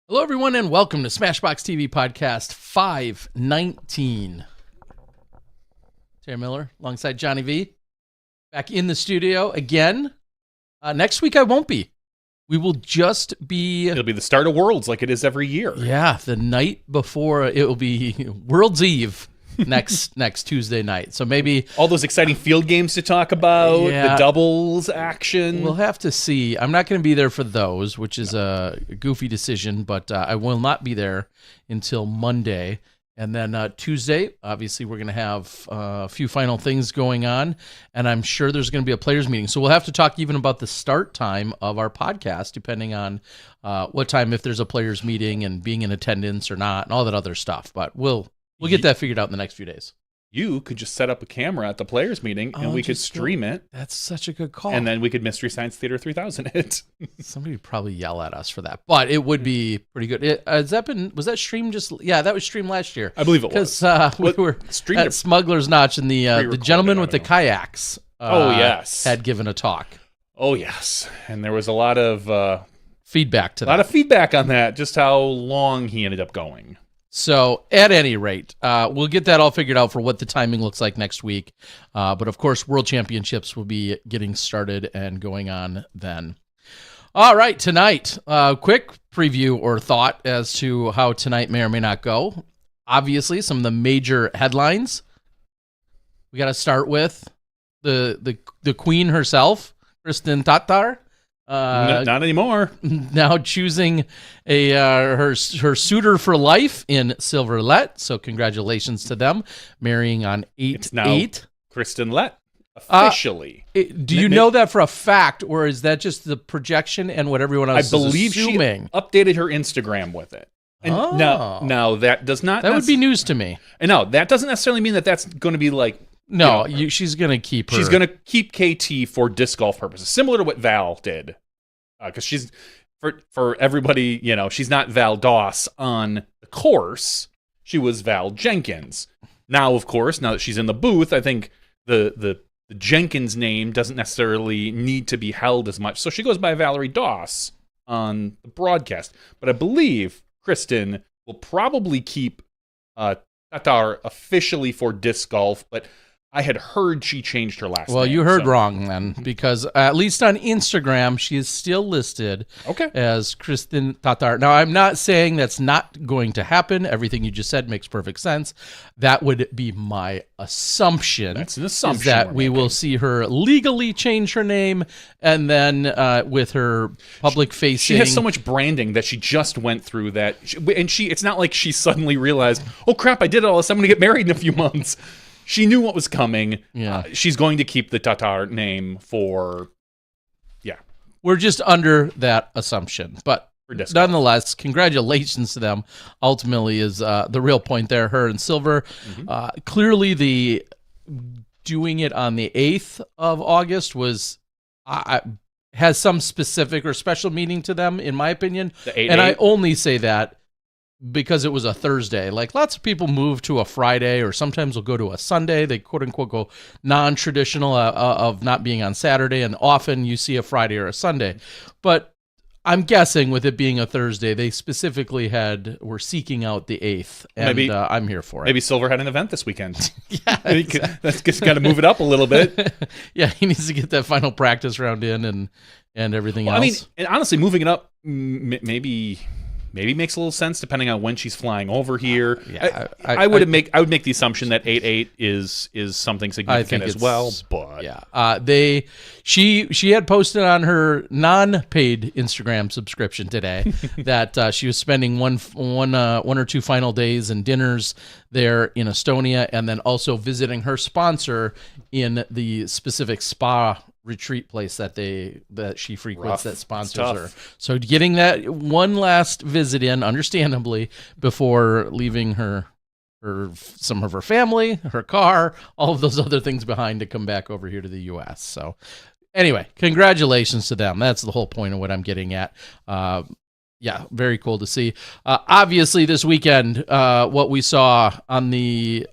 Hello, everyone, and welcome to SmashBoxxTV Podcast 519. Terry Miller alongside Johnny V. Back in the studio again. Next week I won't be. We will just be... It'll be the start of Worlds like it is every year. Yeah, the night before it will be World's Eve next Tuesday night. So maybe... All those exciting field games to talk about, the doubles action. We'll have to see. I'm not going to be there for those, which is a goofy decision, but I will not be there until Monday. And then Tuesday, obviously, we're going to have a few final things going on, and I'm sure there's going to be a players' meeting. So we'll have to talk even about the start time of our podcast, depending on what time, if there's a players' meeting and being in attendance or not, and all that other stuff. But we'll get that figured out in the next few days. You could just set up a camera at the players' meeting, and we could stream it. That's such a good call. And then we could Mystery Science Theater 3000 it. Somebody would probably yell at us for that, but it would be pretty good. Was that streamed just? Yeah, that was streamed last year. I believe it was. Because we were at Smuggler's Notch, and the gentleman with the kayaks had given a talk. Oh, yes. And there was a lot of feedback to that. A lot of feedback on that, just how long he ended up going. So, at any rate, we'll get that all figured out for what the timing looks like next week. But, of course, World Championships will be getting started and going on then. All right, tonight, quick preview or thought as to how tonight may or may not go. Obviously, some of the major headlines. We got to start with the queen herself, Kristin Tattar. Not anymore. Now choosing her suitor for life in Silver Let. So congratulations to them, marrying on 8/8. It's now Kristin Let officially. Do you know that for a fact, or is that just the projection and what everyone else is assuming? I believe she updated her Instagram with it. And now that does not. That would be news to me. And no, that doesn't necessarily mean that that's going to be like. No, she's going to keep her. She's going to keep KT for disc golf purposes, similar to what Val did. Because she's, for everybody, she's not Val Doss on the course. She was Val Jenkins. Now, of course, now that she's in the booth, I think the Jenkins name doesn't necessarily need to be held as much. So she goes by Valerie Doss on the broadcast. But I believe Kristin will probably keep Tattar officially for disc golf, but I had heard she changed her last name. Well, you heard wrong then, because at least on Instagram, she is still listed as Kristin Tattar. Now, I'm not saying that's not going to happen. Everything you just said makes perfect sense. That would be my assumption. That's an assumption. Is that we will see her legally change her name, and then with her public facing. She has so much branding that she just went through that. It's not like she suddenly realized, oh crap, I did all this. I'm going to get married in a few months. She knew what was coming. Yeah. She's going to keep the Tattar name for, We're just under that assumption. But nonetheless, congratulations to them. Ultimately is the real point there, her and Silver. Mm-hmm. Clearly the doing it on the 8th of August was has some specific or special meaning to them, in my opinion. The 8/8? And I only say that because it was a Thursday. Like, lots of people move to a Friday, or sometimes will go to a Sunday. They quote unquote go non-traditional of not being on Saturday, and often you see a Friday or a Sunday. But I'm guessing with it being a Thursday, they specifically were seeking out the 8th, and maybe, I'm here for it. Maybe Silver had an event this weekend. Yeah, exactly. That's just got to move it up a little bit. Yeah, he needs to get that final practice round in and everything else. I mean, and honestly, moving it up maybe makes a little sense depending on when she's flying over here. I would make the assumption that 8/8 is something significant as well. But she had posted on her non-paid Instagram subscription today that she was spending one or two final days and dinners there in Estonia, and then also visiting her sponsor in the specific spa retreat place that she frequents that sponsors her. So getting that one last visit in, understandably, before leaving her some of her family, her car, all of those other things behind to come back over here to the U.S. So anyway, congratulations to them. That's the whole point of what I'm getting at. Yeah, very cool to see. Obviously, this weekend, what we saw on the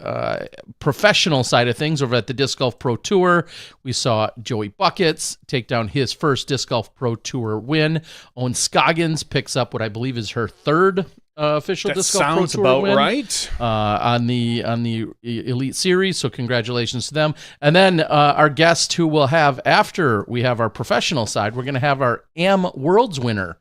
professional side of things over at the Disc Golf Pro Tour, we saw Joey Buckets take down his first Disc Golf Pro Tour win. Owen Scoggins picks up what I believe is her third official That Disc Golf Pro sounds Tour about win, right. on the Elite Series. So congratulations to them. And then our guest who we'll have after we have our professional side, we're going to have our AM Worlds winner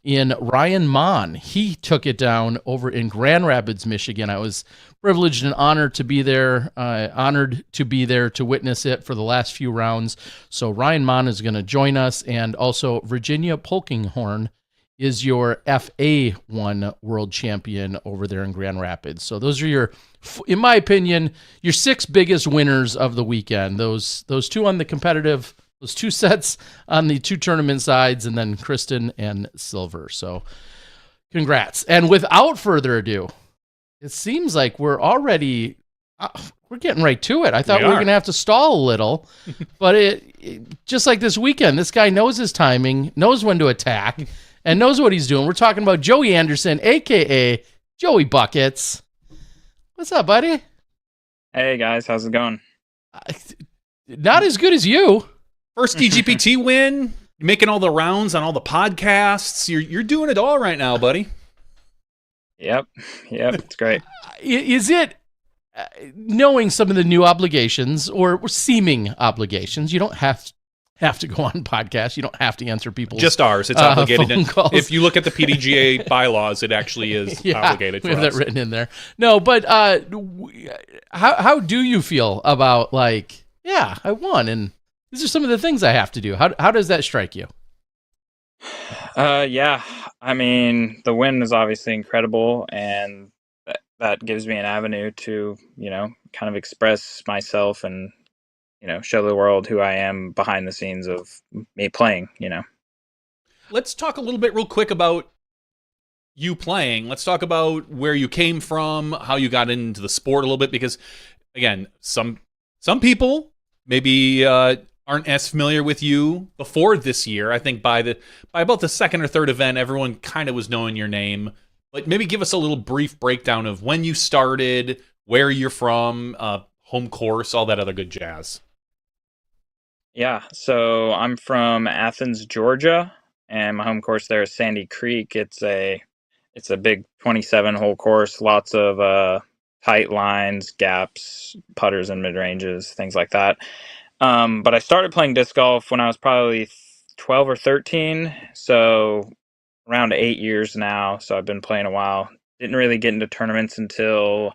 in Ryan Monn. He took it down over in Grand Rapids, Michigan. I was privileged and honored to be there, to witness it for the last few rounds. So Ryan Monn is going to join us, and also Virginia Polkinghorn is your FA1 world champion over there in Grand Rapids. So those are your, in my opinion, your 6 biggest winners of the weekend. Those two on the competitive, those 2 sets on the 2 tournament sides, and then Kristen and Silver. So congrats. And without further ado, it seems like we're already, we're getting right to it. I thought we were going to have to stall a little, but it just like this weekend, this guy knows his timing, knows when to attack, and knows what he's doing. We're talking about Joey Anderson, a.k.a. Joey Buckets. What's up, buddy? Hey, guys. How's it going? Not as good as you. First DGPT win, making all the rounds on all the podcasts. You're doing it all right now, buddy. Yep, it's great. Is it, knowing some of the new obligations or seeming obligations, you don't have to go on podcasts. You don't have to answer people's just ours. It's obligated. phone calls. If you look at the PDGA bylaws, it actually is obligated for we have us. that written in there. No, but how do you feel about, like, yeah, I won, and these are some of the things I have to do. How does that strike you? Yeah, I mean, the win is obviously incredible, and that gives me an avenue to, kind of express myself and, show the world who I am behind the scenes of me playing, Let's talk a little bit real quick about you playing. Let's talk about where you came from, how you got into the sport a little bit, because, again, some people maybe aren't as familiar with you before this year. I think by about the second or third event, everyone kind of was knowing your name. But maybe give us a little brief breakdown of when you started, where you're from, home course, all that other good jazz. Yeah, so I'm from Athens, Georgia, and my home course there is Sandy Creek. It's a big 27-hole course, lots of tight lines, gaps, putters and mid-ranges, things like that. But I started playing disc golf when I was probably 12 or 13, so around 8 years now. So I've been playing a while. Didn't really get into tournaments until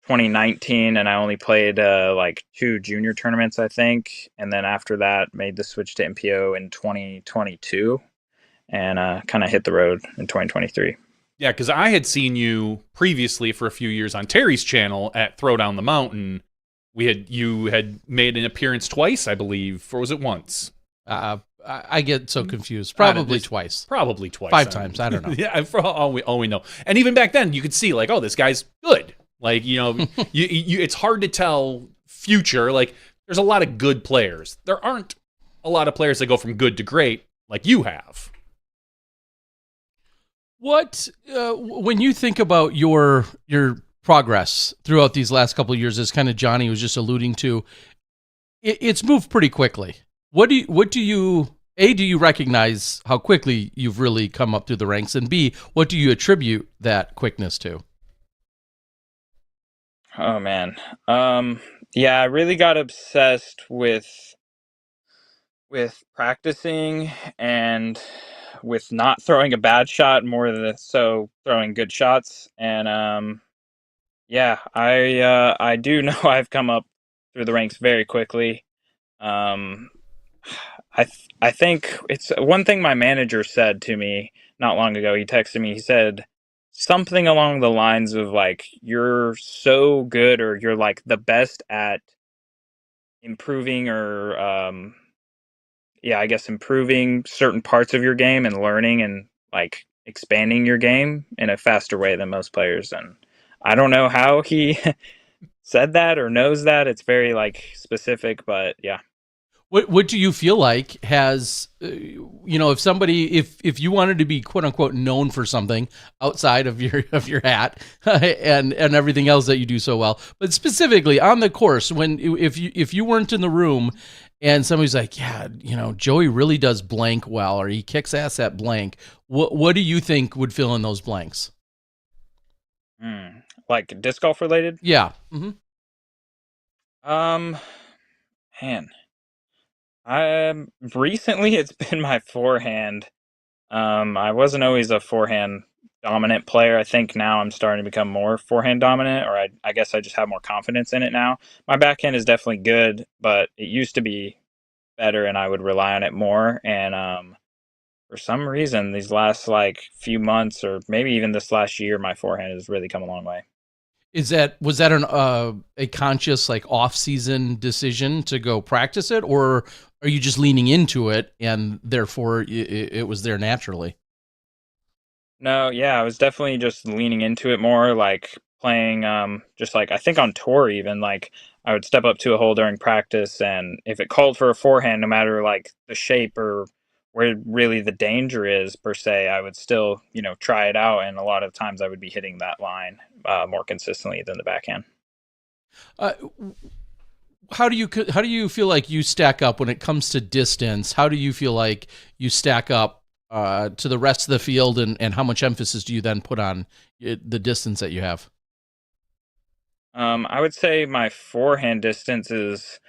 2019, and I only played like 2 junior tournaments, I think. And then after that, made the switch to MPO in 2022, and kind of hit the road in 2023. Yeah, because I had seen you previously for a few years on Terry's channel at Throwdown the Mountain. You had made an appearance twice, I believe, or was it once? I get so confused. Probably twice. Probably twice. 5 times. I don't know. Yeah, for all we know. And even back then, you could see, like, oh, this guy's good. Like, it's hard to tell future. Like, there's a lot of good players. There aren't a lot of players that go from good to great like you have. What, when you think about your progress throughout these last couple of years, as kind of Johnny was just alluding to, it's moved pretty quickly. Do you recognize how quickly you've really come up through the ranks, and B, what do you attribute that quickness to? Oh man. Yeah, I really got obsessed with practicing and with not throwing a bad shot, more than so throwing good shots. And yeah, I do know I've come up through the ranks very quickly. I think it's one thing my manager said to me not long ago. He texted me. He said something along the lines of, like, you're so good, or you're like the best at improving, or I guess improving certain parts of your game and learning and, like, expanding your game in a faster way than most players. And I don't know how he said that or knows that. It's very, like, specific, but yeah. What do you feel like has, if somebody, if you wanted to be quote unquote known for something outside of your hat and everything else that you do so well, but specifically on the course, if you weren't in the room and somebody's like, yeah, Joey really does blank well, or he kicks ass at blank, what do you think would fill in those blanks? Like disc golf related? Yeah. Mm-hmm. Man. Recently it's been my forehand. I wasn't always a forehand dominant player. I think now I'm starting to become more forehand dominant, or I guess I just have more confidence in it now. My backhand is definitely good, but it used to be better and I would rely on it more. And for some reason, these last like few months or maybe even this last year, my forehand has really come a long way. Was that a conscious like off-season decision to go practice it, or are you just leaning into it and therefore it was there naturally? No, yeah, I was definitely just leaning into it more, like playing just like I think on tour even, like I would step up to a hole during practice and if it called for a forehand, no matter like the shape or where really the danger is per se, I would still, try it out, and a lot of times I would be hitting that line more consistently than the backhand. Uh, how do you feel like you stack up when it comes to distance? How do you feel like you stack up to the rest of the field, and how much emphasis do you then put on the distance that you have? I would say my forehand distance is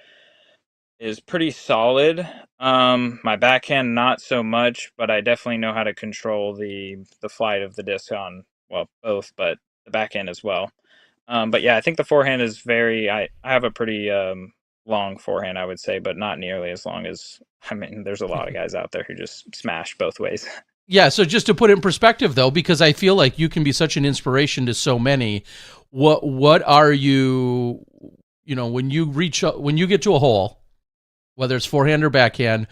pretty solid. My backhand not so much, but I definitely know how to control the flight of the disc on, well, both, but the backhand as well. But yeah, I think the forehand is I have a pretty long forehand, I would say, but not nearly as long as, I mean, there's a lot of guys out there who just smash both ways. Yeah, so just to put it in perspective, though, because I feel like you can be such an inspiration to so many. What are you, when you get to a hole, whether it's forehand or backhand,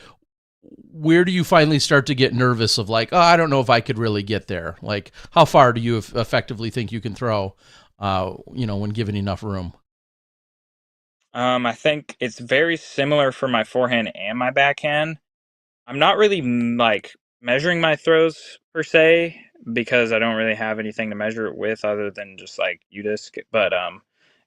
where do you finally start to get nervous of like, oh, I don't know if I could really get there? Like, how far do you effectively think you can throw, when given enough room? I think it's very similar for my forehand and my backhand. I'm not really like measuring my throws per se because I don't really have anything to measure it with other than just like UDisc. But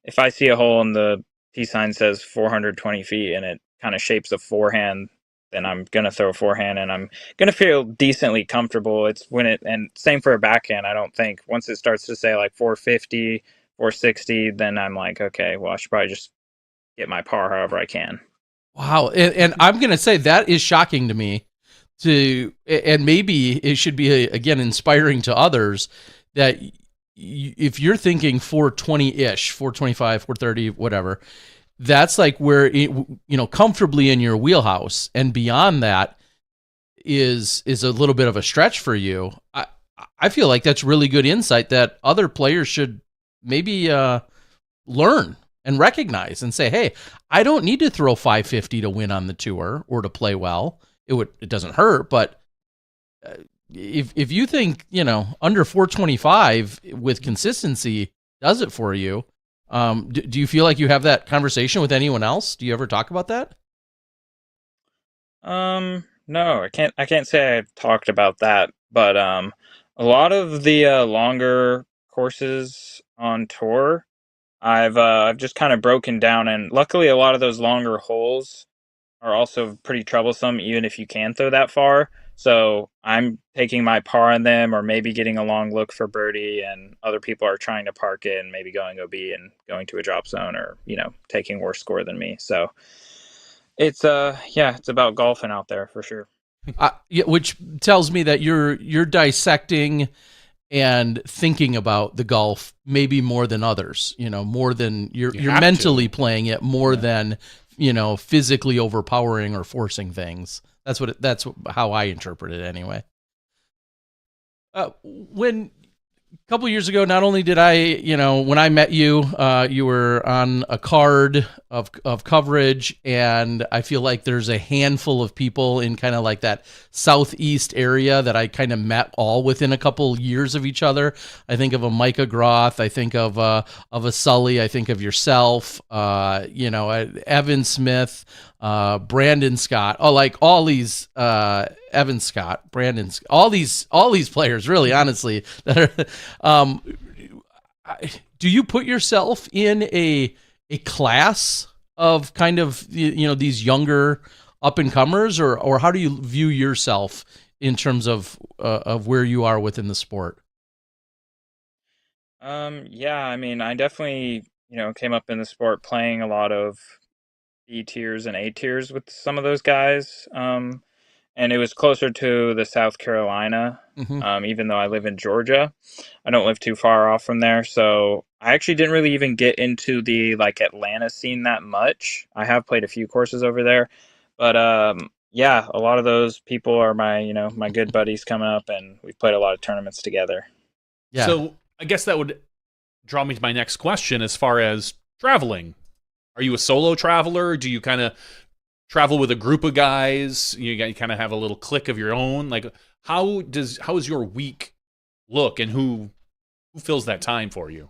if I see a hole and the T sign says 420 feet and it kind of shapes a forehand, then I'm gonna throw a forehand and I'm gonna feel decently comfortable. It's when it, and same for a backhand. I don't think once it starts to say like 450, 460, then I'm like, okay, well I should probably just get my par however I can. Wow, and I'm gonna say that is shocking to me. And maybe it should be again inspiring to others that if you're thinking 420-ish, 425, 430, whatever, that's like where comfortably in your wheelhouse, and beyond that is a little bit of a stretch for you. I feel like that's really good insight that other players should maybe learn and recognize and say, hey, I don't need to throw 550 to win on the tour or to play well. It doesn't hurt, but if you think, under 425 with consistency does it for you, do you feel like you have that conversation with anyone else? Do you ever talk about that? No, I can't say I've talked about that, but a lot of the longer courses on tour, I've just kind of broken down, and luckily a lot of those longer holes are also pretty troublesome, even if you can throw that far. So I'm taking my par on them, or maybe getting a long look for birdie, and other people are trying to park it and maybe going OB and going to a drop zone, or taking worse score than me. So it's it's about golfing out there for sure. Yeah, which tells me that you're dissecting and thinking about the golf maybe more than others. More than you're mentally playing it more than physically overpowering or forcing things. That's how I interpret it anyway. When a couple years ago, not only did I, when I met you, you were on a card of coverage, and I feel like there's a handful of people in kind of like that southeast area that I kind of met all within a couple years of each other. I think of a Micah Groth, I think of a Sully, I think of yourself, Evan Smith, Brandon Scott, like all these Evan Scott, Brandon, all these players, really, honestly, that are. Do you put yourself in a class of kind of these younger up and comers, or how do you view yourself in terms of where you are within the sport? Yeah, I mean, I definitely, came up in the sport playing a lot of B tiers and A tiers with some of those guys. And it was closer to the South Carolina, Mm-hmm. even though I live in Georgia. I don't live too far off from there, so I actually didn't really even get into the like Atlanta scene that much. I have played a few courses over there, but yeah, a lot of those people are my good buddies coming up, and we've played a lot of tournaments together. Yeah. So I guess that would draw me to my next question as far as traveling. Are you a solo traveler? Do you kind of travel with a group of guys? You kind of have a little clique of your own? Like, how is your week look, and who fills that time for you?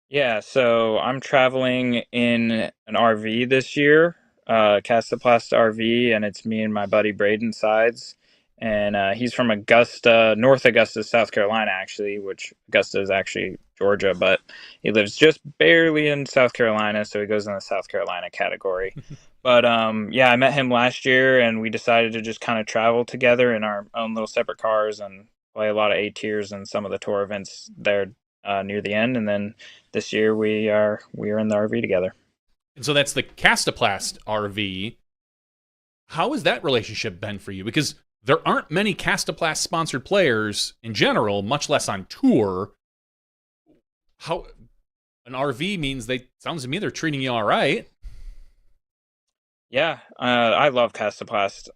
Yeah, so I'm traveling in an RV this year, Castaplast RV, and it's me and my buddy Braden Sides. And he's from Augusta, North Augusta, South Carolina, actually, which Augusta is actually Georgia, but he lives just barely in South Carolina, so he goes in the South Carolina category. But yeah, I met him last year, and we decided to just kind of travel together in our own little separate cars and play a lot of A tiers and some of the tour events there near the end. And then this year we are in the RV together. And so that's the Castaplast RV. How has that relationship been for you? Because there aren't many Castaplast sponsored players in general, much less on tour. How an RV means sounds to me they're treating you all right. Yeah, I love Castaplast.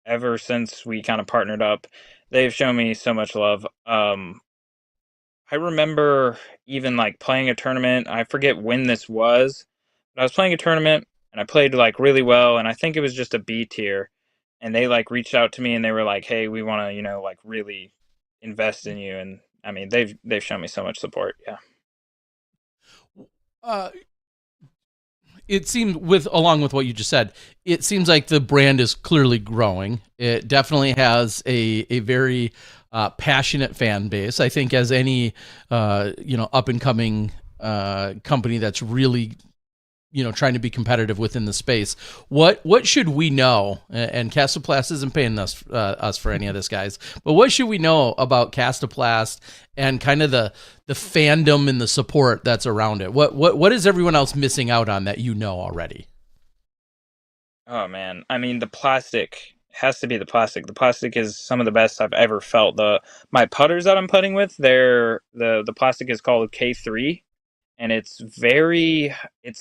Ever since we kind of partnered up, they've shown me so much love. I remember even like playing a tournament. I forget when this was, but I was playing a tournament and I played like really well, and I think it was just a B tier. And they like reached out to me and they were like, "Hey, we want to, like really invest in you." And I mean, they've shown me so much support. Yeah. Uh, it seems along with what you just said, it seems like the brand is clearly growing. It definitely has a very passionate fan base. I think as any up and coming company that's really trying to be competitive within the space. What should we know? And Castaplast isn't paying us for any of this, guys. But what should we know about Castaplast and kind of the fandom and the support that's around it? What is everyone else missing out on that you know already? Oh man, I mean the plastic has to be the plastic. The plastic is some of the best I've ever felt. My putters that I'm putting with, the plastic is called K3, and it's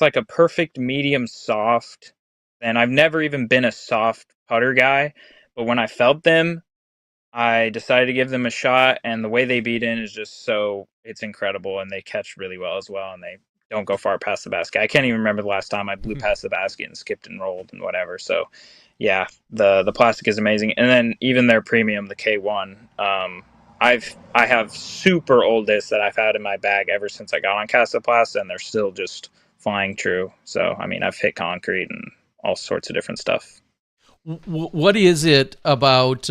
like a perfect medium soft. And I've never even been a soft putter guy, but when I felt them, I decided to give them a shot, and the way they beat in is just it's incredible, and they catch really well as well, and they don't go far past the basket. I can't even remember the last time I blew past the basket and skipped and rolled and whatever. So yeah, the plastic is amazing. And then even their premium, the K1, I have super old discs that I've had in my bag ever since I got on Castaplast, and they're still just flying true. So I mean, I've hit concrete and all sorts of different stuff. What is it about?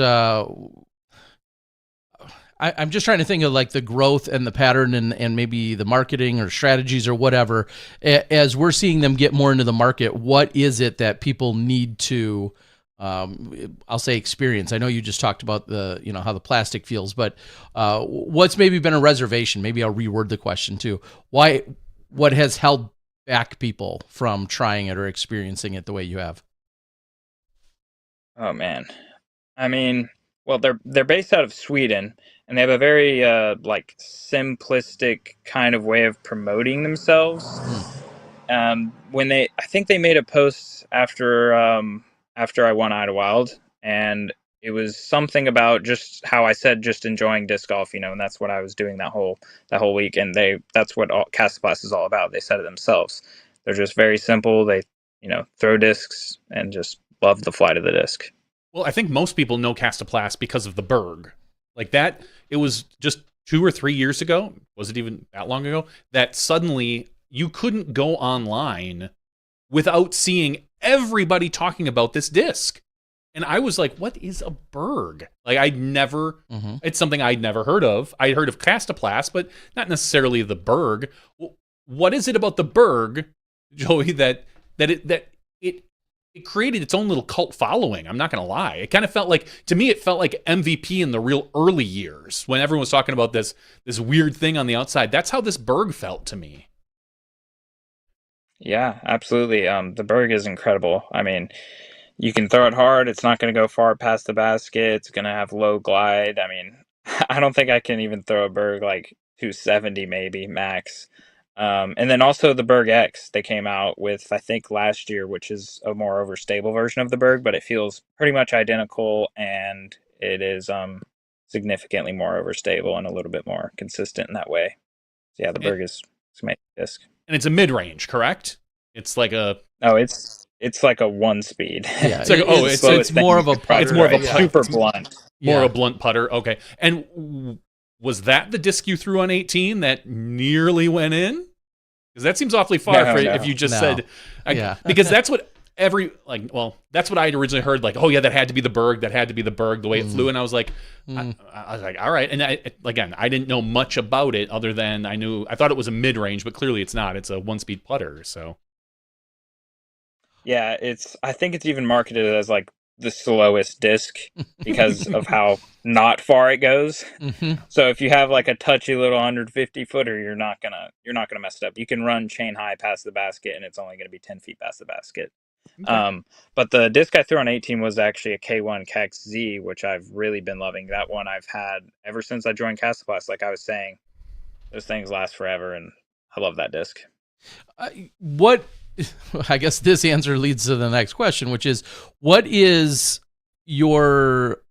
I'm just trying to think of like the growth and the pattern and maybe the marketing or strategies or whatever. As we're seeing them get more into the market, what is it that people need to, I'll say, experience? I know you just talked about how the plastic feels, but what's maybe been a reservation? Maybe I'll reword the question too. What has held back people from trying it or experiencing it the way you have? Oh man, I mean, well, they're based out of Sweden, and they have a very like simplistic kind of way of promoting themselves. I think they made a post after I won Idlewild, and it was something about just how I said just enjoying disc golf, and that's what I was doing that whole week, and that's what Castaplast is all about. They said it themselves. They're just very simple. They throw discs and just love the flight of the disc. Well, I think most people know Castaplast because of the Berg. Like that, it was just 2 or 3 years ago, was it even that long ago, that suddenly you couldn't go online without seeing everybody talking about this disc. And I was like, what is a Berg? Like, it's something I'd never heard of. I'd heard of Castoplast, but not necessarily the Berg. What is it about the Berg, Joey, that it created its own little cult following? I'm not going to lie. It kind of felt like, to me, it felt like MVP in the real early years when everyone was talking about this weird thing on the outside. That's how this Berg felt to me. Yeah, absolutely. The Berg is incredible. I mean, you can throw it hard. It's not going to go far past the basket. It's going to have low glide. I mean, I don't think I can even throw a Berg like 270 maybe max. And then also the Berg X they came out with, I think, last year, which is a more overstable version of the Berg, but it feels pretty much identical, and it is significantly more overstable and a little bit more consistent in that way. So yeah, the Berg is a amazing disc. And it's a mid-range, correct? It's like a... Oh, it's like a 1-speed. Yeah, it's more of a putter. It's more of a super blunt. More of a blunt putter. Okay. And was that the disc you threw on 18 that nearly went in? Because that seems awfully far if you just said... Because that's what that's what I had originally heard. Like, oh yeah, that had to be the Berg. That had to be the Berg. The way it flew, and I was like, I was like, all right. And I didn't know much about it other than I thought it was a mid range, but clearly it's not. It's a 1-speed putter. So yeah, I think it's even marketed as like the slowest disc because of how not far it goes. So if you have like a touchy little 150 footer, you're not gonna mess it up. You can run chain high past the basket, and it's only gonna be 10 feet past the basket. Okay. But the disc I threw on 18 was actually a K1 Cax Z, which I've really been loving. That one I've had ever since I joined Castoplast. Like I was saying, those things last forever, and I love that disc. I guess this answer leads to the next question, which is, what is your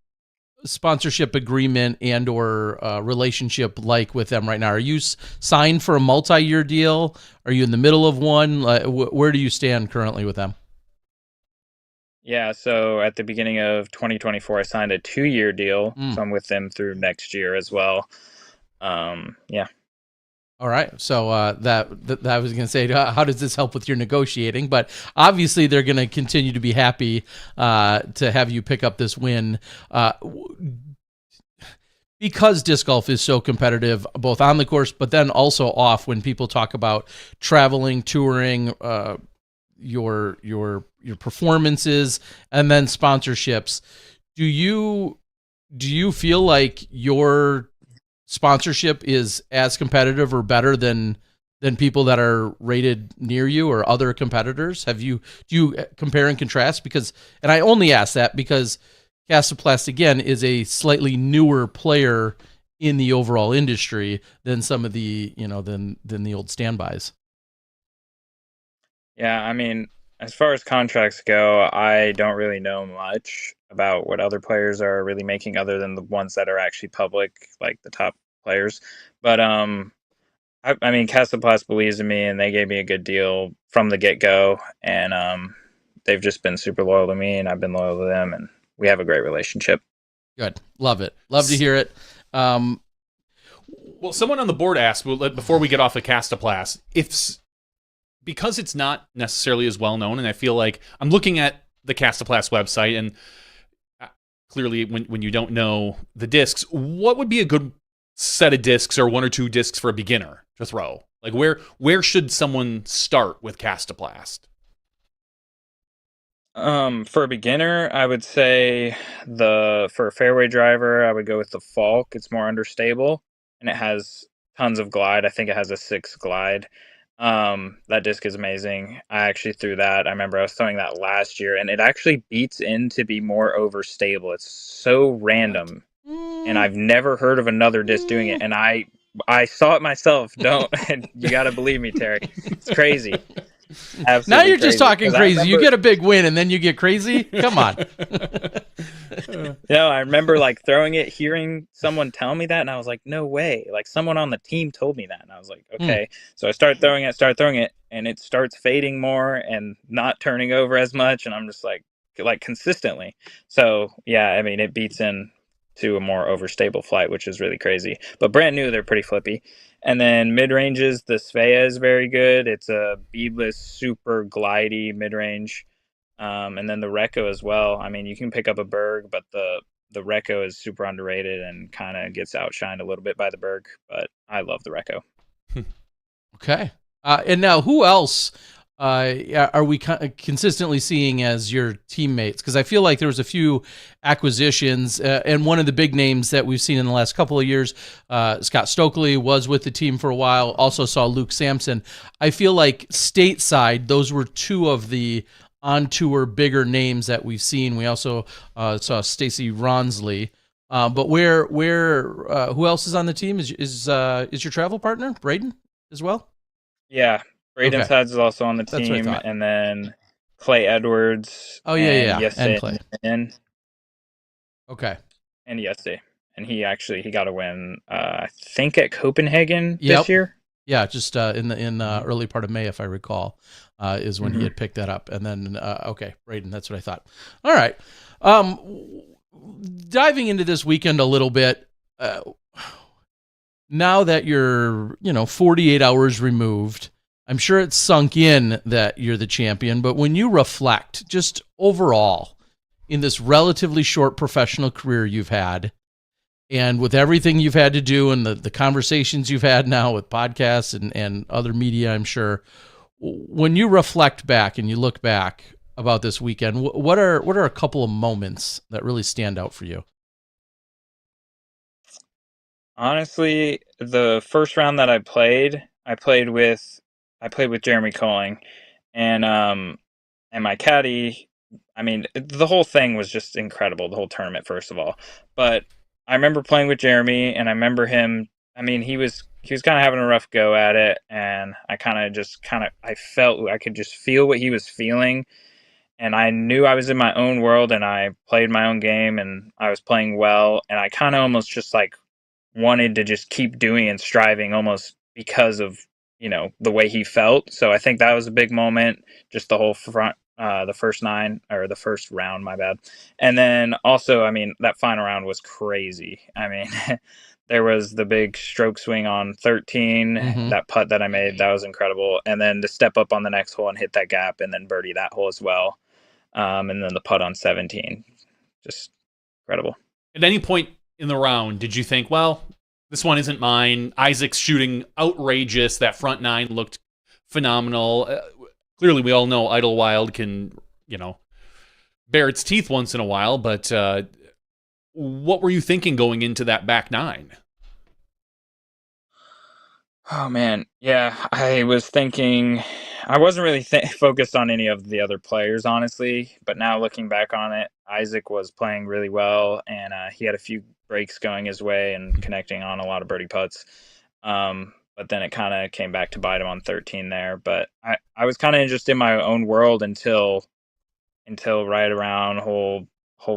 sponsorship agreement and or relationship like with them right now? Are you signed for a multi-year deal? Are you in the middle of one? Where do you stand currently with them? Yeah, so at the beginning of 2024, I signed a 2-year deal. So I'm with them through next year as well. Yeah. All right. So that I was going to say, how does this help with your negotiating? But obviously, they're going to continue to be happy to have you pick up this win. Because disc golf is so competitive, both on the course, but then also off, when people talk about traveling, touring, your performances, and then sponsorships, do you feel like your sponsorship is as competitive or better than people that are rated near you or other competitors? Do you compare and contrast? And I only ask that because Castoplast, again, is a slightly newer player in the overall industry than some of the, than the old standbys. Yeah, I mean, as far as contracts go, I don't really know much about what other players are really making other than the ones that are actually public, like the top players. But I mean, Castoplast believes in me, and they gave me a good deal from the get-go, and they've just been super loyal to me, and I've been loyal to them, and we have a great relationship. Good. Love it. Love to hear it. Well, someone on the board asked, before we get off of Castoplast, because it's not necessarily as well known, and I feel like I'm looking at the Castoplast website, and clearly when you don't know the discs, what would be a good set of discs or 1 or 2 discs for a beginner to throw? Like where should someone start with Castoplast? For a beginner, I would say for a fairway driver, I would go with the Falk. It's more understable, and it has tons of glide. I think it has a 6 glide. That disc is amazing. I actually threw that. I remember I was throwing that last year, and it actually beats in to be more overstable. It's so random, and I've never heard of another disc doing it. And I saw it myself. You got to believe me, Terry. It's crazy. Absolutely now you're crazy. Just talking crazy. You get a big win and then you get crazy. Come on. No, I remember like throwing it, hearing someone tell me that, and I was like, no way. Like someone on the team told me that, and I was like, okay. So I started throwing it, and it starts fading more and not turning over as much, and I'm just like consistently. So yeah, I mean, it beats in to a more overstable flight, which is really crazy. But brand new, they're pretty flippy. And then mid-ranges, the Svea is very good. It's a beadless, super glidey mid-range. And then the Recco as well. I mean, you can pick up a Berg, but the Recco is super underrated and kind of gets outshined a little bit by the Berg. But I love the Recco. Okay. And now, who else are we consistently seeing as your teammates? Because I feel like there was a few acquisitions, and one of the big names that we've seen in the last couple of years, Scott Stokely was with the team for a while. Also saw Luke Sampson. I feel like stateside, those were two of the on-tour bigger names that we've seen. We also saw Stacy Ronsley. But who else is on the team? Is your travel partner Braden as well? Yeah, Braden Okay. Sides is also on the That's what I team, thought. and then Clay Edwards. Oh yeah, and and Yesse Clay. Okay. and Yesse, and he got a win. I think at Copenhagen Yep. this year. Yeah, just in the early part of May, if I recall, is when he had picked that up. And then okay, Braden, that's what I thought. All right. Diving into this weekend a little bit. Now that you're 48 hours removed, I'm sure it's sunk in that you're the champion. But when you reflect, just overall, in this relatively short professional career you've had, and with everything you've had to do and the conversations you've had now with podcasts and other media, I'm sure, when you reflect back and you look back about this weekend, what are a couple of moments that really stand out for you? Honestly, the first round that I played with Jeremy Colling, and my caddy. I mean, the whole thing was just incredible, the whole tournament, first of all. But I remember playing with Jeremy, and I remember him. I mean, he was kind of having a rough go at it, and I felt I could just feel what he was feeling, and I knew I was in my own world, and I played my own game, and I was playing well, and I kind of almost just like wanted to just keep doing and striving almost because of the way he felt. So I think that was a big moment, just the whole front, the first nine, or the first round, my bad. And then also, I mean, that final round was crazy. I mean, there was the big stroke swing on 13, Mm-hmm. that putt that I made, that was incredible. And then to step up on the next hole and hit that gap and then birdie that hole as well. And then the putt on 17, just incredible. At any point in the round, did you think, well, this one isn't mine? Isaac's shooting outrageous. That front nine looked phenomenal. Clearly, we all know Idlewild can, bare its teeth once in a while, but what were you thinking going into that back nine? Oh man, yeah. I was thinking, I wasn't really focused on any of the other players, honestly. But now looking back on it, Isaac was playing really well, and he had a few breaks going his way and connecting on a lot of birdie putts. But then it kind of came back to bite him on 13 there. But I was kind of just in my own world until right around hole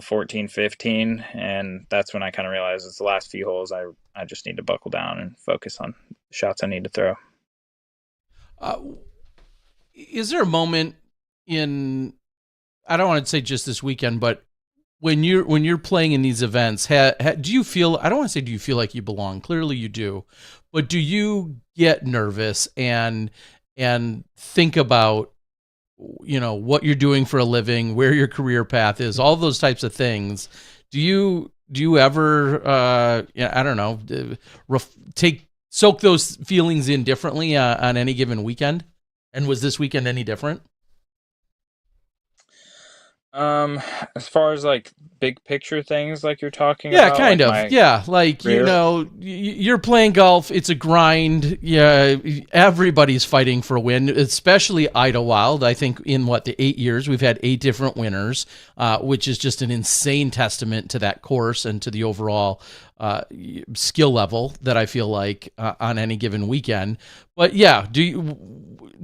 14, 15, and that's when I kind of realized it's the last few holes. I just need to buckle down and focus on the shots I need to throw. Is there a moment in, I don't want to say just this weekend, but when you're playing in these events, do you feel, I don't want to say do you feel like you belong? Clearly you do, but do you get nervous and think about what you're doing for a living, where your career path is, all those types of things? Do you ever I don't know, soak those feelings in differently on any given weekend? And was this weekend any different? As far as like big picture things, like you're talking Yeah, about, kind like of. my Yeah, like, career. you're playing golf. It's a grind. Yeah, everybody's fighting for a win, especially Idlewild. I think in the 8 years, we've had 8 different winners, which is just an insane testament to that course and to the overall skill level that I feel like on any given weekend. But yeah,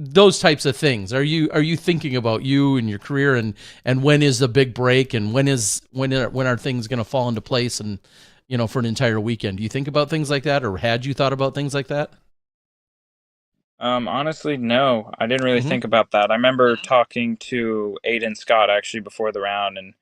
those types of things? Are you thinking about you and your career and when is the big break and when are things going to fall into place and for an entire weekend? Do you think about things like that, or had you thought about things like that? Honestly, no, I didn't really Mm-hmm. think about that. I remember talking to Aiden Scott actually before the round, and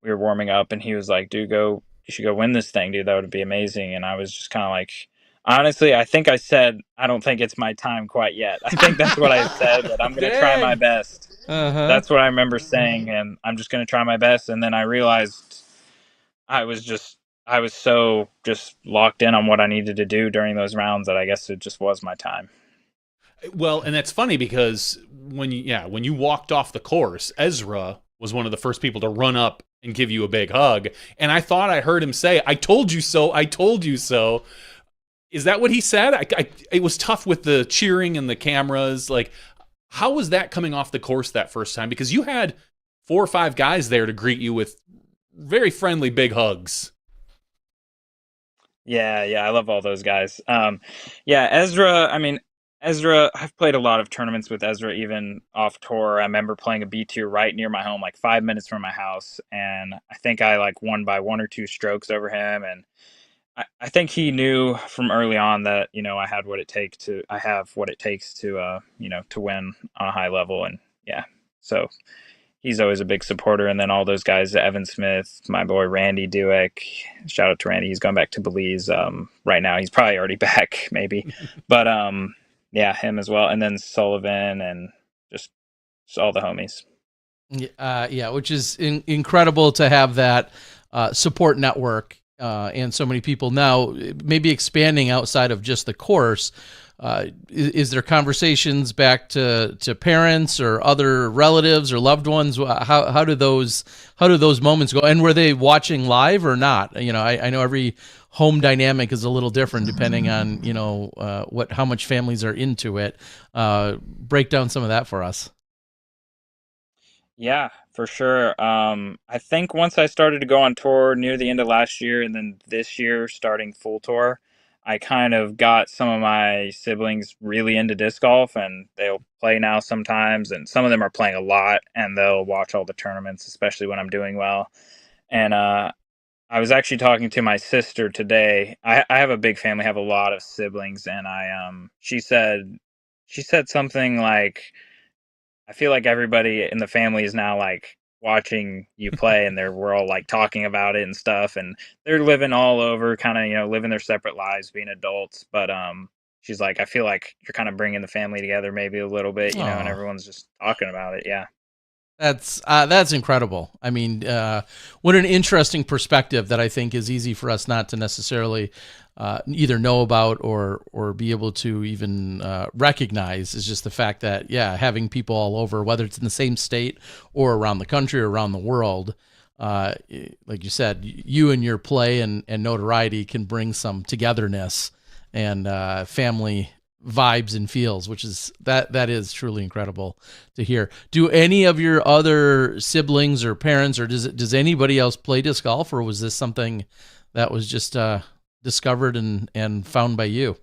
we were warming up, and he was like, "Dude, you should go win this thing, dude. That would be amazing." And I was just kind of like, Honestly, I think I said I don't think it's my time quite yet. I think that's what I said, that I'm going to try my Dang. best. Uh-huh. That's what I remember saying, and I'm just going to try my best. And then I realized I was just I was so just locked in on what I needed to do during those rounds that I guess it just was my time. Well, and that's funny because when you walked off the course, Ezra was one of the first people to run up and give you a big hug, and I thought I heard him say, "I told you so. I told you so." Is that what he said? It was tough with the cheering and the cameras. Like, how was that coming off the course that first time? Because you had 4 or 5 guys there to greet you with very friendly big hugs. Yeah, yeah, I love all those guys. Yeah, Ezra. I mean, Ezra. I've played a lot of tournaments with Ezra, even off tour. I remember playing a B2 right near my home, like 5 minutes from my house, and I think I like won by 1 or 2 strokes over him. And I think he knew from early on that I had what it takes to. I have what it takes to to win on a high level, and yeah, so he's always a big supporter. And then all those guys, Evan Smith, my boy Randy Dueck. Shout out to Randy. He's gone back to Belize right now. He's probably already back, maybe. But yeah, him as well. And then Sullivan and just all the homies. Yeah, which is incredible to have that support network and so many people now. Maybe expanding outside of just the course. Is there conversations back to parents or other relatives or loved ones? How do those moments go? And were they watching live or not? I know every home dynamic is a little different depending on how much families are into it. Break down some of that for us. Yeah, for sure. I think once I started to go on tour near the end of last year and then this year starting full tour, I kind of got some of my siblings really into disc golf and they'll play now sometimes. And some of them are playing a lot and they'll watch all the tournaments, especially when I'm doing well. And I was actually talking to my sister today. I have a big family, have a lot of siblings, and she said something like, I feel like everybody in the family is now like watching you play and we're all like talking about it and stuff, and they're living all over, kind of, living their separate lives, being adults. But she's like, I feel like you're kind of bringing the family together maybe a little bit, and Oh. everyone's just talking about it. Yeah. That's incredible. I mean, what an interesting perspective that I think is easy for us not to necessarily either know about or be able to even recognize, is just the fact that having people all over, whether it's in the same state or around the country or around the world, like you said, you and your play and notoriety can bring some togetherness and family vibes and feels, which is that is truly incredible to hear. Do any of your other siblings or parents, or does anybody else play disc golf, or was this something that was just discovered and found by you?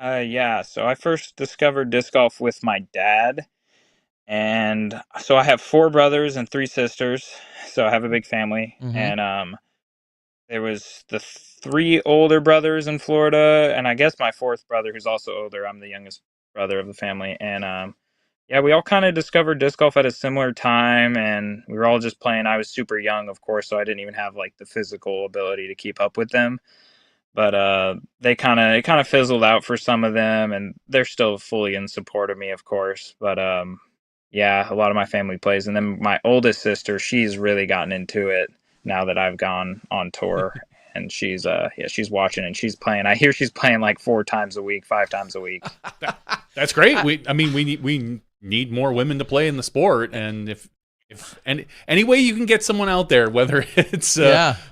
Yeah. So I first discovered disc golf with my dad. And so I have 4 brothers and 3 sisters. So I have a big family. Mm-hmm. And there was the 3 older brothers in Florida, and I guess my fourth brother, who's also older. I'm the youngest brother of the family, and yeah, we all kind of discovered disc golf at a similar time, and we were all just playing. I was super young, of course, so I didn't even have like the physical ability to keep up with them. But it kind of fizzled out for some of them, and they're still fully in support of me, of course. But yeah, a lot of my family plays, and then my oldest sister, she's really gotten into it now that I've gone on tour, and she's watching and she's playing. I hear she's playing like 4 times a week, 5 times a week. That's great. We need more women to play in the sport, and if any way you can get someone out there, whether it's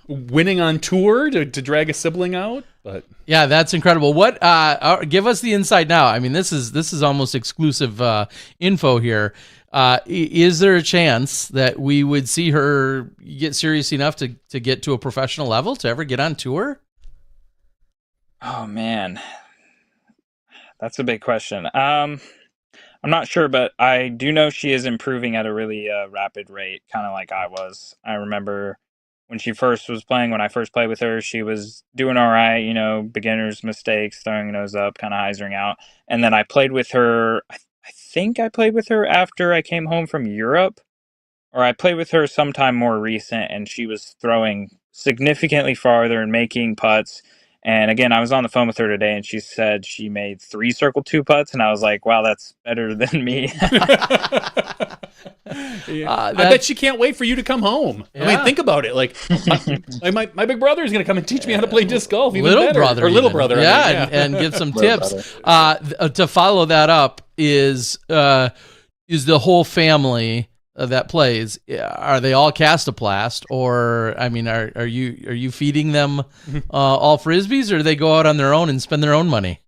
winning on tour to drag a sibling out, but Yeah, that's incredible. What? Give us the insight now. I mean, this is almost exclusive info here. Is there a chance that we would see her get serious enough to get to a professional level, to ever get on tour? Oh man, that's a big question. I'm not sure, but I do know she is improving at a really rapid rate, kind of like I was. I remember when she first was playing, when I first played with her, she was doing all right, beginner's mistakes, throwing nose up, kind of hyzering out. And then I played with her, I think I played with her after I came home from Europe, or I played with her sometime more recent, and she was throwing significantly farther and making putts. And again, I was on the phone with her today, and she said she made 3 circle 2 putts, and I was like, wow, that's better than me. I bet she can't wait for you to come home. Yeah. I mean, think about it. Like, my big brother is going to come and teach me how to play disc golf. Even little better. brother, or little brother, yeah, and give some tips. To follow that up is the whole family that plays. Are they all Castaplast, or I mean, are you feeding them all frisbees, or do they go out on their own and spend their own money?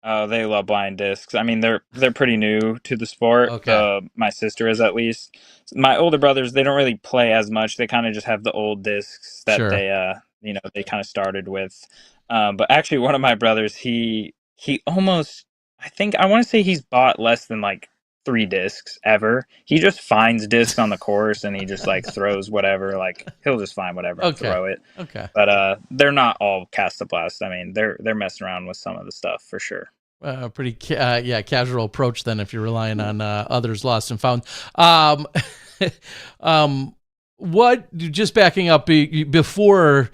Oh, they love buying discs. I mean, they're pretty new to the sport. Okay. My sister is, at least. My older brothers, they don't really play as much. They kind of just have the old discs that they they kind of started with. But actually, one of my brothers, he almost, I want to say he's bought less than like 3 discs ever. He just finds discs on the course and he just like throws whatever. Like he'll just find whatever and throw it. Okay. But they're not all Castaplast. I mean, they're messing around with some of the stuff for sure. Pretty casual approach then, if you're relying on others lost and found. What, just backing up before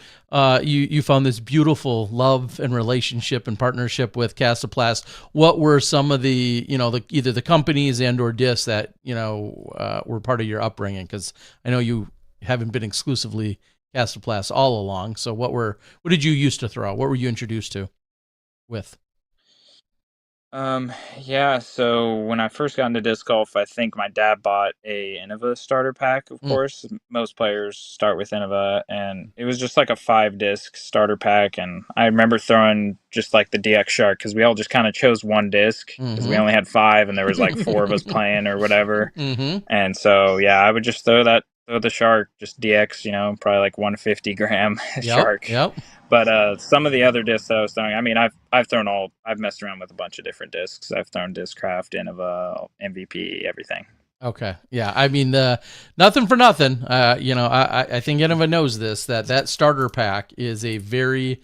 you found this beautiful love and relationship and partnership with Castaplast, what were some of the either the companies and or discs that were part of your upbringing? Because I know you haven't been exclusively Castaplast all along. So what did you used to throw? What were you introduced to with? Yeah, so when I first got into disc golf, I think my dad bought a Innova starter pack, of course. Most players start with Innova, and it was just like a 5-disc starter pack, and I remember throwing just like the DX Shark, because we all just kind of chose one disc, because we only had 5, and there was like 4 of us playing or whatever. And so, yeah, I would just throw the Shark, just DX, probably like 150 gram Shark. Yep. But some of the other discs that I was throwing, I mean, I've messed around with a bunch of different discs. I've thrown Discraft, Innova, MVP, everything. Okay. Yeah. I mean, nothing for nothing. I think Innova knows this, that starter pack is a very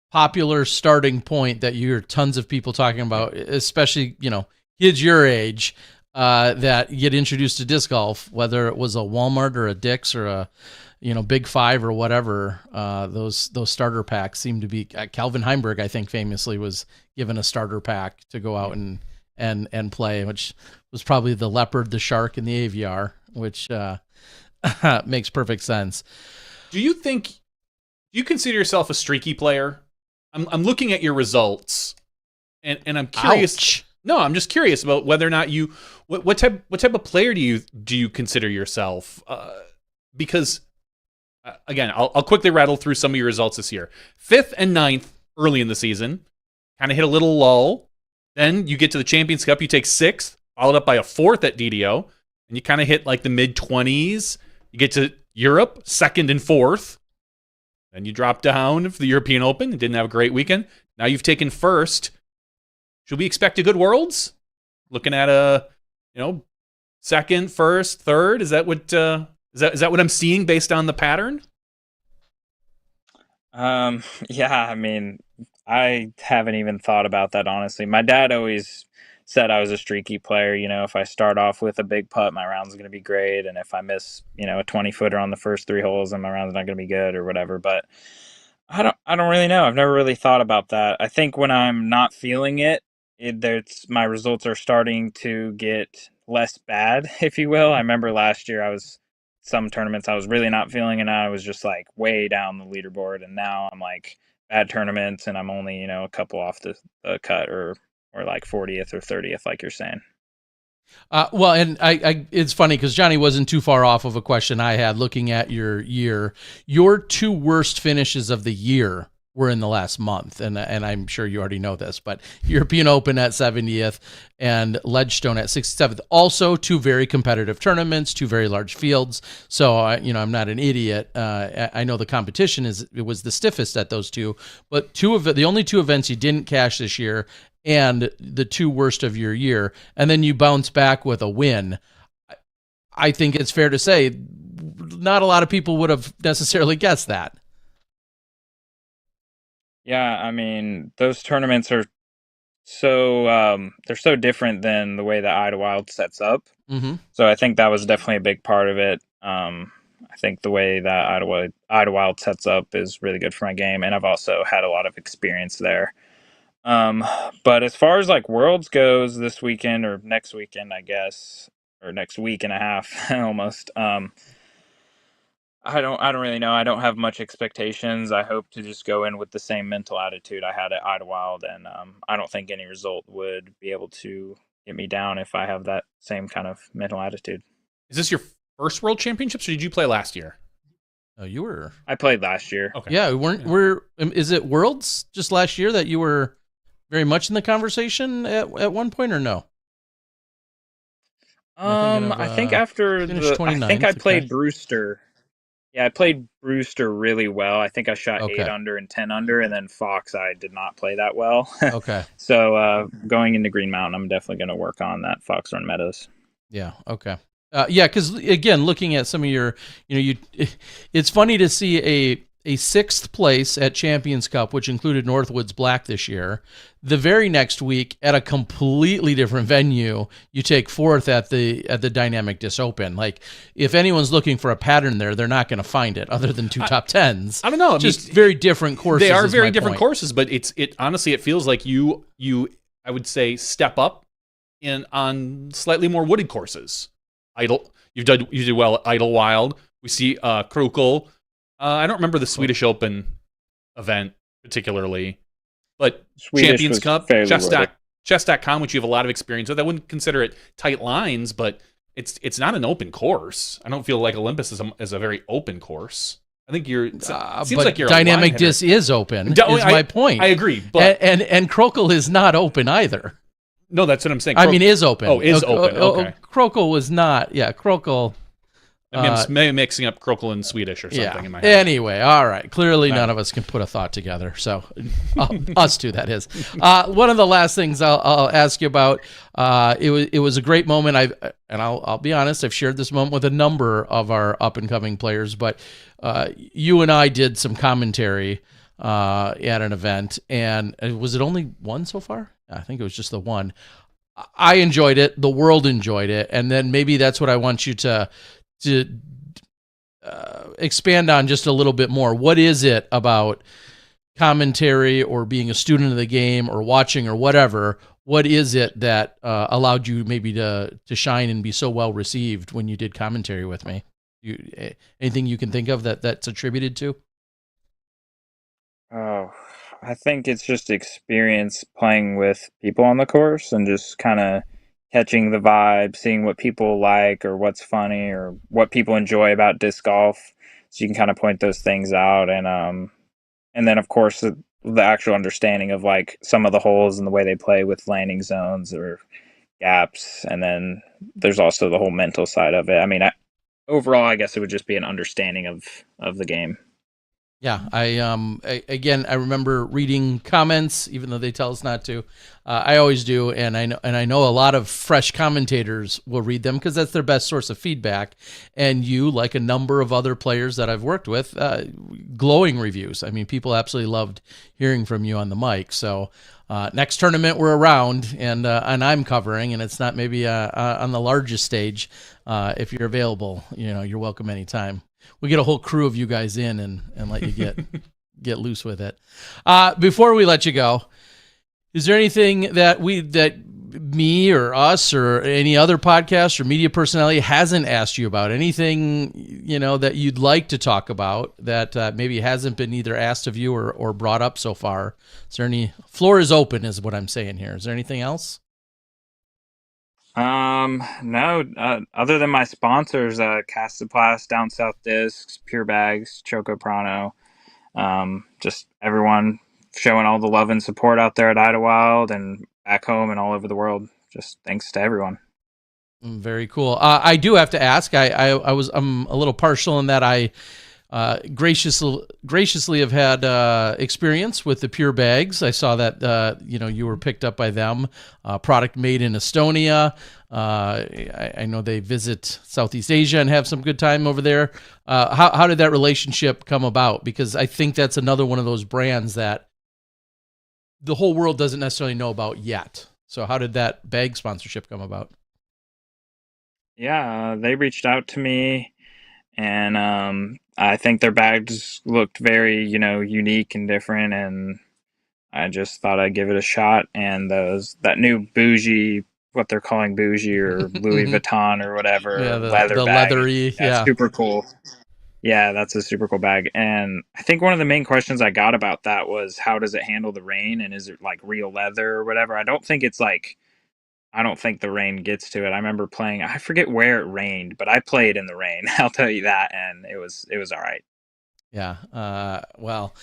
popular starting point that you hear tons of people talking about, especially, kids your age, that get introduced to disc golf, whether it was a Walmart or a Dick's or a, Big Five or whatever. Those starter packs seem to be. Calvin Heimberg, I think, famously was given a starter pack to go out and play, which was probably the leopard, the shark, and the AVR, which makes perfect sense. Do you consider yourself a streaky player? I'm looking at your results, and I'm curious. Ouch. No, I'm just curious about whether or not what type of player do you consider yourself? Because again, I'll quickly rattle through some of your results this year. 5th and 9th early in the season, kind of hit a little lull. Then you get to the Champions Cup, you take 6th, followed up by a 4th at DDO, and you kind of hit like the mid-20s. You get to Europe, 2nd and 4th. Then you drop down for the European Open. You didn't have a great weekend. Now you've taken 1st. Should we expect a good Worlds? Looking at a, 2nd, 1st, 3rd. Is that what is that what I'm seeing based on the pattern? Yeah, I mean, I haven't even thought about that, honestly. My dad always said I was a streaky player. If I start off with a big putt, my round's going to be great, and if I miss, a 20-footer on the first 3 holes, then my round's not going to be good or whatever. But I don't really know. I've never really thought about that. I think when I'm not feeling my results are starting to get less bad, if you will. I remember last year some tournaments I was really not feeling, and I was just like way down the leaderboard, and now I'm like bad tournaments and I'm only, a couple off the cut or like 40th or 30th, like you're saying. Well, and it's funny because Johnny wasn't too far off of a question I had looking at your year. Your 2 worst finishes of the year were in the last month, and I'm sure you already know this, but European Open at 70th and Ledgestone at 67th. Also 2 very competitive tournaments, 2 very large fields. So I'm not an idiot. I know the competition was the stiffest at those 2, but the only 2 events you didn't cash this year, and the 2 worst of your year, and then you bounce back with a win. I think it's fair to say not a lot of people would have necessarily guessed that. Yeah, I mean, those tournaments are they're so different than the way that Idlewild sets up. Mm-hmm. So I think that was definitely a big part of it. I think the way that Idlewild sets up is really good for my game, and I've also had a lot of experience there. Um, but as far as like Worlds goes this weekend or next weekend, I guess, or next week and a half almost. I don't really know. I don't have much expectations. I hope to just go in with the same mental attitude I had at Idlewild, and I don't think any result would be able to get me down if I have that same kind of mental attitude. Is this your first World Championships, or did you play last year? Oh, you were. I played last year. Okay. Yeah, is it Worlds just last year that you were very much in the conversation at one point, or no? I think after I think I played Brewster. Yeah, I played Brewster really well. I think I shot 8 under and 10 under, and then Fox I did not play that well. Okay. So going into Green Mountain, I'm definitely going to work on that Foxhorn Meadows. Yeah. Okay. Yeah, because again, looking at some of your, it's funny to see a 6th place at Champions Cup, which included Northwoods Black this year. The very next week, at a completely different venue, you take 4th at the Dynamic Disc Open. Like, if anyone's looking for a pattern there, they're not going to find it, other than 2 top 10s. I don't know. Just very different courses. They are very different courses, but it honestly it feels like you I would say step up on slightly more wooded courses. You did well at Idlewild. We see Krukel. I don't remember the Swedish Open event particularly, but Champions Cup, chess.com, which you have a lot of experience with. I wouldn't consider it tight lines, but it's not an open course. I don't feel like Olympus is a very open course. I think seems like you're Dynamic Disc is open. Is my point. I agree, but and Krukel is not open either. No, that's what I'm saying. Is open. Oh, is open. Okay. Krukel was not. Yeah, Krukel. I'm maybe mixing up Krukel and Swedish or something in my head. Anyway, all right. Clearly, none of us can put a thought together. So, us two, that is. One of the last things I'll ask you about. It was a great moment. I'll be honest. I've shared this moment with a number of our up and coming players, but you and I did some commentary at an event, and was it only one so far? I think it was just the one. I enjoyed it. The world enjoyed it, and then maybe that's what I want you to expand on just a little bit more. What is it about commentary or being a student of the game or watching or whatever? What is it that allowed you maybe to shine and be so well received when you did commentary with me? Anything you can think of that's attributed to? Oh, I think it's just experience playing with people on the course and just kind of catching the vibe, seeing what people like or what's funny or what people enjoy about disc golf. So you can kind of point those things out, and then of course the actual understanding of like some of the holes and the way they play with landing zones or gaps, and then there's also the whole mental side of it. I mean, overall, I guess it would just be an understanding of the game. Yeah, I remember reading comments, even though they tell us not to. I always do, and I know a lot of fresh commentators will read them because that's their best source of feedback. And you, like a number of other players that I've worked with, glowing reviews. I mean, people absolutely loved hearing from you on the mic. So next tournament we're around, and I'm covering, and it's not maybe on the largest stage. If you're available, you're welcome anytime. We get a whole crew of you guys in and let you get loose with it. Before we let you go, is there anything that me or us or any other podcast or media personality hasn't asked you about? Anything that you'd like to talk about that maybe hasn't been either asked of you or brought up so far? Is there any? Floor is open, is what I'm saying here. Is there anything else? No, other than my sponsors, Castaplast, Down South Discs, Pure Bags, Choco Prano, just everyone showing all the love and support out there at Idlewild and back home and all over the world. Just thanks to everyone. Very cool. I do have to ask, I'm a little partial in that I graciously have had experience with the Pure Bags. I saw that you were picked up by them. Product made in Estonia. I know they visit Southeast Asia and have some good time over there. How did that relationship come about? Because I think that's another one of those brands that the whole world doesn't necessarily know about yet. So how did that bag sponsorship come about? Yeah, they reached out to me. and I think their bags looked very, unique and different, and I just thought I'd give it a shot. And that new bougie, what they're calling bougie or Louis Vuitton or Yeah, whatever leather the bag, leathery, that's yeah. super cool. Yeah, that's a super cool bag. And I think one of the main questions I got about that was, how does it handle the rain, and is it like real leather or whatever? I don't think the rain gets to it. I remember playing, I forget where it rained, but I played in the rain. I'll tell you that, and it was all right. Yeah. Well,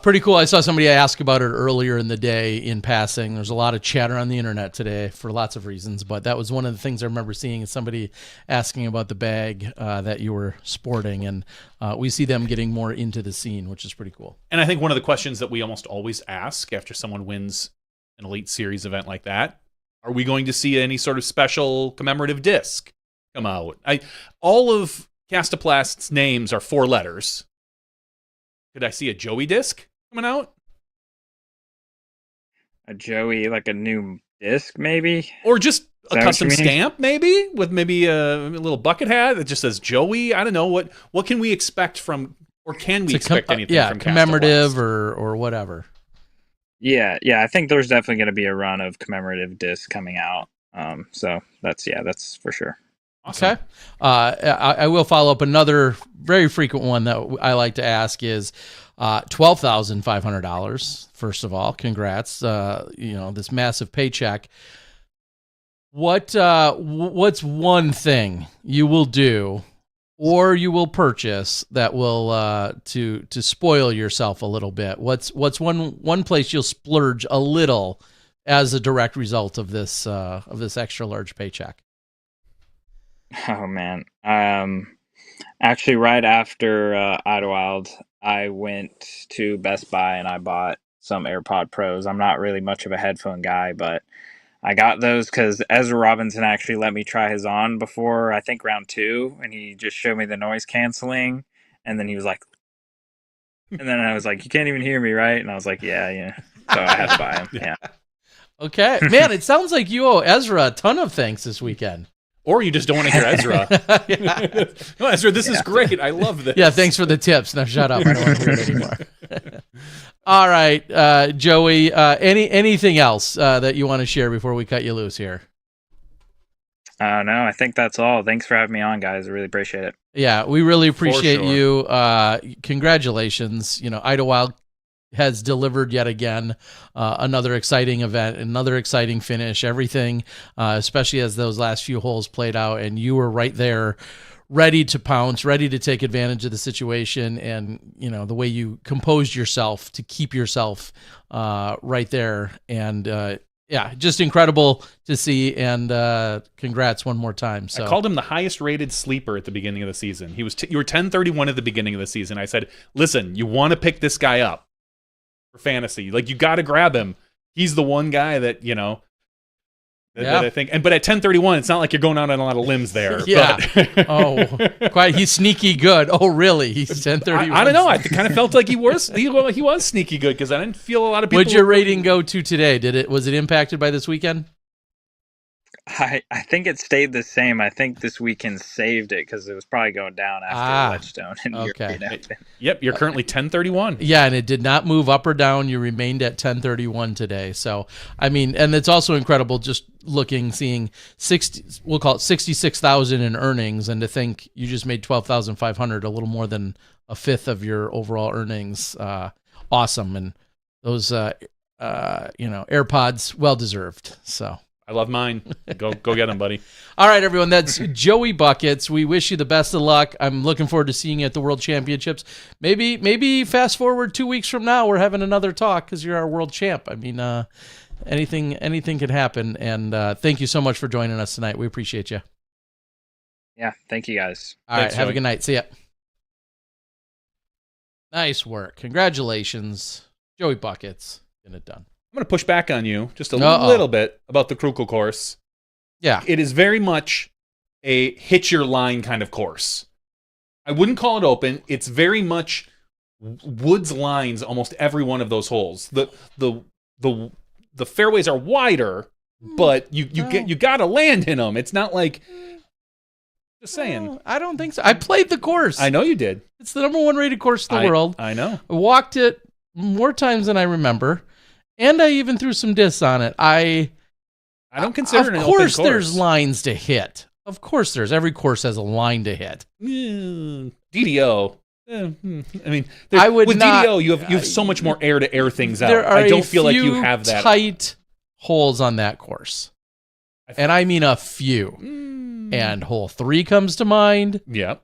pretty cool. I saw somebody ask about it earlier in the day in passing. There's a lot of chatter on the internet today for lots of reasons, but that was one of the things I remember seeing, is somebody asking about the bag that you were sporting, and we see them getting more into the scene, which is pretty cool. And I think one of the questions that we almost always ask after someone wins an Elite Series event like that, are we going to see any sort of special commemorative disc come out? All of Castoplast's names are 4 letters. Could I see a Joey disc coming out? A Joey, like a new disc, maybe? Or just a custom what you mean? stamp, maybe? With maybe a little bucket hat that just says Joey? I don't know. What can we expect from, or can we expect anything from commemorative Castoplast? or whatever. Yeah, I think there's definitely going to be a run of commemorative discs coming out. So that's for sure. Awesome. Okay. I will follow up. Another very frequent one that I like to ask is $12,500. First of all, congrats. This massive paycheck. What's one thing you will do or you will purchase that will to spoil yourself a little bit? What's one place you'll splurge a little as a direct result of this extra large paycheck? Oh man. Actually, right after Idlewild, I went to Best Buy and I bought some AirPod Pros. I'm not really much of a headphone guy, but I got those because Ezra Robinson actually let me try his on before, I think, round 2, and he just showed me the noise canceling, and then he was like, and then I was like, "You can't even hear me, right?" And I was like, "Yeah." So I had to buy them. Yeah. Okay, man. It sounds like you owe Ezra a ton of thanks this weekend. Or you just don't want to hear Ezra. Yeah. No, Ezra, this is great. I love this. Yeah, thanks for the tips. Now shut up. I don't want to hear it anymore. All right, Joey, anything else that you want to share before we cut you loose here? No, I think that's all. Thanks for having me on, guys. I really appreciate it. Yeah, we really appreciate sure. you. Congratulations. Idlewild has delivered yet again. Another exciting event, another exciting finish, everything, especially as those last few holes played out, and you were right there, ready to pounce, ready to take advantage of the situation, and the way you composed yourself to keep yourself right there, and just incredible to see, and congrats one more time. So I called him the highest rated sleeper at the beginning of the season. You were 1031 at the beginning of the season. I said, listen, you want to pick this guy up for fantasy. Like, you got to grab him. He's the one guy that, that I think. But at 1031, it's not like you're going out on a lot of limbs there. Yeah. But Quite. He's sneaky good. Oh, really? He's 1031. I don't know. I kind of felt like he was sneaky good because I didn't feel a lot of people. What'd your rating go to today? Was it impacted by this weekend? I think it stayed the same. I think this weekend saved it because it was probably going down after Ledgestone. And okay. Yep, you're currently 1031. Yeah, and it did not move up or down. You remained at 1031 today. So, and it's also incredible just seeing 60, we'll call it 66,000 in earnings, and to think you just made 12,500, a little more than a fifth of your overall earnings. Awesome. And those, AirPods, well deserved. So. I love mine. Go get them, buddy. All right, everyone. That's Joey Buckets. We wish you the best of luck. I'm looking forward to seeing you at the World Championships. Maybe fast forward 2 weeks from now, we're having another talk because you're our world champ. Anything can happen. And thank you so much for joining us tonight. We appreciate you. Yeah, thank you, guys. All right, have a good night. See ya. Nice work. Congratulations, Joey Buckets. Getting it done. I'm going to push back on you just a little bit about the Krukle course. Yeah. It is very much a hit your line kind of course. I wouldn't call it open. It's very much woods lines almost every one of those holes. The fairways are wider, but you got to land in them. It's not like Just saying. I don't think so. I played the course. I know you did. It's the #1 rated course in the world. I know. I walked it more times than I remember, and I even threw some discs on it. I don't consider it an open course. Of course there's lines to hit. Of course there's. Every course has a line to hit. DDO. I mean, with not, DDO, you have so much more air to air things out. There are I don't feel like you have that. Tight holes on that course. And I mean a few. And hole 3 comes to mind. Yep.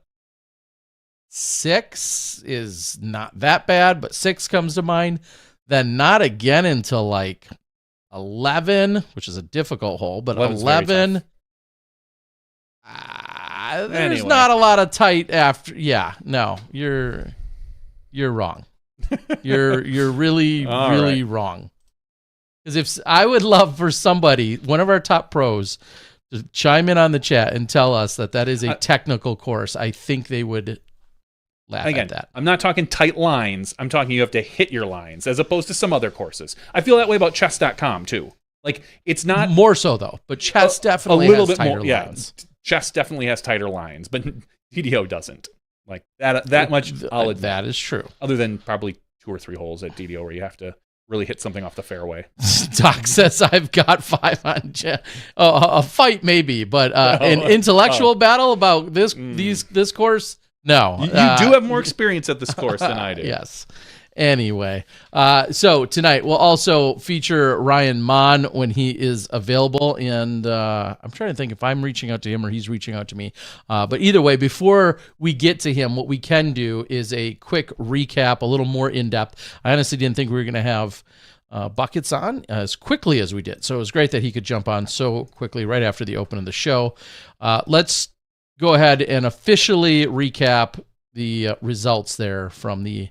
6 is not that bad, but 6 comes to mind. Then not again until like 11, which is a difficult hole, but 11. There's not a lot of tight after. Yeah, no, you're wrong. You're really really wrong. Because if I would love for somebody, one of our top pros, to chime in on the chat and tell us that is a technical course, I think they would laugh at that. I'm not talking tight lines. I'm talking you have to hit your lines as opposed to some other courses. I feel that way about chess.com too. Like it's not more so though, but chess definitely a little has bit tighter more. Yeah, lines. Chess definitely has tighter lines, but DDO doesn't. Like that much. I'll admit. That is true. Other than probably 2 or 3 holes at DDO where you have to really hit something off the fairway. Doc says I've got 5 on a fight maybe, but an intellectual battle about this course. No, you do have more experience at this course than I do. Yes. Anyway, so tonight we'll also feature Ryan Monn when he is available, and I'm trying to think if I'm reaching out to him or he's reaching out to me. But either way, before we get to him, what we can do is a quick recap, a little more in-depth. I honestly didn't think we were going to have Buckets on as quickly as we did, so it was great that he could jump on so quickly right after the open of the show. Let's go ahead and officially recap the results there from the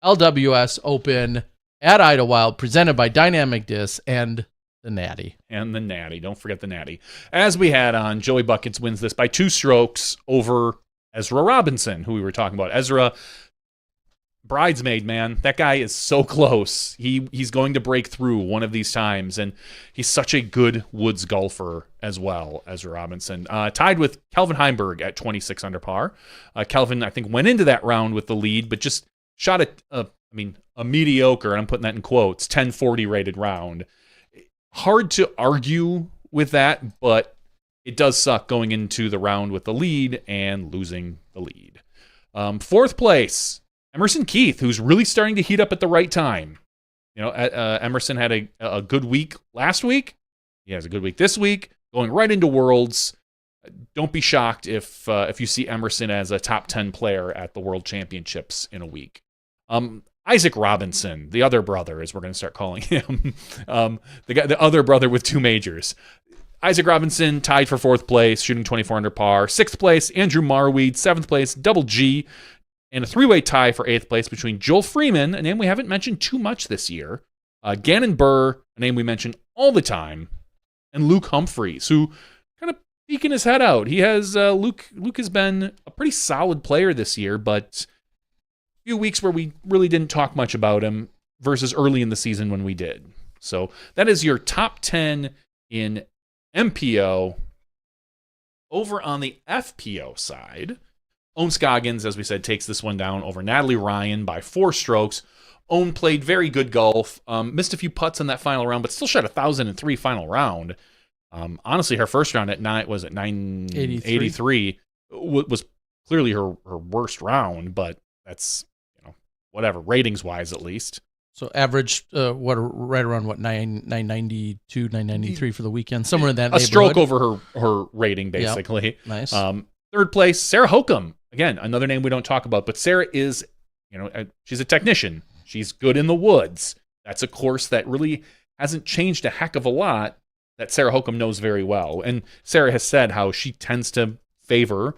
LWS Open at Idlewild, presented by Dynamic Disc and the Natty. And the Natty. Don't forget the Natty. As we had on, Joey Buckets wins this by 2 strokes over Ezra Robinson, who we were talking about. Ezra, bridesmaid, man. That guy is so close. He's going to break through one of these times, and he's such a good woods golfer as well, Ezra Robinson. Tied with Kelvin Heimberg at 26 under par. Kelvin, I think, went into that round with the lead, but just shot a mediocre, and I'm putting that in quotes, 1040 rated round. Hard to argue with that, but it does suck going into the round with the lead and losing the lead. 4th place, Emerson Keith, who's really starting to heat up at the right time. You know, Emerson had a good week last week. He has a good week this week, going right into Worlds. Don't be shocked if you see Emerson as a top 10 player at the World Championships in a week. Isaac Robinson, the other brother, as we're going to start calling him, the other brother with 2 majors. Isaac Robinson tied for 4th place, shooting 24 under par. 6th place, Andrew Marweed. 7th place, Double G. And a 3-way tie for 8th place between Joel Freeman, a name we haven't mentioned too much this year, Gannon Burr, a name we mention all the time, and Luke Humphreys, who kind of peeking his head out. He has Luke has been a pretty solid player this year, but a few weeks where we really didn't talk much about him versus early in the season when we did. So that is your top 10 in MPO. Over on the FPO side, Owen Scoggins, as we said, takes this one down over Natalie Ryan by 4 strokes. Owen played very good golf, missed a few putts in that final round, but still shot 1,003 final round. Honestly, her first round at 983 was clearly her worst round, but that's, whatever, ratings-wise at least. So average, right around 992, 993 for the weekend, somewhere in that neighborhood. A stroke over her rating, basically. Yep. Nice. 3rd place, Sarah Hokum. Again, another name we don't talk about, but Sarah is, she's a technician. She's good in the woods. That's a course that really hasn't changed a heck of a lot that Sarah Hokum knows very well. And Sarah has said how she tends to favor,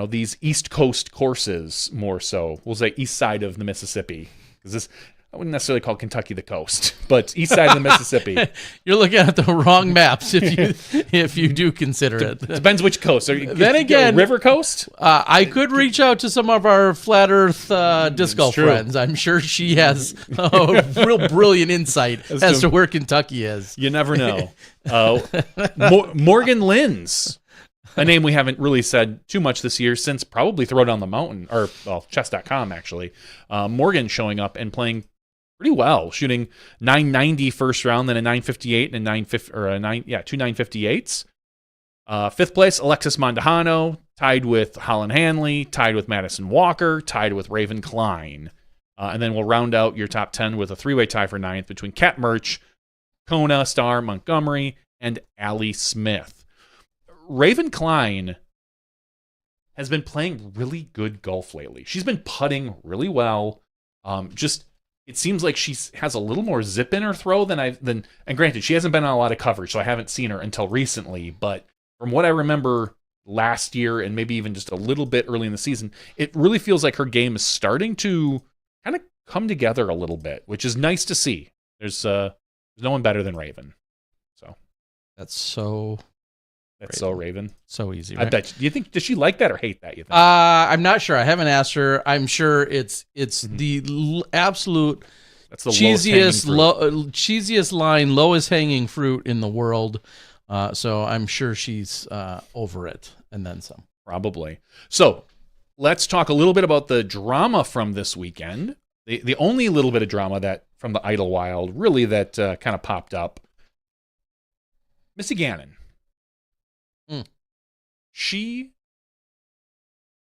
these East Coast courses more so. We'll say east side of the Mississippi, because I wouldn't necessarily call Kentucky the coast, but east side of the Mississippi. You're looking at the wrong maps if you do consider it. Depends which coast. Then again, River Coast? I could reach out to some of our flat Earth disc golf friends. I'm sure she has a real brilliant insight as to where Kentucky is. You never know. Morgan Linz. a name we haven't really said too much this year since probably Throwdown the Mountain, or, well, chess.com, actually. Morgan showing up and playing pretty well, shooting 990 first round, then a 958 and a 950, or two 958s. Fifth place, Alexis Mondahano, tied with Holland Hanley, tied with Madison Walker, tied with Raven Klein. And then we'll round out your top 10 with a three-way tie for ninth between Kat Murch, Kona, Star, Montgomery, and Allie Smith. Raven Klein has been playing really good golf lately. She's been putting really well. It seems like she has a little more zip in her throw and granted, she hasn't been on a lot of coverage, so I haven't seen her until recently, but from what I remember last year and maybe even just a little bit early in the season, it really feels like her game is starting to kind of come together a little bit, which is nice to see. There's no one better than Raven. So that's so Raven. So easy, right? I bet. Do you think, does she like that or hate that, you think? I'm not sure. I haven't asked her. I'm sure it's the absolute that's the cheesiest line, lowest hanging fruit in the world. So I'm sure she's over it and then some. Probably. So let's talk a little bit about the drama from this weekend. The only little bit of drama that from the Idlewild really that kind of popped up. Missy Gannon. She,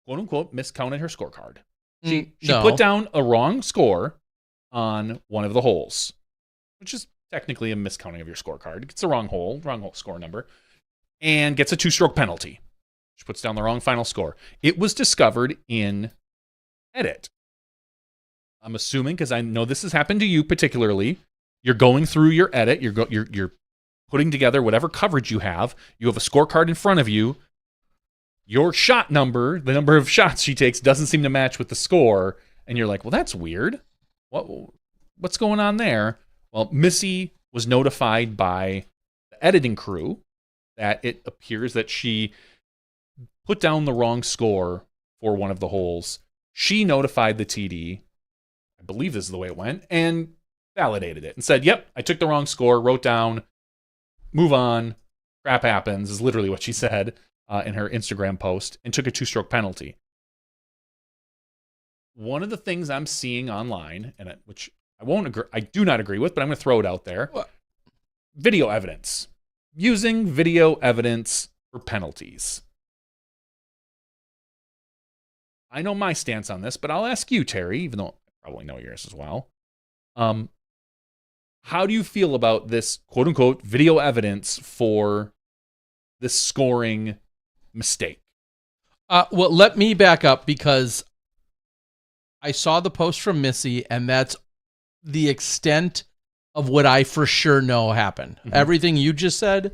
quote unquote, miscounted her scorecard. She put down a wrong score on one of the holes, which is technically a miscounting of your scorecard. It's the wrong hole score number, and gets a 2-stroke penalty. She puts down the wrong final score. It was discovered in edit. I'm assuming, because I know this has happened to you particularly. You're going through your edit. You're putting together whatever coverage you have. You have a scorecard in front of you. Your shot number, the number of shots she takes, doesn't seem to match with the score, and you're like, well, that's weird. What's going on there? Well, Missy was notified by the editing crew that it appears that she put down the wrong score for one of the holes. She notified the TD, I believe this is the way it went, and validated it and said, yep, I took the wrong score, wrote down, move on, crap happens, is literally what she said in her Instagram post, and took a 2-stroke penalty. One of the things I'm seeing online, and which I do not agree with, but I'm going to throw it out there. What? Video evidence. Using video evidence for penalties. I know my stance on this, but I'll ask you, Terry, even though I probably know yours as well. How do you feel about this quote-unquote video evidence for this scoring mistake? Well, let me back up, because I saw the post from Missy, and that's the extent of what I for sure know happened. Mm-hmm. Everything you just said,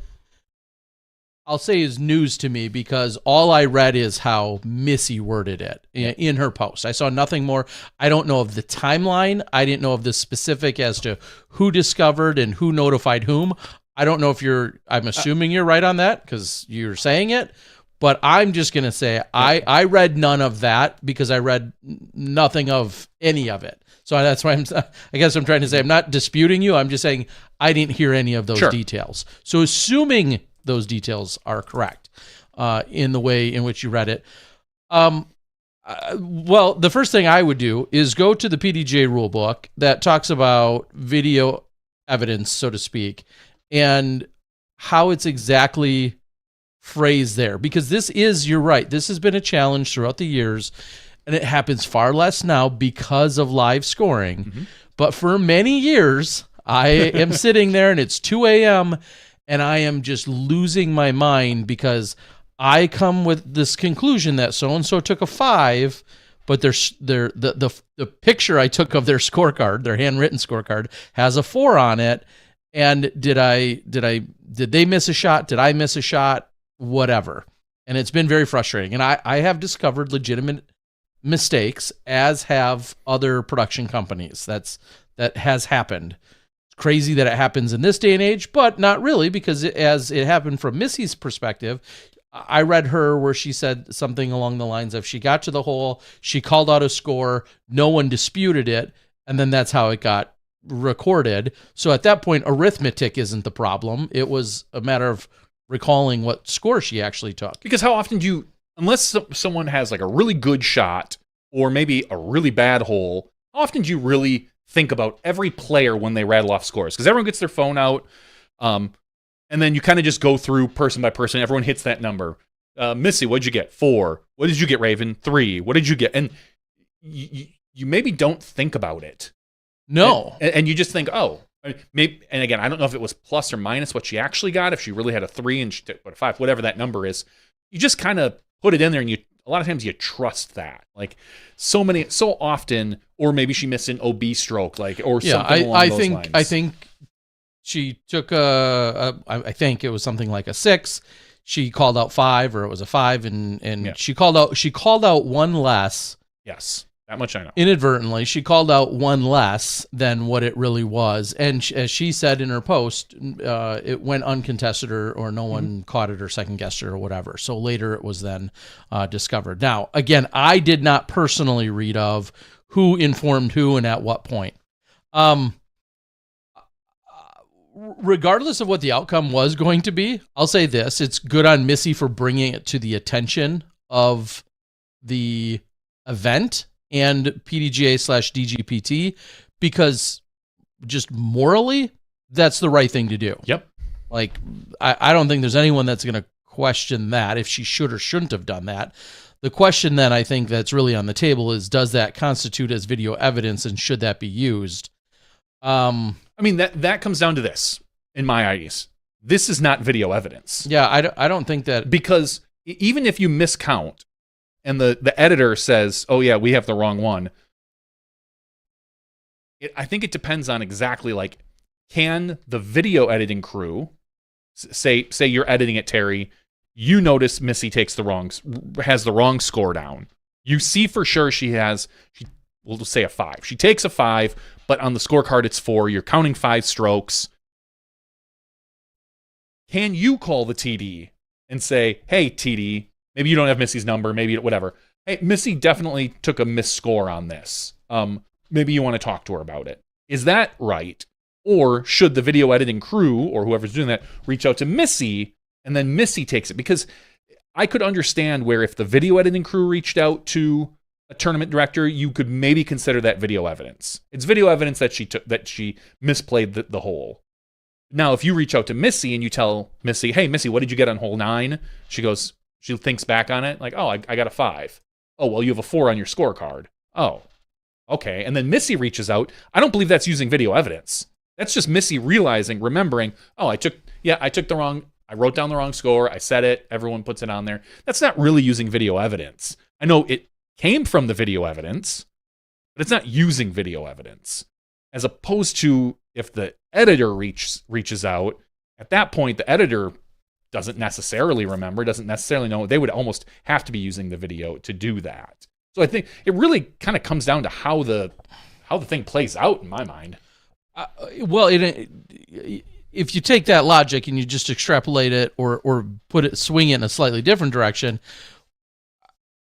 I'll say is news to me, because all I read is how Missy worded it in her post. I saw nothing more. I don't know of the timeline. I didn't know of the specific as to who discovered and who notified whom. I don't know if I'm assuming you're right on that because you're saying it, but I'm just going to say I read none of that because I read nothing of any of it. So that's why I guess I'm trying to say I'm not disputing you. I'm just saying I didn't hear any of those details. So assuming those details are correct in the way in which you read it. Well, the first thing I would do is go to the PDGA rulebook that talks about video evidence, so to speak, and how it's exactly phrased there. Because you're right, this has been a challenge throughout the years, and it happens far less now because of live scoring. Mm-hmm. But for many years, I am sitting there and it's 2 a.m., and I am just losing my mind because I come with this conclusion that so-and-so took a 5, but the picture I took of their scorecard, their handwritten scorecard, has a 4 on it. And did they miss a shot? Did I miss a shot? Whatever. And it's been very frustrating. And I have discovered legitimate mistakes, as have other production companies. That has happened. Crazy that it happens in this day and age, but not really, because as it happened from Missy's perspective, I read her where she said something along the lines of she got to the hole, she called out a score, no one disputed it, and then that's how it got recorded. So at that point, arithmetic isn't the problem. It was a matter of recalling what score she actually took. Because how often do you, unless someone has like a really good shot or maybe a really bad hole, how often do you really think about every player when they rattle off scores? Because everyone gets their phone out, and then you kind of just go through person by person. Everyone hits that number. Missy, what'd you get? 4. What did you get, Raven? 3. What did you get? And you maybe don't think about it. No. And you just think, oh, maybe. And again, I don't know if it was plus or minus what she actually got. If she really had a 3 and she took a 5, whatever that number is, you just kind of put it in there, and a lot of times you trust that. Like so often, or maybe she missed an OB stroke, or something along those lines. I think she took I think it was something like a 6. She called out 5, or it was a 5, and she called out one less. Yes, that much I know. Inadvertently, she called out one less than what it really was, and as she said in her post, it went uncontested, or no one caught it or second guessed it or whatever. So later, it was then discovered. Now, again, I did not personally read of who informed who and at what point. Regardless of what the outcome was going to be, I'll say this: it's good on Missy for bringing it to the attention of the event and PDGA/DGPT, because just morally, that's the right thing to do. Yep. Like, I don't think there's anyone that's going to question that, if she should or shouldn't have done that. The question then, I think, that's really on the table is, does that constitute as video evidence, and should that be used? I mean, that comes down to this, in my eyes. This is not video evidence. Yeah, I don't think that... Because even if you miscount, and the editor says, oh yeah, we have the wrong one, I think it depends on exactly, like, can the video editing crew, say you're editing it, Terry, you notice Missy has the wrong score down. You see for sure we'll just say a 5. She takes a 5, but on the scorecard it's 4. You're counting 5 strokes. Can you call the TD and say, hey, TD, maybe you don't have Missy's number, maybe whatever. Hey, Missy definitely took a missed score on this. Maybe you want to talk to her about it. Is that right? Or should the video editing crew, or whoever's doing that, reach out to Missy, and then Missy takes it? Because I could understand where if the video editing crew reached out to a tournament director, you could maybe consider that video evidence. It's video evidence that she misplayed the hole. Now, if you reach out to Missy and you tell Missy, hey, Missy, what did you get on hole 9? She thinks back on it, like, oh, I got a 5. Oh, well, you have a 4 on your scorecard. Oh, okay. And then Missy reaches out. I don't believe that's using video evidence. That's just Missy remembering, oh, I wrote down the wrong score. I said it. Everyone puts it on there. That's not really using video evidence. I know it came from the video evidence, but it's not using video evidence. As opposed to if the editor reaches out, at that point, the editor doesn't necessarily remember, doesn't necessarily know. They would almost have to be using the video to do that. So I think it really kind of comes down to how the thing plays out in my mind. Well, if you take that logic and you just extrapolate it or swing it in a slightly different direction,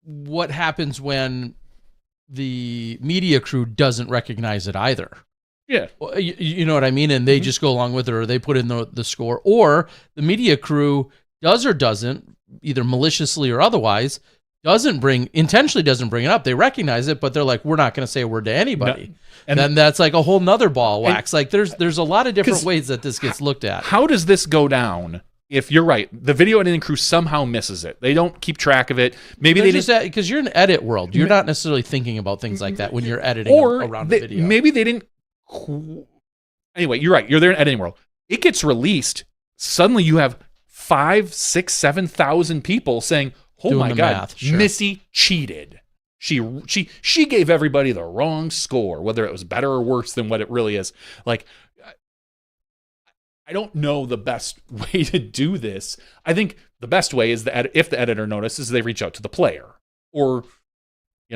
what happens when the media crew doesn't recognize it either? Yeah. You know what I mean? And they just go along with it, or they put in the score, or the media crew does or doesn't, either maliciously or otherwise, intentionally doesn't bring it up. They recognize it, but they're like, we're not going to say a word to anybody. No. And then that's like a whole nother ball of wax. Like there's a lot of different ways that this gets looked at. How does this go down? If you're right, the video editing crew somehow misses it. They don't keep track of it. Maybe they just because you're in the edit world. You're not necessarily thinking about things like that when you're editing around a video. Maybe they didn't. Anyway, you're right. You're there in editing world. It gets released. Suddenly you have 5, 6, 7,000 people saying, "Oh my God, math, sure. Missy cheated. She gave everybody the wrong score, whether it was better or worse than what it really is." Like, I don't know the best way to do this. I think the best way is if the editor notices, they reach out to the player or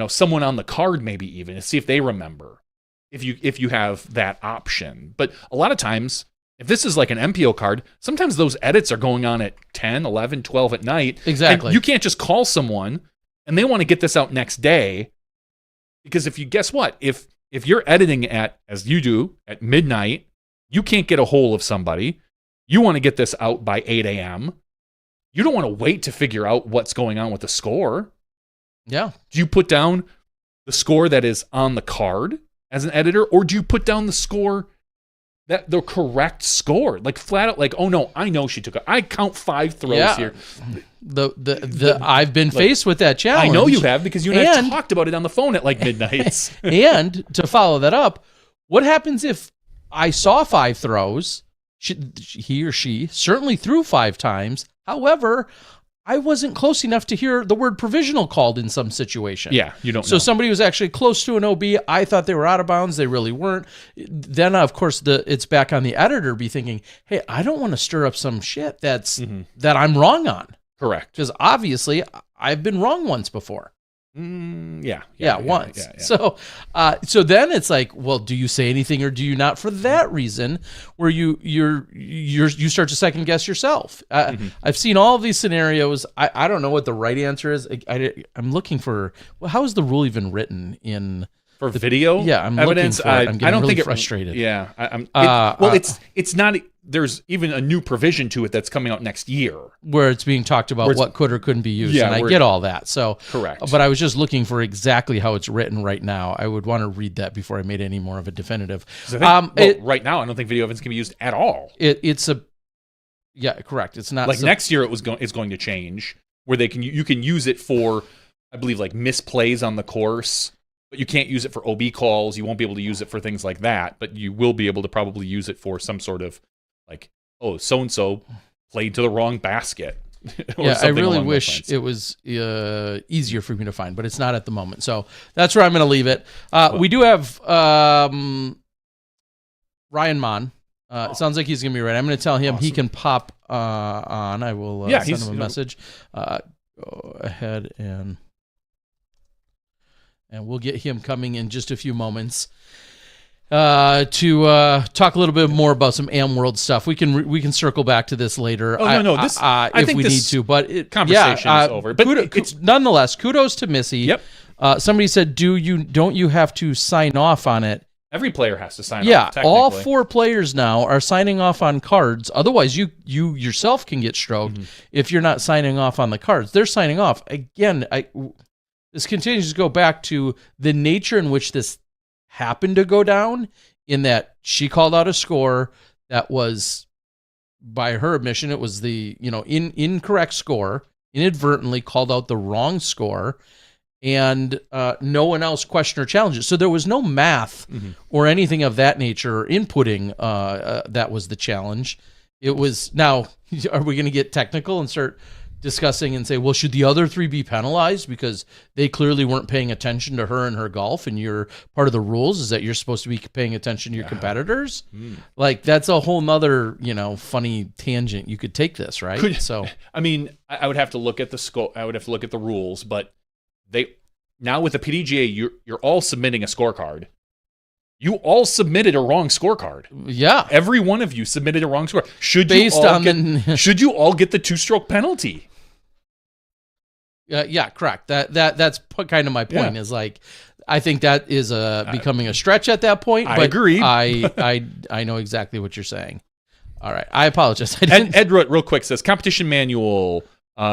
someone on the card, maybe even, to see if they remember. If you have that option. But a lot of times, if this is like an MPO card, sometimes those edits are going on at 10, 11, 12 at night. Exactly. And you can't just call someone and they want to get this out next day. Because guess what? If you're editing as you do, at midnight, you can't get a hold of somebody. You want to get this out by 8 a.m. you don't want to wait to figure out what's going on with the score. Yeah. Do you put down the score that is on the card as an editor, or do you put down the score the correct score, like flat out, like, oh no, I know she took I count 5 throws here. I've been faced with that challenge. I know you have, because you and I talked about it on the phone at like midnight. And to follow that up, what happens if I saw 5 throws? He or she certainly threw 5 times. However, I wasn't close enough to hear the word provisional called in some situation. Yeah, you don't know. So somebody was actually close to an OB. I thought they were out of bounds. They really weren't. Then, of course, it's back on the editor be thinking, hey, I don't want to stir up some shit that I'm wrong on. Correct. Because obviously I've been wrong once before. Yeah, once. Yeah. So then it's like, well, do you say anything or do you not? For that reason, where you start to second guess yourself. I've seen all of these scenarios. I don't know what the right answer is. I'm looking for. Well, how is the rule even written in for video? Yeah, I'm evidence. Looking for it. I'm getting I don't really think frustrated. It's not. There's even a new provision to it that's coming out next year, where it's being talked about what could or couldn't be used, and I get all that. So correct. But I was just looking for exactly how it's written right now. I would want to read that before I made any more of a definitive. Right now, I don't think video evidence can be used at all. It's correct. It's not like next year. It's going to change where you can use it for, I believe, like misplays on the course. But you can't use it for OB calls. You won't be able to use it for things like that. But you will be able to probably use it for some sort of like, oh, so-and-so played to the wrong basket. I really wish it was easier for me to find, but it's not at the moment. So that's where I'm going to leave it. We do have Ryan Monn. It sounds like he's going to be right. I'm going to tell him he can pop on. I will send him a message. Go ahead and we'll get him coming in just a few moments to talk a little bit more about some Am World stuff. We can circle back to this later. If we need to. But conversation is over. But nonetheless, kudos to Missy. Yep. Somebody said, don't you have to sign off on it? Every player has to sign off. Yeah, all 4 players now are signing off on cards. Otherwise, you yourself can get stroked if you're not signing off on the cards. They're signing off. Again, this continues to go back to the nature in which this happened to go down, in that she called out a score that was, by her admission, it was the incorrect score, inadvertently called out the wrong score, and no one else questioned or challenged it. So there was no math or anything of that nature or inputting that was the challenge. It was, now, are we going to get technical and start discussing and say, well, should the other 3 be penalized because they clearly weren't paying attention to her and her golf, and you're part of the rules is that you're supposed to be paying attention to your competitors? Like, that's a whole nother, funny tangent. You could take this, right? I mean, I would have to look at the score. I would have to look at the rules, but now with the PDGA, you're all submitting a scorecard. You all submitted a wrong scorecard. Yeah. Every one of you submitted a wrong score. Should you all get the 2-stroke penalty? Yeah, correct. That's kind of my point. Is like, I think that is becoming a stretch at that point. I agree. I know exactly what you're saying. All right, I apologize. Ed wrote real quick, says competition manual.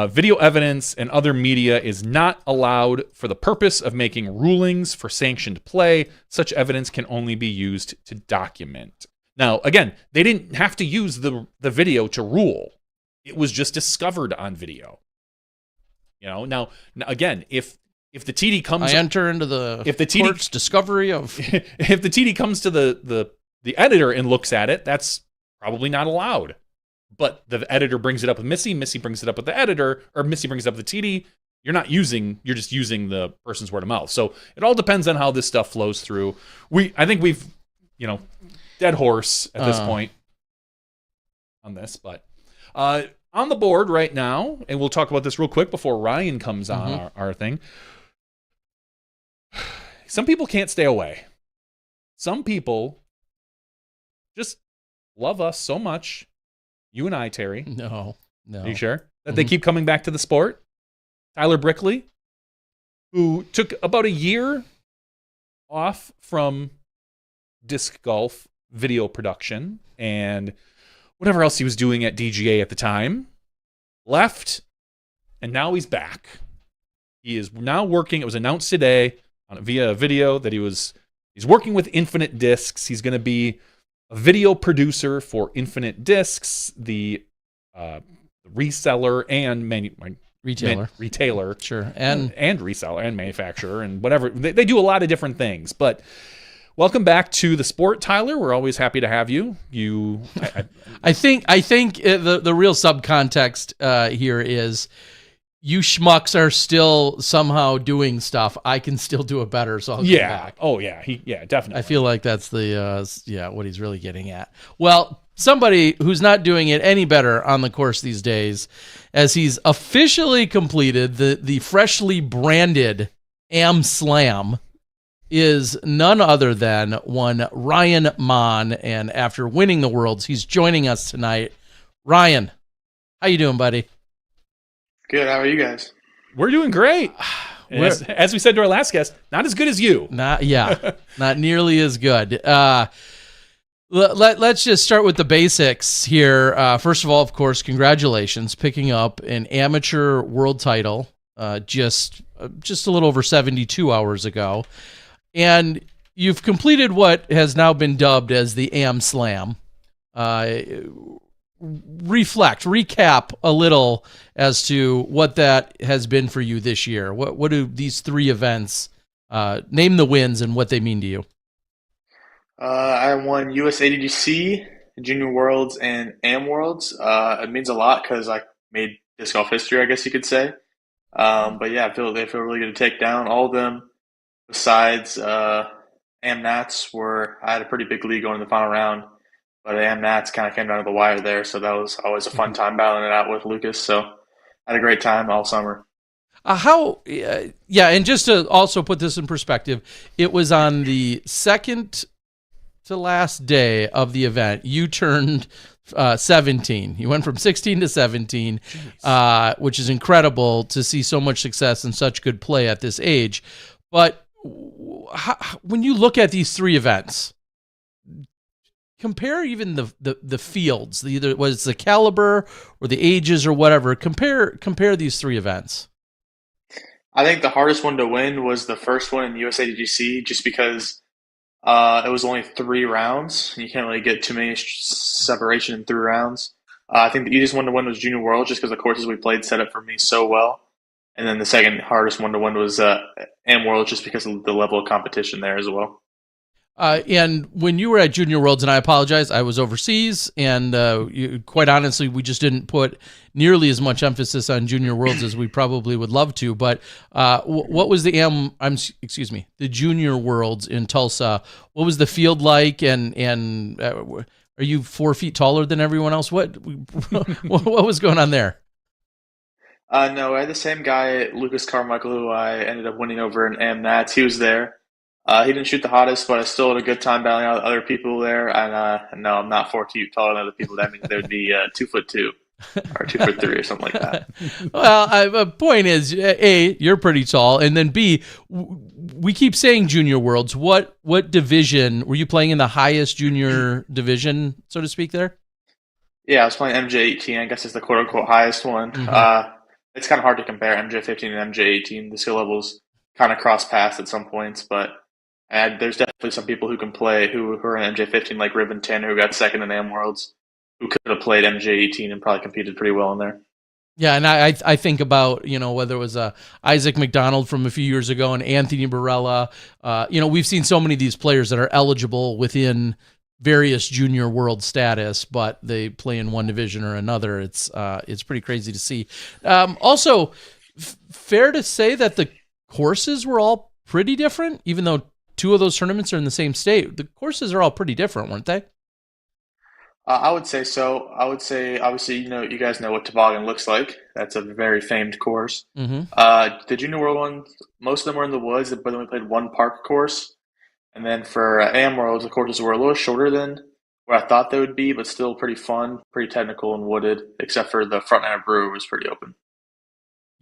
Video evidence and other media is not allowed for the purpose of making rulings for sanctioned play. Such evidence can only be used to document. Now, again, they didn't have to use the video to rule. It was just discovered on video. Now again, if the TD comes, I enter into the court's discovery of. If the TD comes to the editor and looks at it, that's probably not allowed. But the editor brings it up with Missy brings it up with the editor, or Missy brings it up with the TD. You're just using the person's word of mouth. So it all depends on how this stuff flows through. I think we've, dead horse at this point on this, but on the board right now, and we'll talk about this real quick before Ryan comes on our thing. Some people can't stay away. Some people just love us so much. You and I, Terry. No. Are you sure? That they keep coming back to the sport? Tyler Brickley, who took about a year off from disc golf video production and whatever else he was doing at DGA at the time. left, and now he's back. He is now working. It was announced today via a video that he's working with Infinite Discs. He's going to be a video producer for Infinite Discs, the reseller and retailer, sure, and reseller and manufacturer and whatever. They do a lot of different things. But welcome back to the sport, Tyler. We're always happy to have you. I think the real subcontext here is you schmucks are still somehow doing stuff. I can still do it better, so I'll come back. Oh yeah, definitely. I feel like that's the what he's really getting at. Well, somebody who's not doing it any better on the course these days, as he's officially completed the freshly branded Am Slam, is none other than one Ryan Monn. And after winning the Worlds, he's joining us tonight. Ryan, how you doing, buddy? Good. How are you guys? We're doing great. As we said to our last guest, not as good as you. Not nearly as good. Let's just start with the basics here. First of all, of course, congratulations picking up an amateur world title just a little over 72 hours ago. And you've completed what has now been dubbed as the Am Slam. Recap a little as to what that has been for you this year. What do these three events, name the wins and what they mean to you? I won US ADGC, Junior Worlds, and Am Worlds. It means a lot because I made disc golf history, I guess you could say. But yeah, they feel really good to take down. All of them, besides Am Nats, I had a pretty big lead going in the final round. But Am Nats kind of came down to the wire there, so that was always a fun time battling it out with Lucas. So I had a great time all summer. And just to also put this in perspective, it was on the second to last day of the event. You turned 17. You went from 16 to 17, which is incredible to see so much success and such good play at this age. But when you look at these three events, compare even the fields, either whether it's the caliber or the ages or whatever. Compare these three events. I think the hardest one to win was the first one in USADGC, just because it was only 3 rounds. You can't really get too many separation in 3 rounds. I think the easiest one to win was Junior World, just because the courses we played set up for me so well. And then the second hardest one to win was Am World, just because of the level of competition there as well. And when you were at Junior Worlds, and I apologize, I was overseas, and quite honestly, we just didn't put nearly as much emphasis on Junior Worlds as we probably would love to. But what was the Junior Worlds in Tulsa? What was the field like? And are you 4 feet taller than everyone else? What was going on there? No, I had the same guy, Lucas Carmichael, who I ended up winning over in Am Nats. He was there. He didn't shoot the hottest, but I still had a good time battling out other people there. And no, I'm not 4 feet taller than other people. That means they would be 2'2" or 2'3" or something like that. Well, the point is, A, you're pretty tall, and then B, we keep saying Junior Worlds. What division were you playing in? The highest junior division, so to speak, there? Yeah, I was playing MJ18. I guess it's the quote unquote highest one. Mm-hmm. It's kind of hard to compare MJ15 and MJ18. The skill levels kind of cross paths at some points, but there's definitely some people who can play who are in MJ15, like Ribbon Tanner, who got second in Am Worlds, who could have played MJ18 and probably competed pretty well in there. Yeah, and I think about, whether it was Isaac McDonald from a few years ago and Anthony Barella. We've seen so many of these players that are eligible within various Junior World status, but they play in one division or another. It's pretty crazy to see. Also, fair to say that the courses were all pretty different, even though 2 of those tournaments are in the same state. The courses are all pretty different, weren't they? I would say so. I would say, obviously, you guys know what Toboggan looks like. That's a very famed course. Mm-hmm. The Junior World ones, most of them were in the woods, but then we played one park course. And then for Am Worlds, the courses were a little shorter than where I thought they would be, but still pretty fun, pretty technical and wooded, except for the front end of Brewer was pretty open.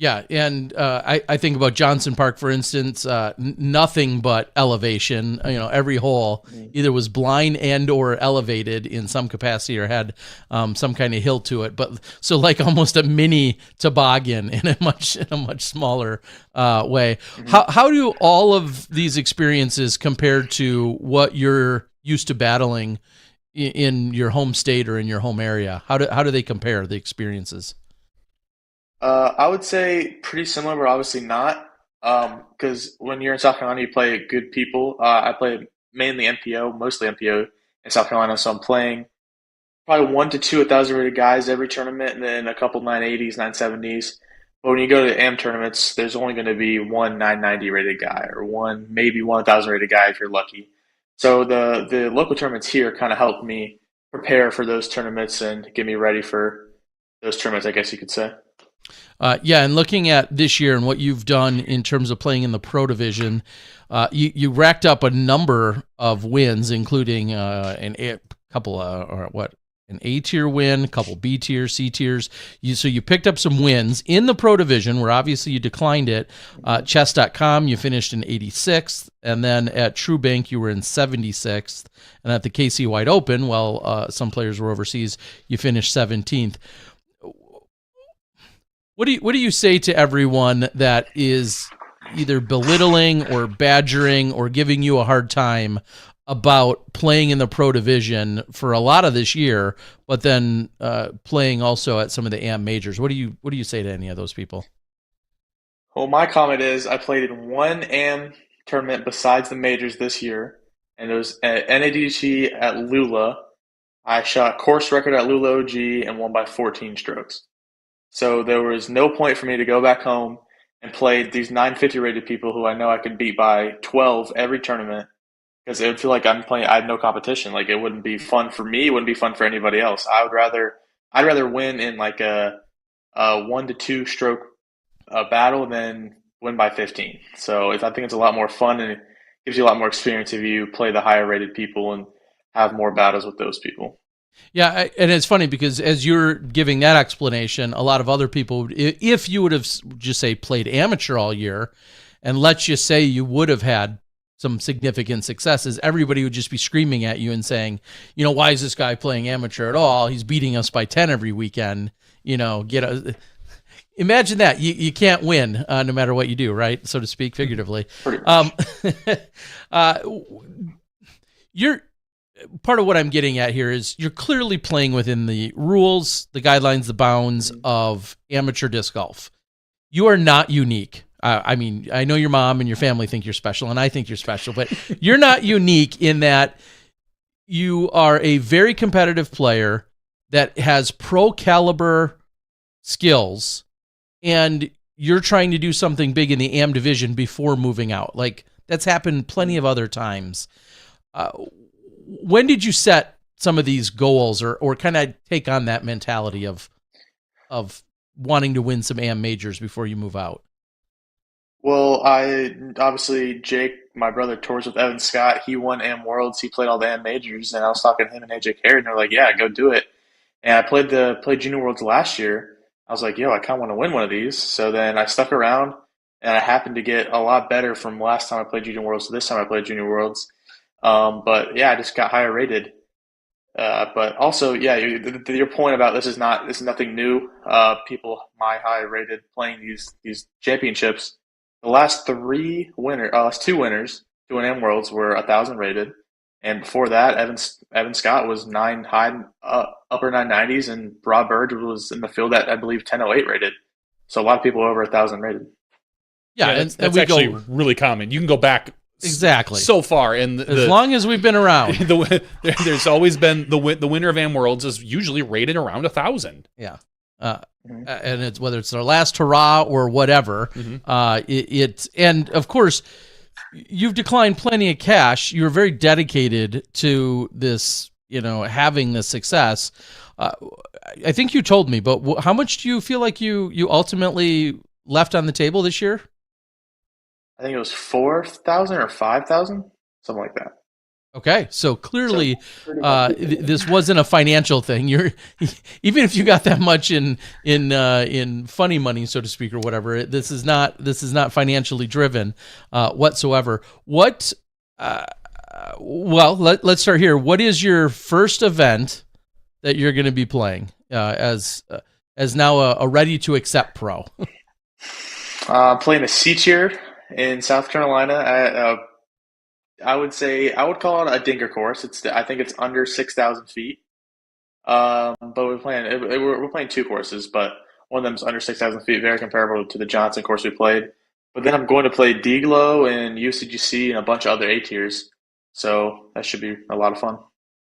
Yeah, and I think about Johnson Park, for instance, nothing but elevation. Every hole either was blind and or elevated in some capacity or had some kind of hill to it. But so like almost a mini toboggan in a much smaller way. How do all of these experiences compare to what you're used to battling in your home state or in your home area? How do they compare the experiences? I would say pretty similar, but obviously not. Because when you're in South Carolina, you play good people. I play mainly MPO, mostly MPO in South Carolina, so I'm playing probably 1 to 2 1,000 rated guys every tournament, and then a couple 980s, 970s. But when you go to AM tournaments, there's only going to be one 990 rated guy, or maybe 1,000 rated guy if you're lucky. So the local tournaments here kind of helped me prepare for those tournaments and get me ready for those tournaments, I guess you could say. Yeah, and looking at this year and what you've done in terms of playing in the pro division, you racked up a number of wins, including an A tier win, a couple B tier, C tiers. So you picked up some wins in the pro division, where obviously you declined it. Chess.com, you finished in 86th, and then at True Bank you were in 76th, and at the KC Wide Open, some players were overseas, you finished 17th. What do you say to everyone that is either belittling or badgering or giving you a hard time about playing in the pro division for a lot of this year, but then playing also at some of the AM majors? What do you say to any of those people? Well, my comment is I played in one AM tournament besides the majors this year, and it was at NADT at Lula. I shot course record at Lula OG and won by 14 strokes. So there was no point for me to go back home and play these 950 rated people who I know I could beat by 12 every tournament, because it would feel like I had no competition. Like, it wouldn't be fun for me. It wouldn't be fun for anybody else. I'd rather win in like a 1 to 2 stroke battle than win by 15. So I think it's a lot more fun, and it gives you a lot more experience if you play the higher rated people and have more battles with those people. Yeah, and it's funny because as you're giving that explanation, a lot of other people, if you would have just say played amateur all year, and let's just say you would have had some significant successes, everybody would just be screaming at you and saying, why is this guy playing amateur at all? He's beating us by 10 every weekend. Imagine that. You can't win no matter what you do, right? So to speak, figuratively. You're part of what I'm getting at here is you're clearly playing within the rules, the guidelines, the bounds of amateur disc golf. You are not unique. I mean, I know your mom and your family think you're special, and I think you're special, but you're not unique in that you are a very competitive player that has pro caliber skills, and you're trying to do something big in the AM division before moving out. Like, that's happened plenty of other times. When did you set some of these goals or kind of take on that mentality of wanting to win some AM majors before you move out? Well, Jake, my brother, tours with Evan Scott. He won AM Worlds. He played all the AM majors, and I was talking to him and AJ Carey, and they're like, "Yeah, go do it." And I played Junior Worlds last year. I was like, "Yo, I kind of want to win one of these." So then I stuck around, and I happened to get a lot better from last time I played Junior Worlds to this time I played Junior Worlds. But yeah, I just got higher rated. But also, yeah, your point about this is nothing new. People my high rated playing these championships. The last two winners to an M Worlds were 1,000 rated, and before that, Evan Scott was upper 990s, and Rob Burge was in the field at, I believe, 1008 rated. So a lot of people are over 1,000 rated. Yeah, and that's actually really common. You can go back exactly so far, and as long as we've been around, there's always been the winner of AM Worlds is usually rated around 1,000. Yeah. And it's whether it's their last hurrah or whatever. And of course, you've declined plenty of cash. You're very dedicated to this, having this success. I think you told me, but how much do you feel like you ultimately left on the table this year? I think it was 4,000 or 5,000, something like that. Okay, so clearly, pretty much this wasn't a financial thing. You're even if you got that much in funny money, so to speak, or whatever. This is not financially driven whatsoever. What? Well, let's start here. What is your first event that you're going to be playing as now a ready to accept pro? Playing a C tier in South Carolina. I would say I would call it a dinker course. I think it's under 6,000 feet. But we're playing two courses, but one of them's under 6,000 feet, very comparable to the Johnson course we played. But then I'm going to play Deglo and UCGC and a bunch of other A tiers. So that should be a lot of fun.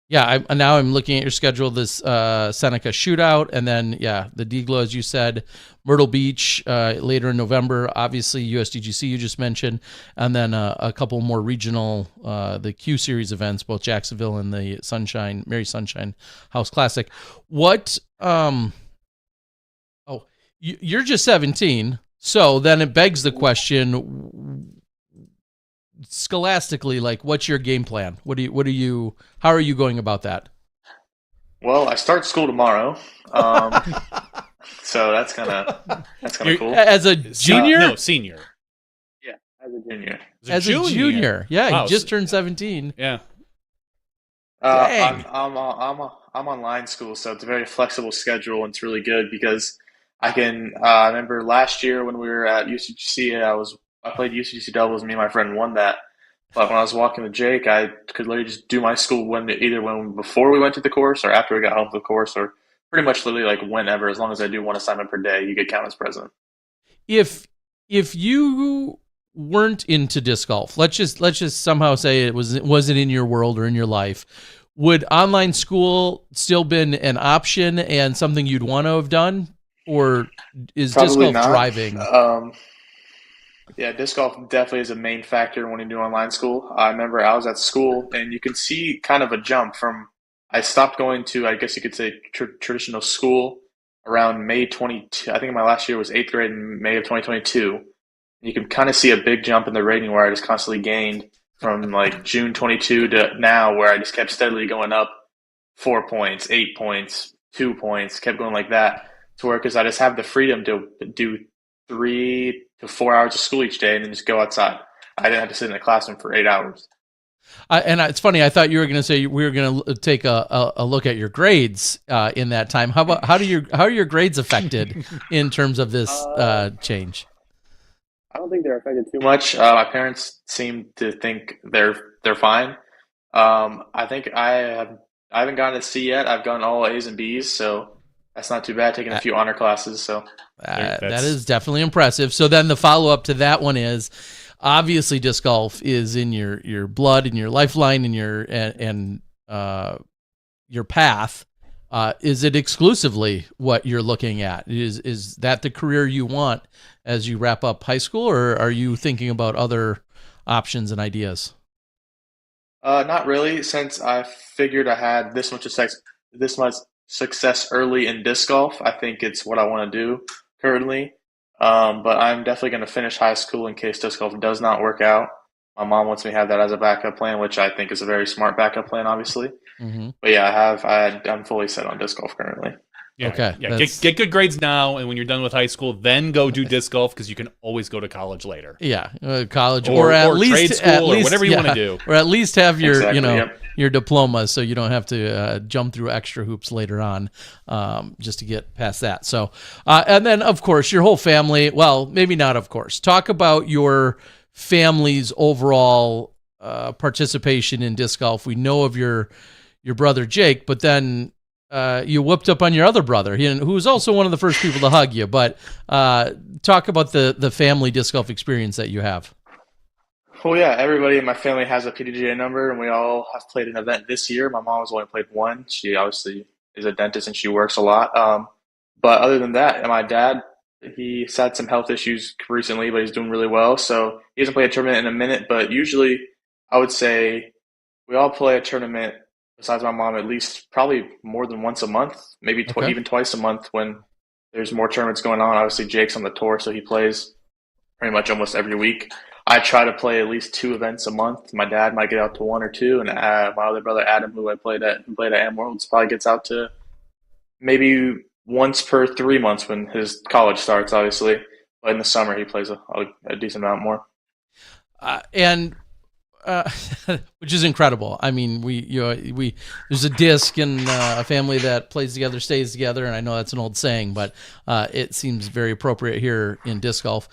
Yeah, now I'm looking at your schedule, this Seneca shootout, and then, the Deglo, as you said, Myrtle Beach later in November, obviously USDGC you just mentioned, and then a couple more regional, the Q Series events, both Jacksonville and the Mary Sunshine House Classic. What, you're just 17, so then it begs the question, scholastically, like, what's your game plan? How are you going about that? Well, I start school tomorrow, so that's kind of cool. As a junior? No, senior. Yeah, as a junior. As a junior. Yeah, wow, you just turned 17. Yeah. Dang. I'm online school, so it's a very flexible schedule, and it's really good because I can. I remember last year when we were at UCGC, I played UCGC doubles, and me and my friend won that. But when I was walking with Jake, I could literally just do my school either before we went to the course or after we got home from the course, or pretty much literally like whenever. As long as I do one assignment per day, you get count as present. If you weren't into disc golf, let's just somehow say it wasn't in your world or in your life, would online school still been an option and something you'd want to have done, or is Probably disc golf not. driving? Yeah, disc golf definitely is a main factor when you do online school. I remember I was at school, and you can see kind of a jump from I stopped going to, I guess you could say, traditional school around May 22. I think my last year was 8th grade in May of 2022. You can kind of see a big jump in the rating where I just constantly gained from like June 22 to now, where I just kept steadily going up 4 points, 8 points, 2 points, kept going like that to where because I just have the freedom to do 3 to 4 hours of school each day and then just go outside. I didn't have to sit in a classroom for 8 hours. It's funny. I thought you were going to say we were going to take a look at your grades in that time. How are your grades affected in terms of this change? I don't think they're affected too much. My parents seem to think they're fine. I think I haven't gotten a C yet. I've gotten all A's and B's, so that's not too bad. Taking a few honor classes, so that is definitely impressive. So then the follow up to that one is, obviously disc golf is in your blood, in your lifeline, in your path. Is it exclusively what you're looking at? Is that the career you want as you wrap up high school, or are you thinking about other options and ideas? not really. Since I figured I had this much success early in disc golf, I think it's what I want to do currently. But I'm definitely going to finish high school in case disc golf does not work out. My mom wants me to have that as a backup plan, which I think is a very smart backup plan, obviously. Mm-hmm. But yeah, I'm fully set on disc golf currently. Yeah, okay. Yeah, get good grades now, and when you're done with high school, then go do disc golf because you can always go to college later. Yeah, college or at least trade school or whatever you want to do, or at least have your Exactly, your diploma, so you don't have to jump through extra hoops later on just to get past that. So, and then of course your whole family. Well, maybe not. Of course, talk about your family's overall participation in disc golf. We know of your brother Jake, but then you whooped up on your other brother, who was also one of the first people to hug you. But talk about the family disc golf experience that you have. Well, yeah, everybody in my family has a PDGA number, and we all have played an event this year. My mom has only played one. She obviously is a dentist and she works a lot. But other than that, my dad, he's had some health issues recently, but he's doing really well. So he hasn't played a tournament in a minute, but usually I would say we all play a tournament, besides my mom, at least probably more than once a month, maybe even twice a month when there's more tournaments going on. Obviously, Jake's on the tour, so he plays pretty much almost every week. I try to play at least 2 events a month. My dad might get out to one or two, and my other brother Adam, who played at Am Worlds, probably gets out to maybe once per 3 months when his college starts, obviously. But in the summer, he plays a decent amount more. And which is incredible. I mean, there's a disc and a family that plays together stays together, and I know that's an old saying, but it seems very appropriate here in disc golf.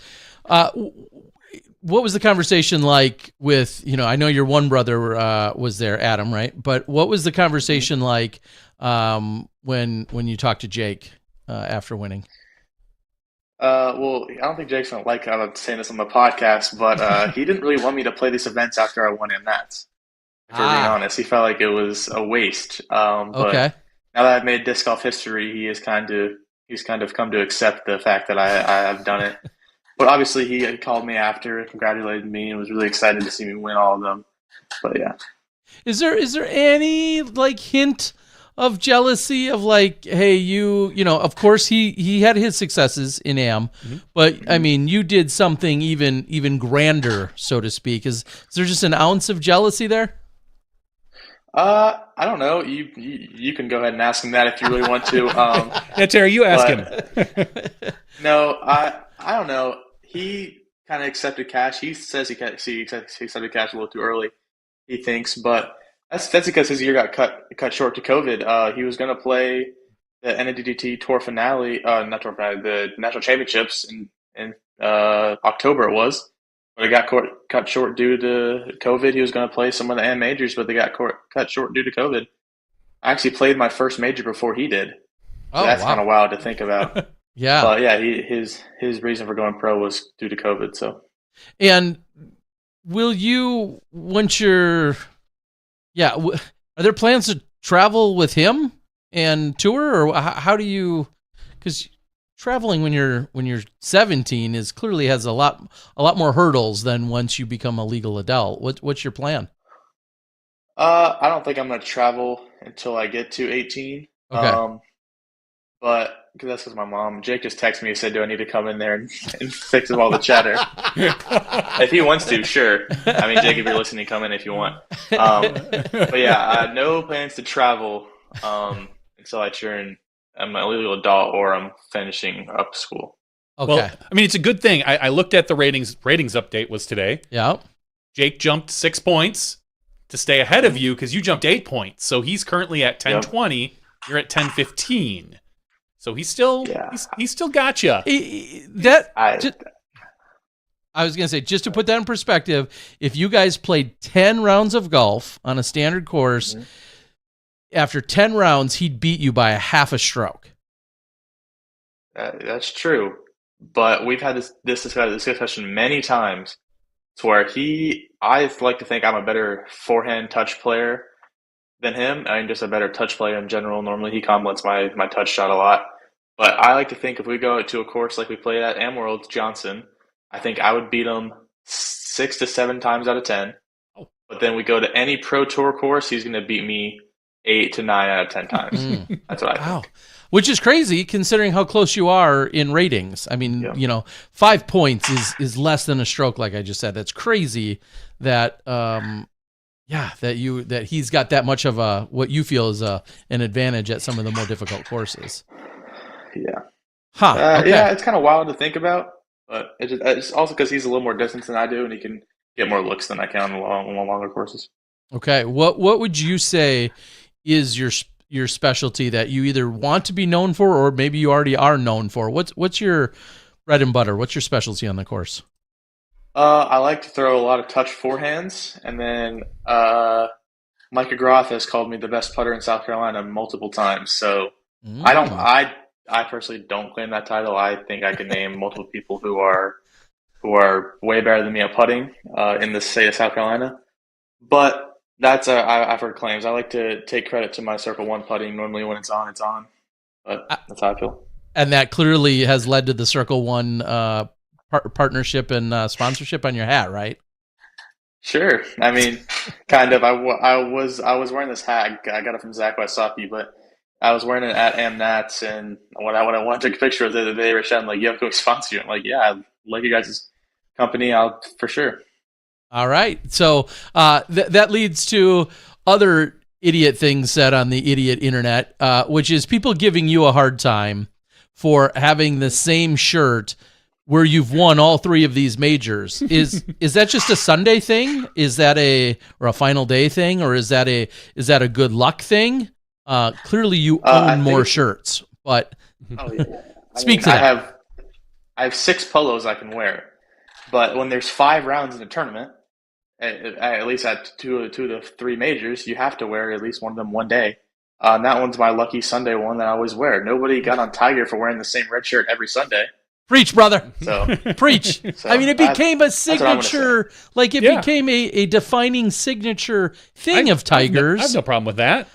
What was the conversation like with, I know your one brother was there, Adam, right? But what was the conversation like when you talked to Jake after winning? Well, I don't think Jake's gonna like how I'm saying this on the podcast, but he didn't really want me to play these events after I won Mats. If we're being honest, he felt like it was a waste. But Okay. now that I've made disc golf history, he's kind of come to accept the fact that I have done it. But obviously, he called me after, congratulated me, and was really excited to see me win all of them. But yeah, Is there any hint of jealousy of hey, of course he had his successes in Am, but I mean you did something even grander, so to speak. Is there just an ounce of jealousy there? I don't know. You can go ahead and ask him that if you really want to. Yeah, Terry, you ask him. No, I don't know. He kind of accepted cash. He says he accepted cash a little too early, he thinks, but that's because his year got cut short to COVID. He was going to play the NNDDT Tour finale, not Tour finale, the National Championships in October it was, but it got cut short due to COVID. He was going to play some of the AM majors, but they got cut short due to COVID. I actually played my first major before he did. So that's kind of wild to think about. Yeah. But yeah, his reason for going pro was due to COVID. So, and will you once you're, are there plans to travel with him and tour, or how do you? Because traveling when you're 17 is clearly has a lot more hurdles than once you become a legal adult. What's your plan? I don't think I'm going to travel until I get to 18. Okay. But that's because my mom, Jake just texted me and said, do I need to come in there and fix up all the chatter? If he wants to, sure. I mean, Jake, if you're listening, come in if you want. But yeah, I have no plans to travel until I'm a legal adult or I'm finishing up school. Okay. Well, I mean, it's a good thing. I looked at the ratings update was today. Yeah. Jake jumped 6 points to stay ahead of you because you jumped 8 points. So he's currently at 10-20. You're at 10-15. So he's still got you. I was going to say, just to put that in perspective, if you guys played 10 rounds of golf on a standard course, after 10 rounds, he'd beat you by a half a stroke. That's true. But we've had this discussion many times to where I like to think I'm a better forehand touch player than him. I'm just a better touch player in general. Normally he compliments my touch shot a lot. But I like to think if we go to a course like we played at Am Worlds Johnson, I think I would beat him 6 to 7 times out of 10. But then we go to any pro tour course, he's going to beat me 8 to 9 out of 10 times. That's what I think. Which is crazy considering how close you are in ratings. I mean, 5 points is less than a stroke, like I just said. That's crazy that that he's got that much of what you feel is an advantage at some of the more difficult courses. Yeah. Okay. Yeah, it's kind of wild to think about, but it's also because he's a little more distance than I do, and he can get more looks than I can on longer courses. Okay. What would you say is your specialty that you either want to be known for, or maybe you already are known for? What's your bread and butter? What's your specialty on the course? I like to throw a lot of touch forehands, and then Micah Groth has called me the best putter in South Carolina multiple times. So I personally don't claim that title. I think I can name multiple people who are way better than me at putting in the state of South Carolina. But I've heard claims. I like to take credit to my Circle 1 putting. Normally when it's on, it's on. But that's how I feel. And that clearly has led to the Circle 1 partnership and sponsorship on your hat, right? Sure. I mean, kind of. I was wearing this hat. I got it from Zach Wysocki, but I was wearing it at AmNats, and when I wanted to take a picture of it, they were shouting like, "You have to sponsor you." I'm like, "Yeah, I like you guys' company. I'll for sure." All right. So that leads to other idiot things said on the idiot internet, which is people giving you a hard time for having the same shirt where you've won all 3 of these majors. Is that just a Sunday thing? Is that a final day thing, or is that a good luck thing? Clearly you own more shirts, but Oh, yeah. speak to that. I have 6 polos I can wear, but when there's 5 rounds in a tournament, at least at two of the 3 majors, you have to wear at least one of them one day. And that one's my lucky Sunday one that I always wear. Nobody got on Tiger for wearing the same red shirt every Sunday. Preach, brother. So Preach. So I mean, it became a signature, like it Yeah. became a defining signature thing of Tigers. I have no problem with that.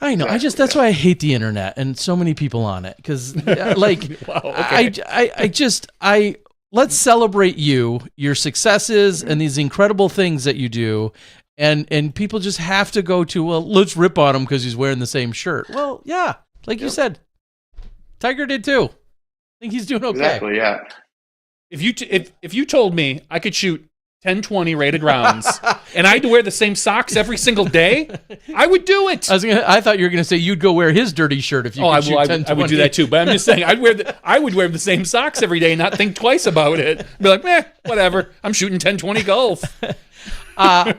I know. That's why I hate the internet and so many people on it. Because like, Wow, okay. let's celebrate your successes and these incredible things that you do. And people just have to go to, well, let's rip on him because he's wearing the same shirt. Well, yeah. Like you said, Tiger did too. I think he's doing okay. Exactly, yeah. If you told me I could shoot 10-20 rated rounds and I had to wear the same socks every single day, I would do it. I thought you were going to say you'd go wear his dirty shirt if you could shoot 10-20. I would do that too. But I'm just saying, I would wear the same socks every day and not think twice about it. Be like, whatever. I'm shooting 10-20 golf. I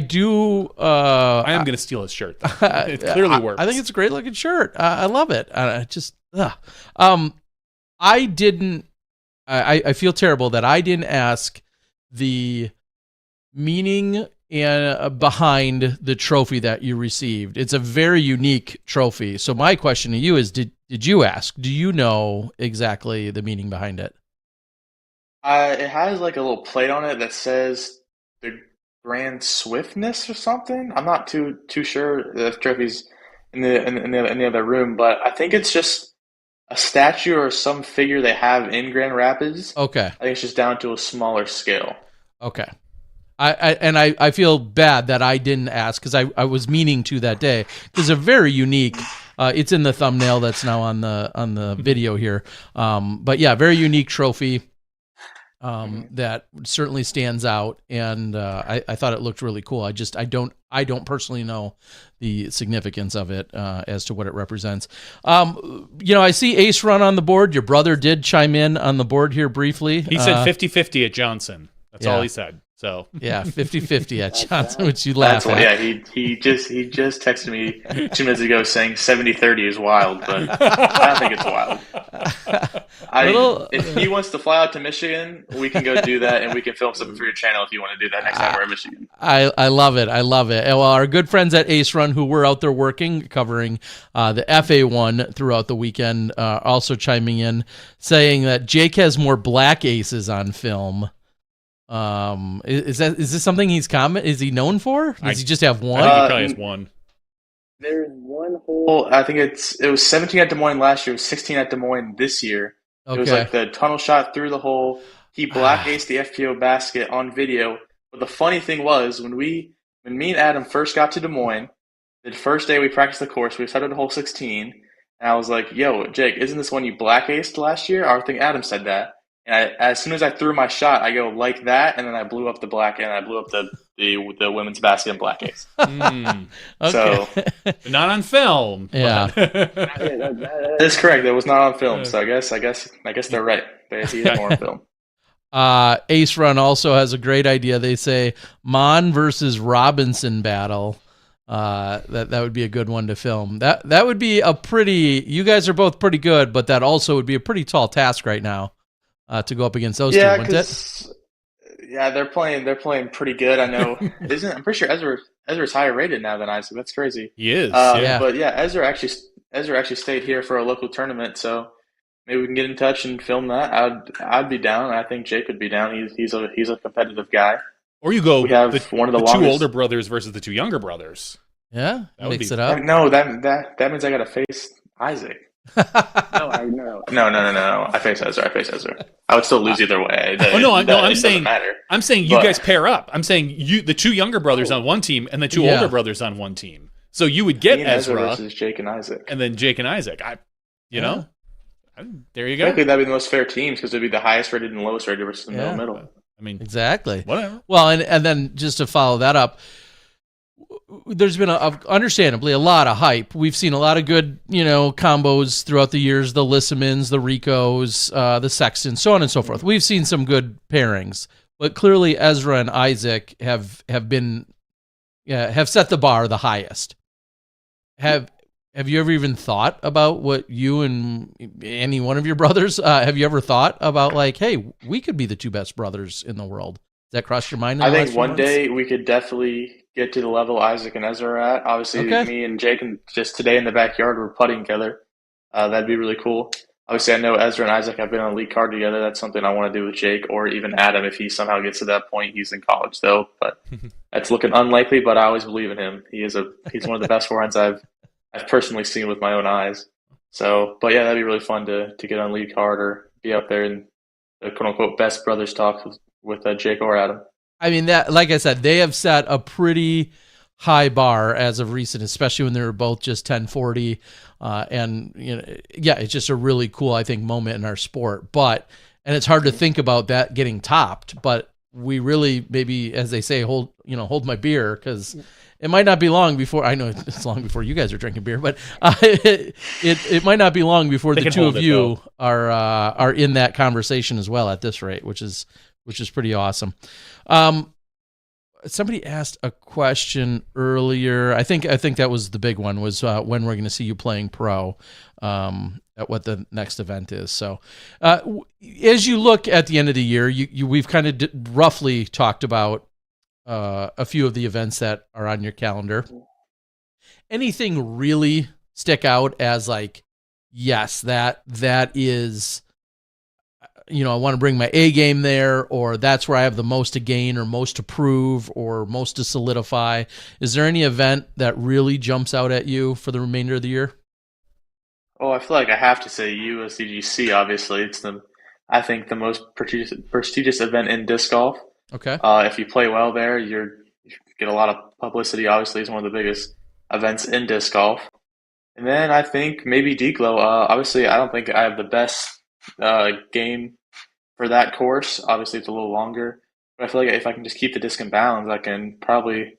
do. I am going to steal his shirt, though. It clearly works. I think it's a great looking shirt. I love it. I didn't. I feel terrible that I didn't ask the meaning and behind the trophy that you received. It's a very unique trophy. So my question to you is: Did you ask? Do you know exactly the meaning behind it? It has like a little plate on it that says the Grand Swiftness or something. I'm not too sure the trophy's in the other room, but I think it's just a statue or some figure they have in Grand Rapids. Okay. I think it's just down to a smaller scale. Okay. I feel bad that I didn't ask because I was meaning to that day. It's a very unique. It's in the thumbnail that's now on the video here. But yeah, very unique trophy. That certainly stands out, and I thought it looked really cool. I don't personally know the significance of it as to what it represents. I see Ace Run on the board. Your brother did chime in on the board here briefly. He said 50-50 at Johnson. That's all he said. So yeah, 50-50 at Johnson, which you laugh at. Yeah, he just texted me 2 minutes ago saying 70-30 is wild, but I don't think it's wild. If he wants to fly out to Michigan, we can go do that, and we can film something for your channel if you want to do that next time we're in Michigan. I love it. I love it. Well, our good friends at Ace Run, who were out there working, covering the FA1 throughout the weekend, also chiming in, saying that Jake has more black aces on film. Is this something is he known for? Does he just have one? I think he probably has one. There's one hole. I think it was 17 at Des Moines last year. It was 16 at Des Moines this year. Okay. It was like the tunnel shot through the hole. He black aced the FPO basket on video. But the funny thing was when me and Adam first got to Des Moines, the first day we practiced the course, we started at hole 16, and I was like, "Yo, Jake, isn't this one you black aced last year?" I think Adam said that. And as soon as I threw my shot, I go like that, and then I blew up the black, and I blew up the women's basket in black ace. Okay. So not on film. Yeah, that's correct. That was not on film. So I guess they're right. He had more on film. Ace Run also has a great idea. They say Monn versus Robinson battle. That would be a good one to film. That would be a pretty. You guys are both pretty good, but that also would be a pretty tall task right now. To go up against those two, wouldn't it? Yeah, they're playing pretty good. I know. I'm pretty sure Ezra's higher rated now than Isaac. That's crazy. He is. Yeah. But yeah, Ezra actually stayed here for a local tournament, so maybe we can get in touch and film that. I'd be down. I think Jake would be down. He's a competitive guy. Or you go. We have one of the two older brothers versus the 2 younger brothers. Yeah, that mix it up. No, that means I got to face Isaac. No. I face Ezra. I would still lose either way. I'm saying you guys pair up. I'm saying the 2 younger brothers on one team and the 2 older brothers on one team. So you would get Ezra versus Jake and Isaac, and then Jake and Isaac. There you go. Technically, that'd be the most fair teams because it'd be the highest rated and lowest rated versus the middle. I mean, exactly. whatever. Well, and then just to follow that up, there's been understandably a lot of hype. We've seen a lot of good, combos throughout the years, the Lissamans, the Ricos, the Sextons, so on and so forth. We've seen some good pairings, but clearly Ezra and Isaac have set the bar the highest. Have you ever even thought about what you and any one of your brothers, have you ever thought about like, hey, we could be the two best brothers in the world? Does that cross your mind? I think one day we could definitely get to the level Isaac and Ezra are at. Obviously, me and Jake, and just today in the backyard, we're putting together. That'd be really cool. Obviously, I know Ezra and Isaac have been on a league card together. That's something I want to do with Jake, or even Adam if he somehow gets to that point. He's in college though, but that's looking unlikely. But I always believe in him. He's one of the best forehands I've personally seen with my own eyes. So, but yeah, that'd be really fun to get on league card or be up there in the quote unquote best brothers talk with Jake or Adam. I mean, that, like I said, they have set a pretty high bar as of recent, especially when they were both just 1040. And it's just a really cool, I think, moment in our sport. And it's hard to think about that getting topped, but we really, maybe, as they say, hold my beer, because it might not be long before. I know it's long before you guys are drinking beer, but it might not be long before the two of you are in that conversation as well at this rate, which is pretty awesome. Somebody asked a question earlier. I think that was the big one, was when we're going to see you playing pro, at what the next event is. So as you look at the end of the year, we've kind of roughly talked about a few of the events that are on your calendar. Anything really stick out as like, yes, that is, I want to bring my A game there, or that's where I have the most to gain or most to prove or most to solidify? Is there any event that really jumps out at you for the remainder of the year? Oh, I feel like I have to say USDGC. Obviously, it's I think the most prestigious event in disc golf. Okay. If you play well there, you get a lot of publicity. Obviously, it's one of the biggest events in disc golf. And then I think maybe Declo. Obviously, I don't think I have the best game for that course. Obviously, it's a little longer, but I feel like if I can just keep the disc in balance, I can probably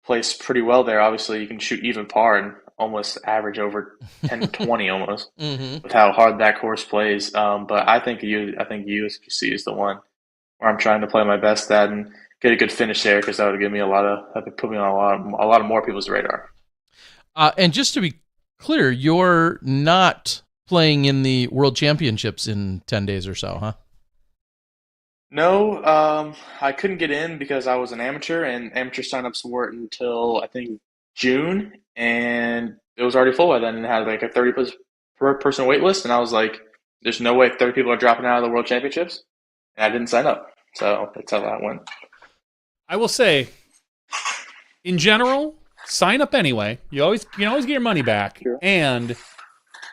place pretty well there. Obviously, you can shoot even par and almost average over 10-20 almost with how hard that course plays. But I think USGC is the one where I'm trying to play my best at and get a good finish there, because that would give me put me on a lot of more people's radar. And just to be clear, you're not playing in the World Championships in 10 days or so, huh? No, I couldn't get in because I was an amateur, and amateur signups weren't until I think June, and it was already full by then, and had like a 30-person wait list, and I was like, "There's no way 30 people are dropping out of the World Championships," and I didn't sign up. So that's how that went. I will say, in general, sign up anyway. You can always get your money back, Sure. And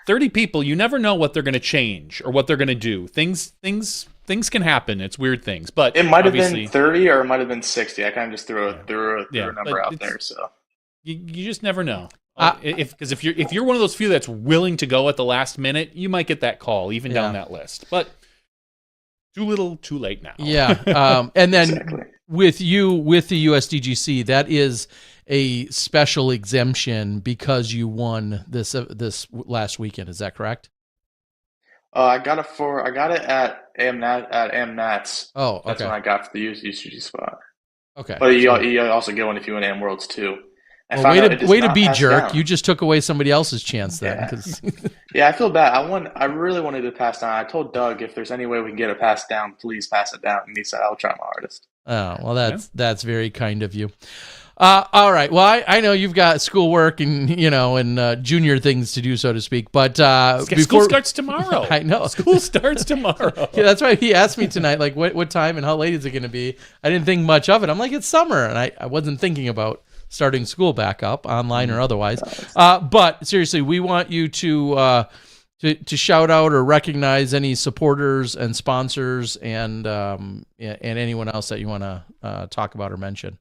30 people, you never know what they're going to change or what they're going to do. Things can happen. It's weird things, but it might have been 30 or it might have been 60. I kind of just threw a number out there. So you just never know. Because if you're one of those few that's willing to go at the last minute, you might get that call even down that list. But too little, too late now. Yeah, and then exactly. with the USDGC, that is a special exemption because you won this last weekend. Is that correct? I got it at AmNats. Oh, okay. That's when I got for the USDGC spot. Okay. But you also get one if you win Am Worlds too. Well, way to be jerk! Down. You just took away somebody else's chance then. Yeah, I feel bad. I really wanted to pass down. I told Doug, if there's any way we can get a pass down, please pass it down. And he said, I'll try my hardest. Oh, well, that's very kind of you. All right. Well, I know you've got schoolwork and junior things to do, so to speak. But school starts tomorrow. I know school starts tomorrow. Yeah, that's why he asked me tonight, like what time and how late is it going to be? I didn't think much of it. I'm like, it's summer, and I wasn't thinking about starting school back up, online or otherwise. But seriously, we want you to shout out or recognize any supporters and sponsors and anyone else that you want to talk about or mention.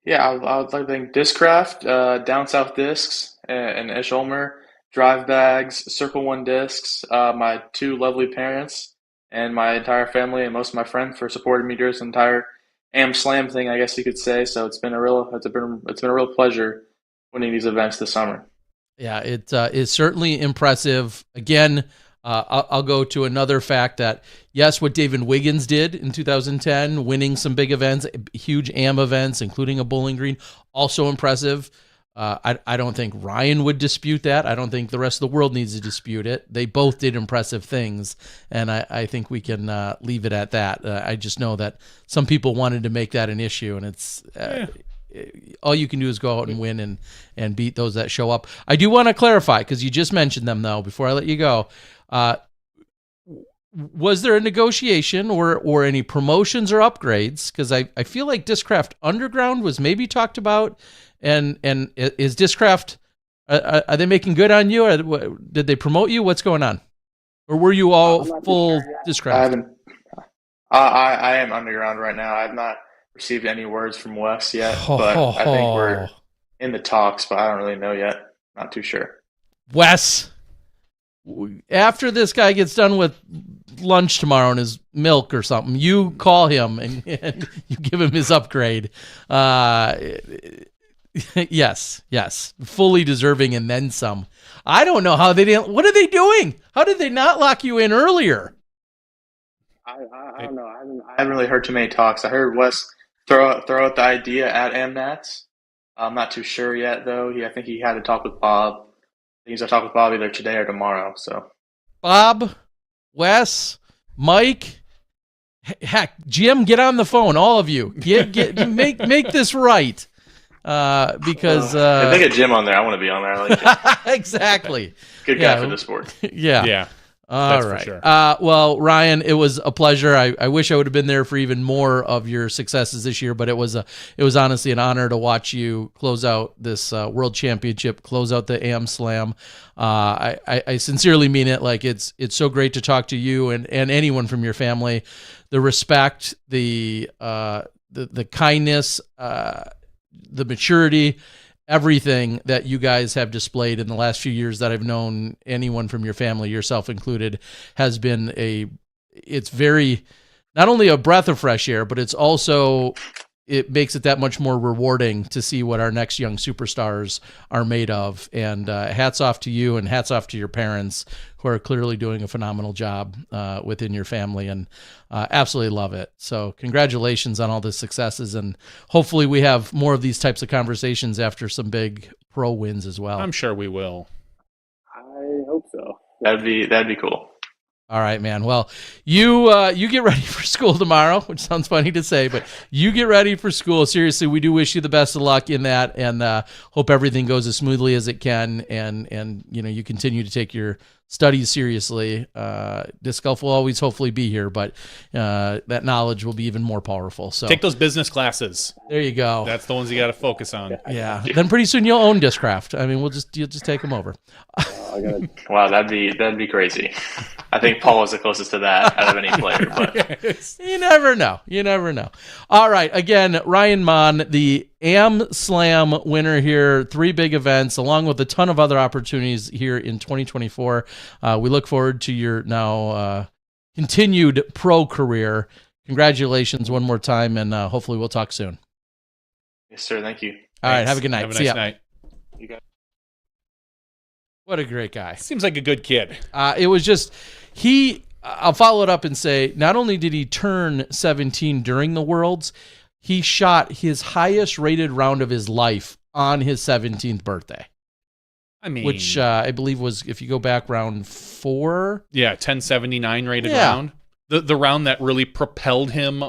Yeah, I would like to thank Discraft, Down South Discs, and Ish Ulmer, Drive Bags, Circle One Discs, my two lovely parents, and my entire family and most of my friends for supporting me during this entire Am Slam thing, I guess you could say. So it's been a real pleasure winning these events this summer. Yeah, it is certainly impressive. Again, I'll go to another fact that, yes, what David Wiggins did in 2010, winning some big events, huge AM events, including a Bowling Green, also impressive. I don't think Ryan would dispute that. I don't think the rest of the world needs to dispute it. They both did impressive things, and I think we can leave it at that. I just know that some people wanted to make that an issue, and it's all you can do is go out and win and beat those that show up. I do want to clarify, because you just mentioned them, though, before I let you go. Was there a negotiation or any promotions or upgrades? Because I feel like Discraft Underground was maybe talked about, and is Discraft, are they making good on you? Or did they promote you? What's going on? Or were you all full Discraft? I am underground right now. I have not received any words from Wes yet, but I think we're in the talks, but I don't really know yet. Not too sure. Wes, after this guy gets done with lunch tomorrow and his milk or something, you call him and you give him his upgrade. Yes, fully deserving and then some. I don't know how they didn't. What are they doing? How did they not lock you in earlier? I don't know. I haven't really heard too many talks. I heard Wes throw out the idea at MNats. I'm not too sure yet, though. I think he had to talk with Bob. I think he's going to talk with Bob either today or tomorrow. So, Bob, Wes, Mike, heck, Jim, get on the phone, all of you. Make this right. Because if they get Jim on there, I want to be on there. I like Jim. Exactly. Good guy for the sport. Yeah. All right. For sure. Well, Ryan, it was a pleasure. I wish I would have been there for even more of your successes this year, but it was honestly an honor to watch you close out this World Championship, close out the AM Slam. I sincerely mean it. Like it's so great to talk to you and anyone from your family. The respect, the kindness, the maturity, everything that you guys have displayed in the last few years that I've known anyone from your family, yourself included, has been it's very, not only a breath of fresh air, but it's also, it makes it that much more rewarding to see what our next young superstars are made of. And hats off to you and hats off to your parents, who are clearly doing a phenomenal job within your family, and absolutely love it. So congratulations on all the successes, and hopefully we have more of these types of conversations after some big pro wins as well. I'm sure we will. I hope so. That'd be cool. All right, man. Well, you get ready for school tomorrow, which sounds funny to say, but you get ready for school. Seriously, we do wish you the best of luck in that, and hope everything goes as smoothly as it can, and you continue to take your studies seriously. Disc golf will always hopefully be here, but that knowledge will be even more powerful. So take those business classes. There you go. That's the ones you got to focus on. Yeah. Then pretty soon you'll own Discraft. I mean, you'll just take them over. Wow, that'd be crazy. I think Paul was the closest to that out of any player, but you never know. You never know. All right. Again, Ryan Monn, the Am Slam winner here, 3 big events, along with a ton of other opportunities here in 2024. We look forward to your now continued pro career. Congratulations one more time, and hopefully we'll talk soon. Yes, sir. Thank you. All right. Have a good night. Have a See nice ya. night. You guys. What a great guy. Seems like a good kid. It was just, I'll follow it up and say, not only did he turn 17 during the Worlds, he shot his highest rated round of his life on his 17th birthday. I mean, which I believe was, if you go back, round 4. Yeah, 1079 rated round. The round that really propelled him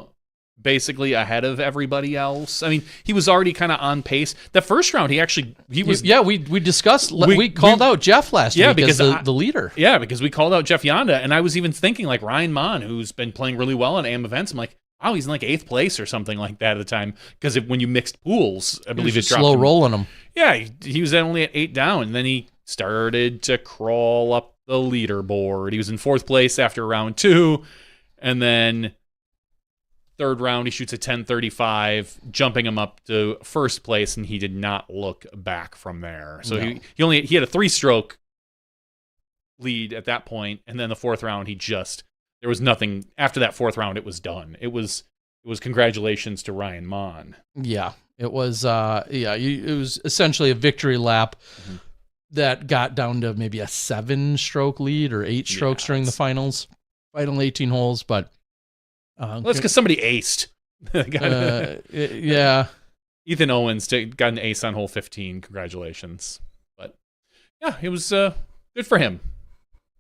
basically ahead of everybody else. I mean, he was already kind of on pace. The first round, he was. Yeah, we discussed. We called out Jeff last week because the leader. Yeah, because we called out Jeff Yonda, and I was even thinking like Ryan Monn, who's been playing really well in AM events. I'm like, wow, he's in like 8th place or something like that at the time. Because when you mixed pools, I believe it dropped slow rolling him. Yeah, he was only at 8 down, and then he started to crawl up the leaderboard. He was in 4th place after round 2, and then 3rd round he shoots a 1035, jumping him up to 1st place, and he did not look back from there. So he had a 3-stroke lead at that point, and then the 4th round there was nothing after that fourth round. It was done. It was congratulations to Ryan Monn. Yeah, it was. It was essentially a victory lap that got down to maybe a 7-stroke lead or 8 strokes during the final 18 holes. But that's because somebody aced. Yeah. Ethan Owens got an ace on hole 15. Congratulations. But yeah, it was good for him.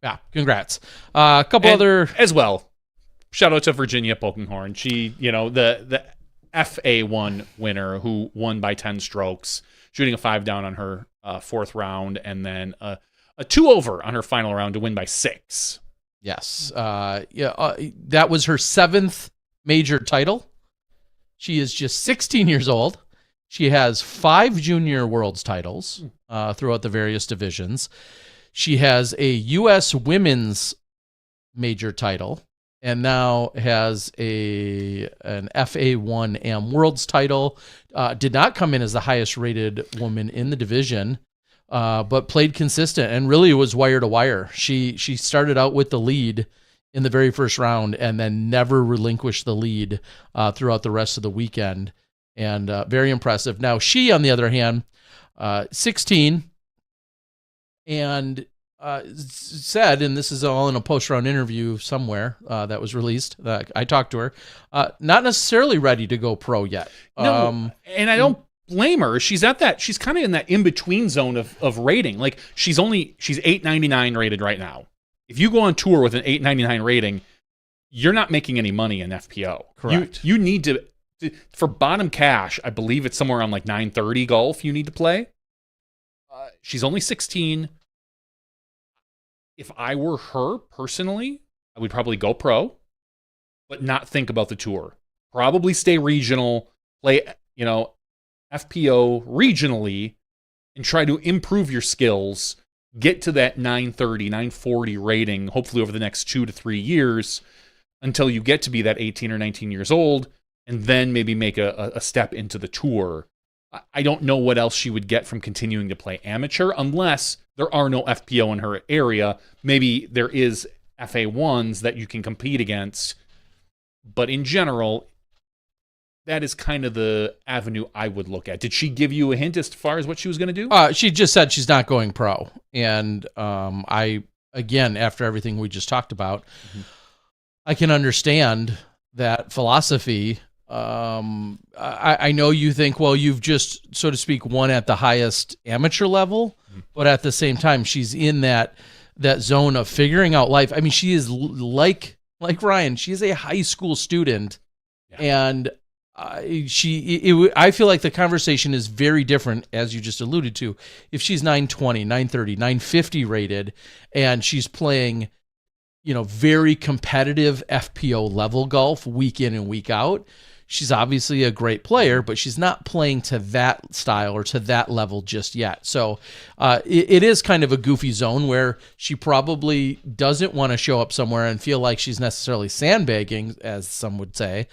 Yeah, congrats. A couple other as well. Shout out to Virginia Polkinghorn. She, the FA1 winner who won by 10 strokes, shooting a 5 down on her fourth round, and then a 2 over on her final round to win by 6. Yes. That was her 7th major title. She is just 16 years old. She has 5 junior world's titles throughout the various divisions. She has a U.S. women's major title, and now has an FA1 AM Worlds title. Did not come in as the highest rated woman in the division, but played consistent and really was wire to wire. She started out with the lead in the very first round and then never relinquished the lead throughout the rest of the weekend, and very impressive. Now she, on the other hand, 16, and said, and this is all in a post-round interview somewhere that was released, I talked to her, not necessarily ready to go pro yet. No, and I don't blame her. She's kind of in that in-between zone of rating. Like, she's 899 rated right now. If you go on tour with an 899 rating, you're not making any money in FPO. Correct. You need to, for bottom cash, I believe it's somewhere around like 930 golf you need to play. She's only 16. If I were her personally, I would probably go pro, but not think about the tour. Probably stay regional, play, FPO regionally, and try to improve your skills, get to that 930, 940 rating, hopefully over the next 2 to 3 years, until you get to be that 18 or 19 years old, and then maybe make a step into the tour. I don't know what else she would get from continuing to play amateur, unless there are no FPO in her area. Maybe there is FA1s that you can compete against. But in general, that is kind of the avenue I would look at. Did she give you a hint as far as what she was going to do? She just said she's not going pro. And again, after everything we just talked about, I can understand that philosophy. I know you think, well, you've just, so to speak, won at the highest amateur level, but at the same time, she's in that zone of figuring out life. I mean, she is like Ryan. She is a high school student, and I feel like the conversation is very different, as you just alluded to, if she's 920, 930, 950 rated, and she's playing, very competitive FPO level golf week in and week out. She's obviously a great player, but she's not playing to that style or to that level just yet. So it is kind of a goofy zone where she probably doesn't want to show up somewhere and feel like she's necessarily sandbagging, as some would say,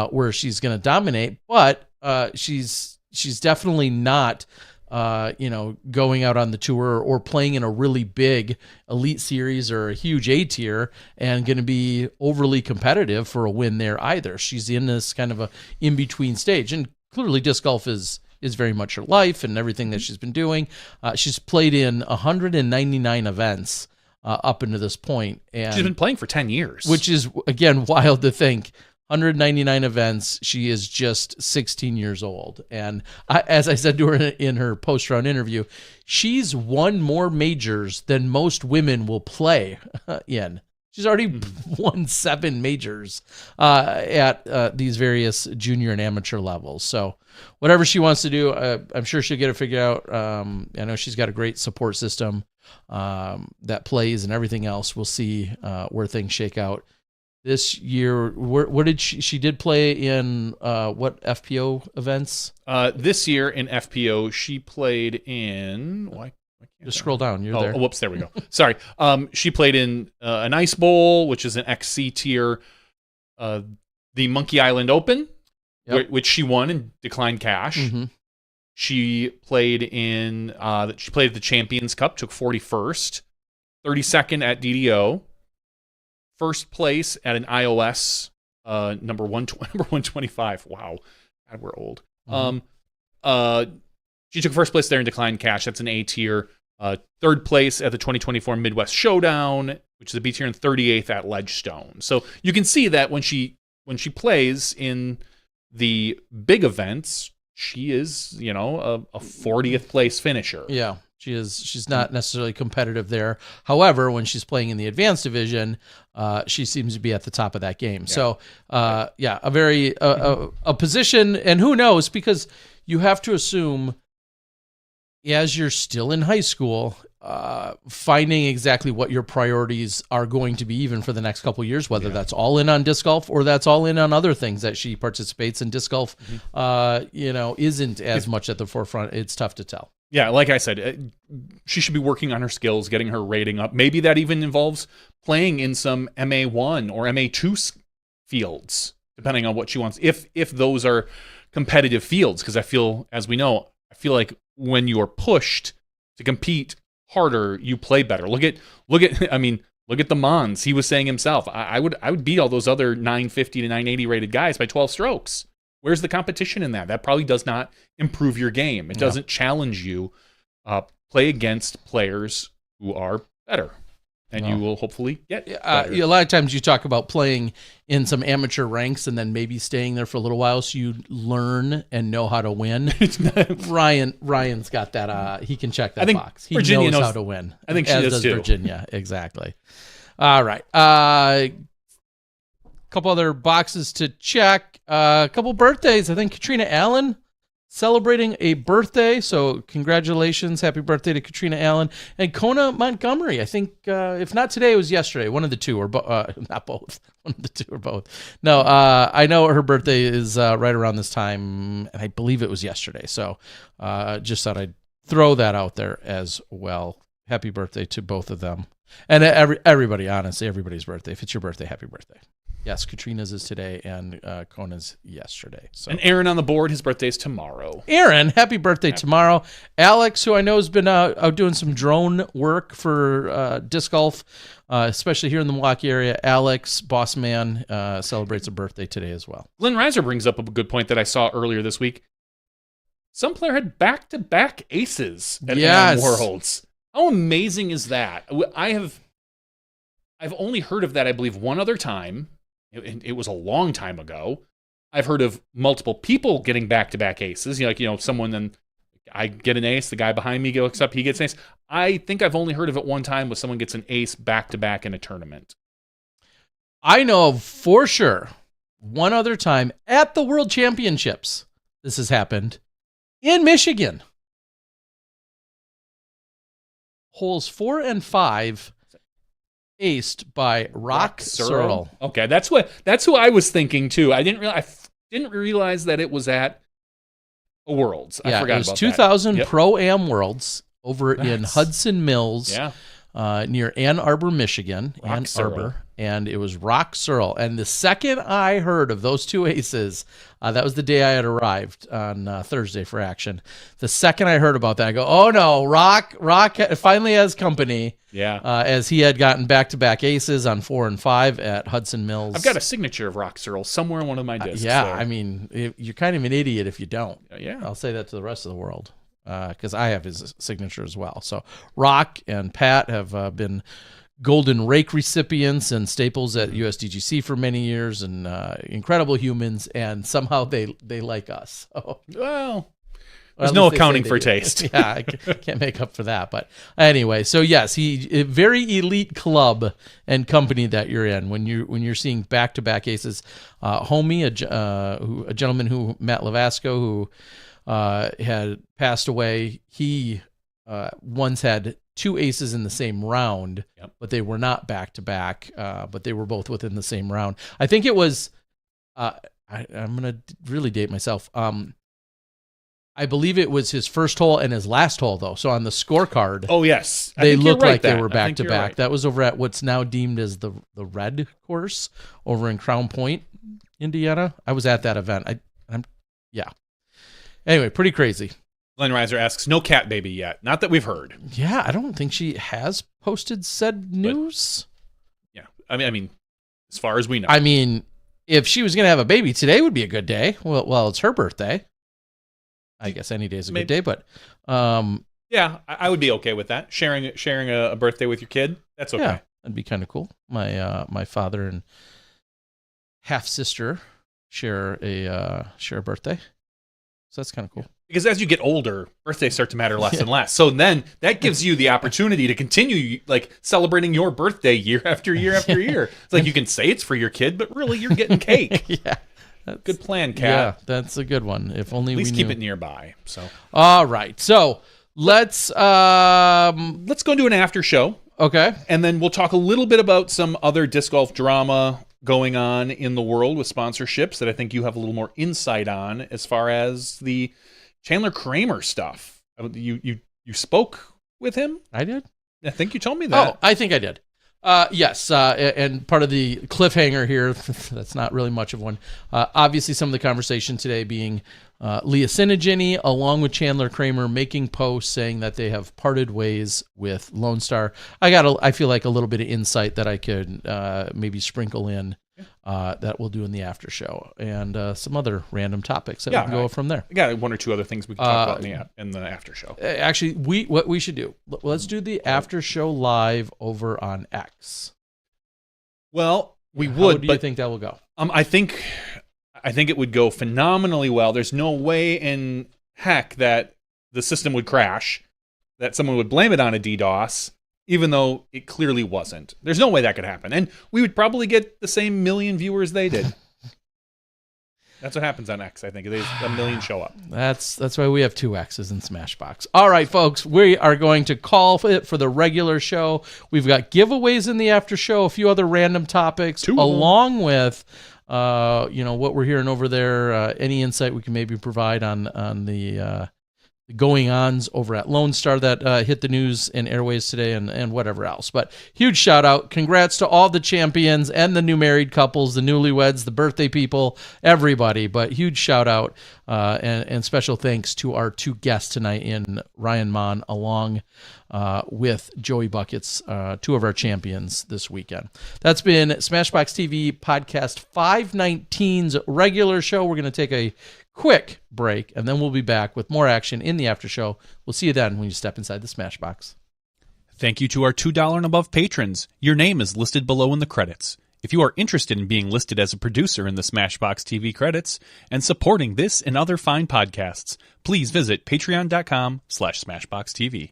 where she's going to dominate. But she's definitely not going out on the tour or playing in a really big elite series or a huge A tier and going to be overly competitive for a win there either. She's in this kind of a in-between stage, and clearly disc golf is very much her life and everything that she's been doing. She's played in 199 events up into this point, and she's been playing for 10 years, which is, again, wild to think. 199 events. She is just 16 years old. And as I said to her in her post-round interview, she's won more majors than most women will play in. She's already won 7 majors at these various junior and amateur levels. So whatever she wants to do, I'm sure she'll get it figured out. I know she's got a great support system that plays and everything else. We'll see where things shake out. This year, what did she did play in what FPO events? This year in FPO, she played in. Just scroll down. You're there. Oh, whoops! There we go. Sorry. She played in an Ice Bowl, which is an XC tier, the Monkey Island Open, which she won and declined cash. Mm-hmm. She played in. She played at the Champions Cup, took 41st, 32nd at DDO. first place at an iOS number 125. Wow, God, we're old. She took first place there and declined cash. That's an A tier. Third place at the 2024 Midwest Showdown, which is a B tier, and 38th at Ledgestone. So you can see that when she plays in the big events, she is, a 40th place finisher. Yeah, she is. She's not necessarily competitive there. However, when she's playing in the advanced division, she seems to be at the top of that game. Yeah. So, a very a position, and who knows, because you have to assume, as you're still in high school, finding exactly what your priorities are going to be, even for the next couple of years, whether that's all in on disc golf or that's all in on other things that she participates in. Disc golf, isn't as much at the forefront. It's tough to tell. Yeah, like I said, she should be working on her skills, getting her rating up. Maybe that even involves playing in some MA1 or MA2 fields, depending on what she wants, if those are competitive fields. Because I feel like when you are pushed to compete harder, you play better. Look at the Monns. He was saying himself, I would beat all those other 950 to 980 rated guys by 12 strokes. Where's the competition in that? That probably does not improve your game. It doesn't challenge you. Play against players who are better, and you will hopefully get better. A lot of times you talk about playing in some amateur ranks and then maybe staying there for a little while so you learn and know how to win. Ryan's got that. He can check that box. He knows how to win. I think she does too. Virginia, exactly. All right. Couple other boxes to check. A couple birthdays. I think Katrina Allen celebrating a birthday. So congratulations. Happy birthday to Katrina Allen. And Kona Montgomery. I think if not today, it was yesterday. One of the two, or not both. One of the two or both. No, I know her birthday is right around this time, and I believe it was yesterday. So just thought I'd throw that out there as well. Happy birthday to both of them. And everybody, honestly, everybody's birthday. If it's your birthday, happy birthday. Yes, Katrina's is today, and Kona's yesterday. So. And Aaron on the board, his birthday's tomorrow. Aaron, happy birthday tomorrow. Alex, who I know has been out doing some drone work for disc golf, especially here in the Milwaukee area. Alex, boss man, celebrates a birthday today as well. Glenn Reiser brings up a good point that I saw earlier this week. Some player had back-to-back aces at AM Worlds. How amazing is that? I've only heard of that, I believe, one other time. It was a long time ago. I've heard of multiple people getting back-to-back aces. Someone, then I get an ace, the guy behind me goes up, he gets an ace. I think I've only heard of it one time where someone gets an ace back-to-back in a tournament. I know for sure one other time at the World Championships this has happened in Michigan. Holes 4 and 5 aced by Rock Searle. Okay, that's who I was thinking too. I didn't realize that it was at a Worlds. I forgot about that. It was 2000 Pro-Am Worlds over in Hudson Mills, near Ann Arbor, Michigan. And it was Rock Searle. And the second I heard of those two aces, that was the day I had arrived on Thursday for action. The second I heard about that, I go, oh no, Rock finally has company. Yeah. As he had gotten back-to-back aces on 4 and 5 at Hudson Mills. I've got a signature of Rock Searle somewhere on one of my discs. I mean, you're kind of an idiot if you don't. Yeah. I'll say that to the rest of the world because I have his signature as well. So Rock and Pat have been Golden Rake recipients and staples at USDGC for many years, and incredible humans, and somehow they like us. So, well, there's no accounting for taste. Yeah, I can't make up for that. But anyway, so yes, a very elite club and company that you're in when you're seeing back-to-back aces. Homie, a gentleman who Matt Lavasco, who had passed away, he once had 2 aces in the same round, but they were not back-to-back, but they were both within the same round. I think it was, I'm going to really date myself. I believe it was his first hole and his last hole, though. So on the scorecard, oh yes, they looked like they were back-to-back. That was over at what's now deemed as the Red Course over in Crown Point, Indiana. I was at that event. Anyway, pretty crazy. Glenn Reiser asks, no cat baby yet. Not that we've heard. Yeah, I don't think she has posted said news. But, yeah, I mean, as far as we know. I mean, if she was going to have a baby, today would be a good day. Well, it's her birthday. I guess any day is a good day, but yeah, I would be okay with that. Sharing a birthday with your kid, that's okay. Yeah, that'd be kind of cool. My father and half sister share a birthday, so that's kind of cool. Because as you get older, birthdays start to matter less and less. So then that gives you the opportunity to continue like celebrating your birthday year after year after year. It's like you can say it's for your kid, but really you're getting cake. Yeah. Good plan, Kat. Yeah, that's a good one. If only At least we keep knew. it nearby. So all right. So let's go into an after show. Okay. And then we'll talk a little bit about some other disc golf drama going on in the world with sponsorships that I think you have a little more insight on as far as the Chandler Kramer stuff. You spoke with him? I did. I think you told me that. Oh, I think I did. Yes, and part of the cliffhanger here, that's not really much of one. Obviously, some of the conversation today being Leah Sinigini, along with Chandler Kramer, making posts saying that they have parted ways with Lone Star. I feel like a little bit of insight that I could maybe sprinkle in that we'll do in the after show, and some other random topics that we can go from there. I got one or two other things we can talk about in the after show. Actually, what we should do, let's do the after show live over on X. Well, How do you think that will go? I think it would go phenomenally well. There's no way in heck that the system would crash, that someone would blame it on a DDoS, even though it clearly wasn't. There's no way that could happen. And we would probably get the same million viewers they did. That's what happens on X, I think. There's a million show up. That's why we have 2 X's in Smashbox. All right, folks, we are going to call it for the regular show. We've got giveaways in the after show, a few other random topics, along with what we're hearing over there, any insight we can maybe provide on the going-ons over at Lone Star that hit the news and airways today and whatever else. But huge shout-out. Congrats to all the champions and the new married couples, the newlyweds, the birthday people, everybody. But huge shout-out and special thanks to our 2 guests tonight in Ryan Monn, along with Joey Buckets, 2 of our champions this weekend. That's been Smashbox TV Podcast 519's regular show. We're going to take a quick break, and then we'll be back with more action in the after show. We'll see you then when you step inside the Smashbox. Thank you to our $2 and above patrons. Your name is listed below in the credits. If you are interested in being listed as a producer in the Smashbox TV credits and supporting this and other fine podcasts, please visit patreon.com/SmashBoxTV.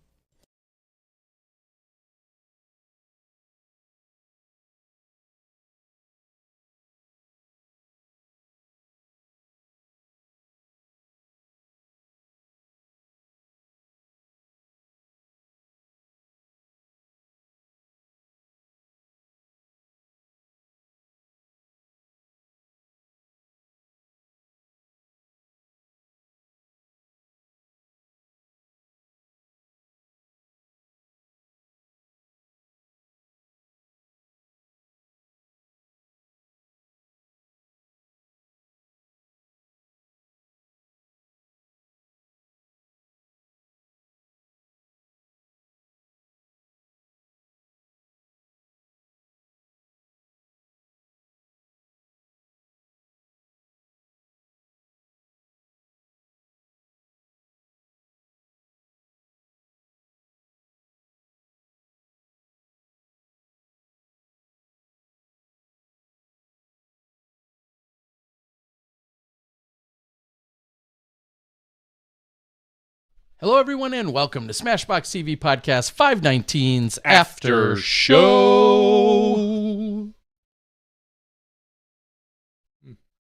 Hello, everyone, and welcome to Smashbox TV Podcast 519's After Show.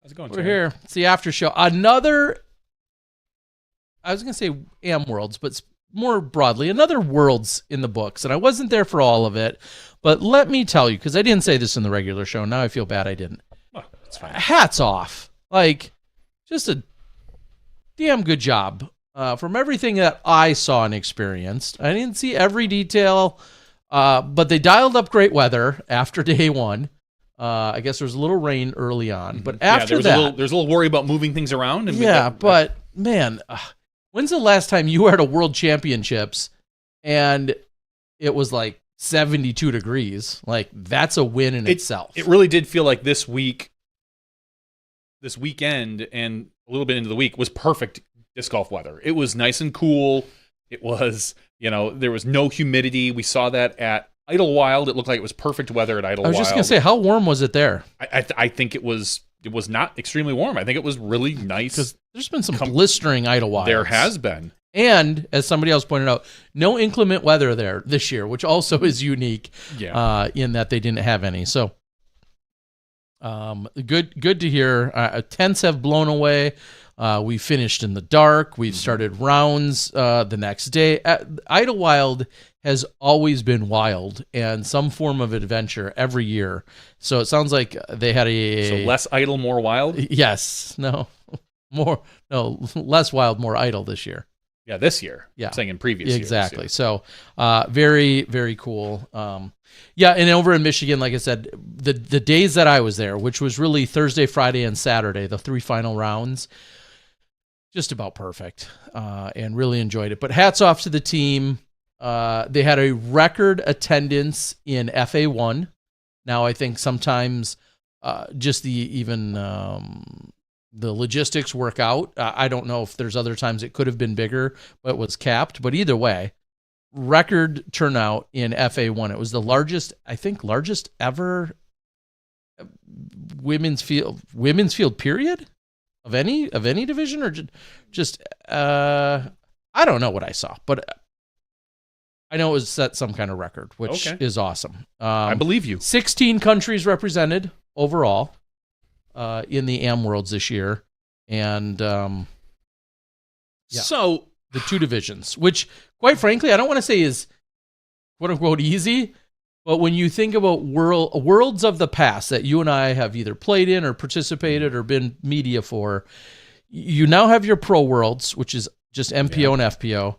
How's it going, We're here. It's the After Show. Another, I was going to say Worlds, but more broadly, another Worlds in the books. And I wasn't there for all of it, but let me tell you, because I didn't say this in the regular show. Now I feel bad I didn't. Oh, that's fine. Hats off. Like, just a damn good job. From everything that I saw and experienced. I didn't see every detail, but they dialed up great weather after day 1. I guess there was a little rain early on, but after there's a little worry about moving things around. And but man, when's the last time you were at a World Championships and it was like 72 degrees. Like, that's a win in itself. It really did feel like this weekend and a little bit into the week was perfect disc golf weather. It was nice and cool. It was, there was no humidity. We saw that at Idlewild. It looked like it was perfect weather at Idlewild. I was just going to say, how warm was it there? I think it was not extremely warm. I think it was really nice. Because there's been some blistering Idlewild. There has been. And as somebody else pointed out, no inclement weather there this year, which also is unique in that they didn't have any. So good to hear. Tents have blown away. We finished in the dark. We've started rounds the next day. Idlewild has always been wild and some form of adventure every year. So it sounds like they had So less idle, more wild? Yes. Less wild, more idle this year. Yeah, this year. Yeah. I'm saying in previous years. Exactly. So very, very cool. And over in Michigan, like I said, the days that I was there, which was really Thursday, Friday, and Saturday, the 3 final rounds, just about perfect, and really enjoyed it. But hats off to the team. They had a record attendance in FA1. Now, I think sometimes just the logistics work out. I don't know if there's other times it could have been bigger, but was capped. But either way, record turnout in FA1. It was the largest ever women's field period of any division, or just I don't know what I saw, but I know it was set some kind of record, which is awesome. I believe you. 16 countries represented overall in the AM Worlds this year, and so the 2 divisions, which quite frankly I don't want to say is quote unquote easy, but when you think about worlds of the past that you and I have either played in or participated or been media for, you now have your Pro Worlds, which is just MPO and FPO.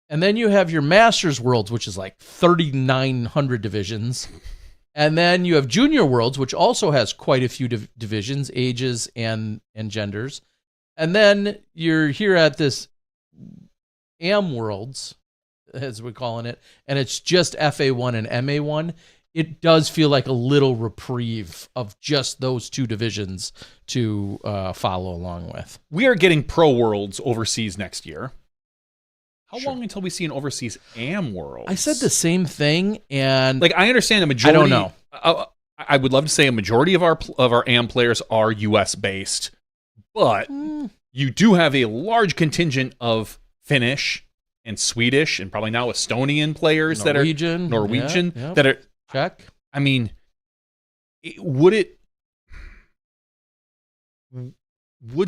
And then you have your Masters Worlds, which is like 3,900 divisions. And then you have Junior Worlds, which also has quite a few divisions, ages and genders. And then you're here at this AM Worlds, as we're calling it, and it's just FA1 and MA1. It does feel like a little reprieve of just those 2 divisions to follow along with. We are getting Pro Worlds overseas next year. How long until we see an overseas AM Worlds? I said the same thing, and I understand a majority. I don't know. I would love to say a majority of our AM players are US based, but you do have a large contingent of Finnish and Swedish and probably now Estonian players that are Norwegian that are Czech. I mean, would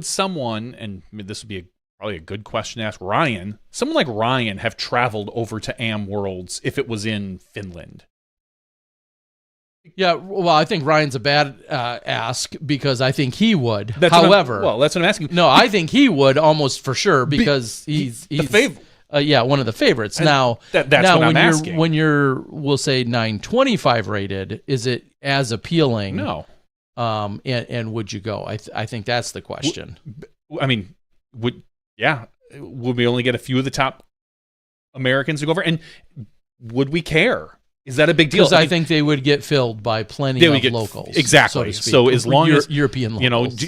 someone, and this would be probably a good question to ask Ryan, someone like Ryan have traveled over to AM Worlds if it was in Finland? Yeah, well, I think Ryan's a bad ask because I think he would. That's what I'm asking. No, I think he would almost for sure because he's the favorite. One of the favorites. And now, that's what I'm asking. When you're, we'll say 925 rated, is it as appealing? No. And would you go? I think that's the question. Would we only get a few of the top Americans to go over? And would we care? Is that a big deal? Because I think they would get filled by plenty of locals. Exactly. So as long as European locals.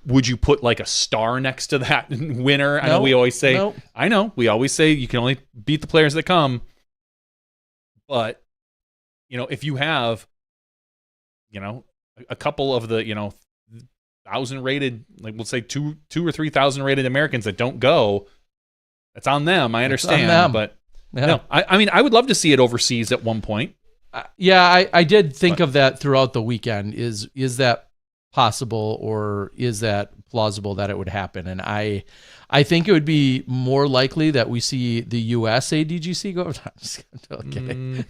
Would you put like a star next to that winner? I know we always say. No. I know we always say you can only beat the players that come. But if you have, a couple of the 1,000 rated, like we'll say 2,000 or 3,000 rated Americans that don't go, that's on them. I understand, but. Yeah. No, I would love to see it overseas at one point. I did think of that throughout the weekend. Is that possible, or is that plausible that it would happen? And I think it would be more likely that we see the US ADGC go. I'm just kidding.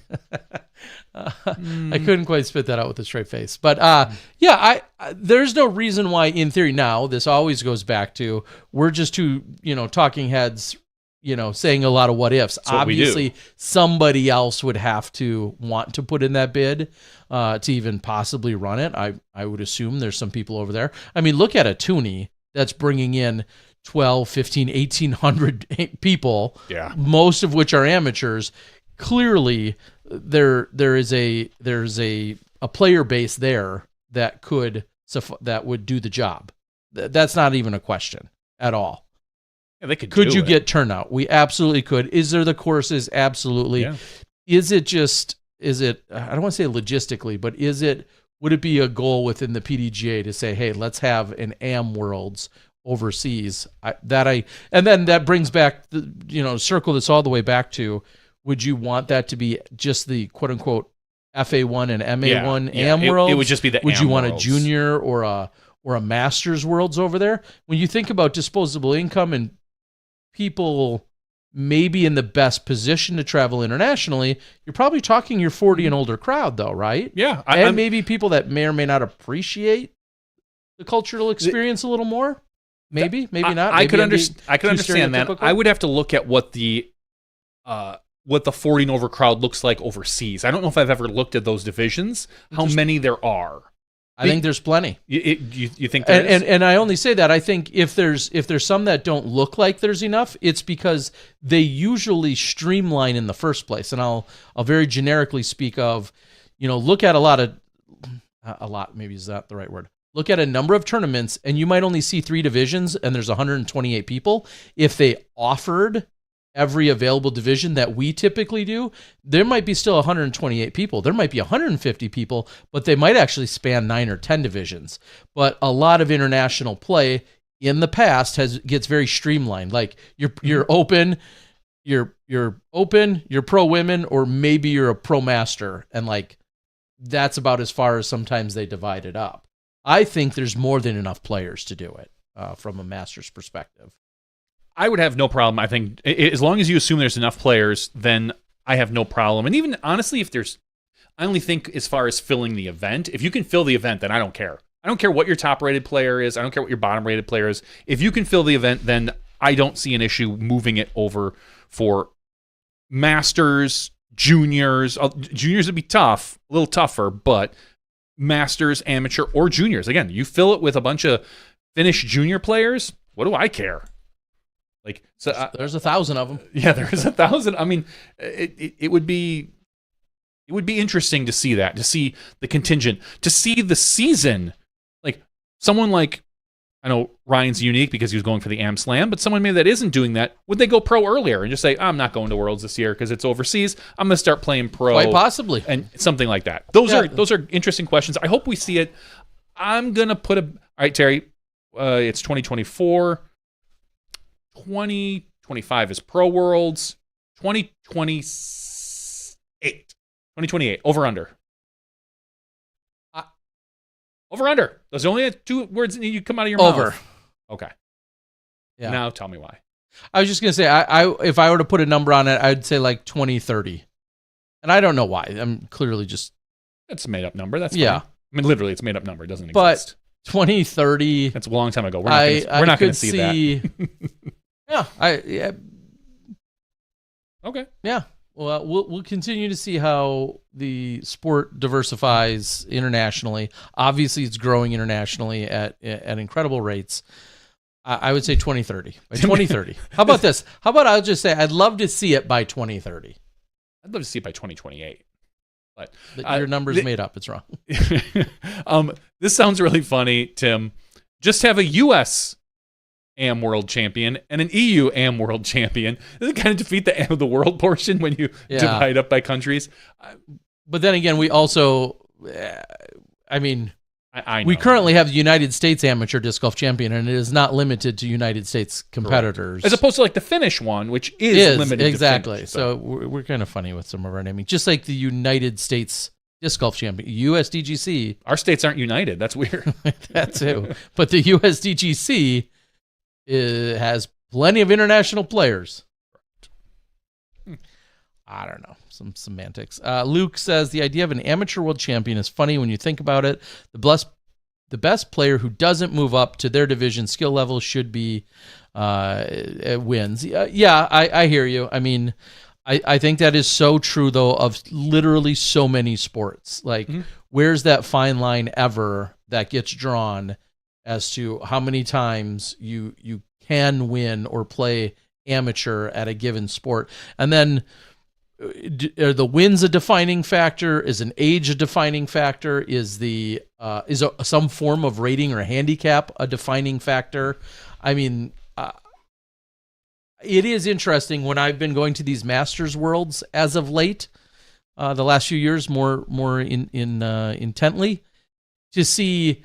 I couldn't quite spit that out with a straight face. But there's no reason why, in theory, now this always goes back to we're just two talking heads. Saying a lot of what ifs. Obviously, somebody else would have to want to put in that bid to even possibly run it. I would assume there's some people over there. I mean, look at a Toonie that's bringing in 12, 15, 1,800 people, most of which are amateurs. Clearly, there's a player base there that would do the job. That's not even a question at all. Yeah, they could. Could you get turnout? We absolutely could. Is there the courses? Absolutely. Yeah. Is it? I don't want to say logistically, but would it be a goal within the PDGA to say, hey, let's have an AM Worlds overseas? And then that brings back circle this all the way back to, would you want that to be just the quote unquote FA1 and MA1 AM Worlds? It would just be the. Would AM you want Worlds. a junior or a Masters Worlds over there? When you think about disposable income and people maybe in the best position to travel internationally, you're probably talking your 40 and older crowd, though, right? Yeah, and maybe people that may or may not appreciate the cultural experience a little more. Maybe not. I could understand that. I would have to look at what the 40 and over crowd looks like overseas. I don't know if I've ever looked at those divisions. How many there are? I think there's plenty. You think there is? And I only say that I think if there's some that don't look like there's enough, it's because they usually streamline in the first place. And I'll very generically speak of, look at a lot, maybe is that the right word? Look at a number of tournaments and you might only see 3 divisions and there's 128 people. If they offered every available division that we typically do, there might be still 128 people. There might be 150 people, but they might actually span 9 or 10 divisions. But a lot of international play in the past gets very streamlined. Like you're open, you're pro women, or maybe you're a pro master, and like that's about as far as sometimes they divide it up. I think there's more than enough players to do it from a master's perspective. I would have no problem. I think as long as you assume there's enough players, then I have no problem. And even honestly, I only think as far as filling the event, if you can fill the event, then I don't care. I don't care what your top rated player is. I don't care what your bottom rated player is. If you can fill the event, then I don't see an issue moving it over for masters, juniors. Juniors would be tough, a little tougher, but masters, amateur, or juniors. Again, you fill it with a bunch of Finnish junior players. What do I care? Like, so there's 1,000 of them. Yeah, there's 1,000. I mean, it would be interesting to see that, to see the contingent, to see the season. Like someone like, I know Ryan's unique because he was going for the Am Slam, but someone maybe that isn't doing that, would they go pro earlier and just say, I'm not going to Worlds this year because it's overseas. I'm going to start playing pro. Quite possibly. And something like that. Those are interesting questions. I hope we see it. I'm going to put all right, Terry, it's 2024. 2025 is Pro Worlds. 2028. Over under. Over under. Those are only 2 words that need to come out of your over. mouth. Okay. Yeah. Now tell me why. I was just gonna say, I if I were to put a number on it, I'd say like 2030. And I don't know why. I'm clearly just. It's a made up number. That's fine. Yeah. I mean, literally, it's a made up number. It doesn't But exist. 2030. That's a long time ago. We're not going to see that. Yeah. Okay. Yeah. Well, we'll continue to see how the sport diversifies internationally. Obviously, it's growing internationally at incredible rates. I would say 2030. By 2030. How about this? How about I'll just say I'd love to see it by 2030. I'd love to see it by 2028. But your number's made up. It's wrong. This sounds really funny, Tim. Just have a U.S. AM World Champion and an EU AM World Champion. Doesn't kind of defeat the AM of the world portion when you divide up by countries. But then again, we also, I know. We currently have the United States Amateur Disc Golf Champion, and it is not limited to United States competitors. As opposed to like the Finnish one, which is limited exactly. to Finnish. So we're kind of funny with some of our naming. Just like the United States Disc Golf Champion, USDGC. Our states aren't united. That's weird. That too. But the USDGC has plenty of international players. I don't know. Some semantics. Luke says the idea of an amateur world champion is funny when you think about it. The best player who doesn't move up to their division skill level should be wins. Yeah, I hear you. I mean, I think that is so true, though, of literally so many sports. Like, where's that fine line ever that gets drawn as to how many times you can win or play amateur at a given sport? And then are the wins a defining factor? Is an age a defining factor? Is some form of rating or handicap a defining factor? I mean, it is interesting when I've been going to these Masters Worlds as of late, the last few years, more intently, to see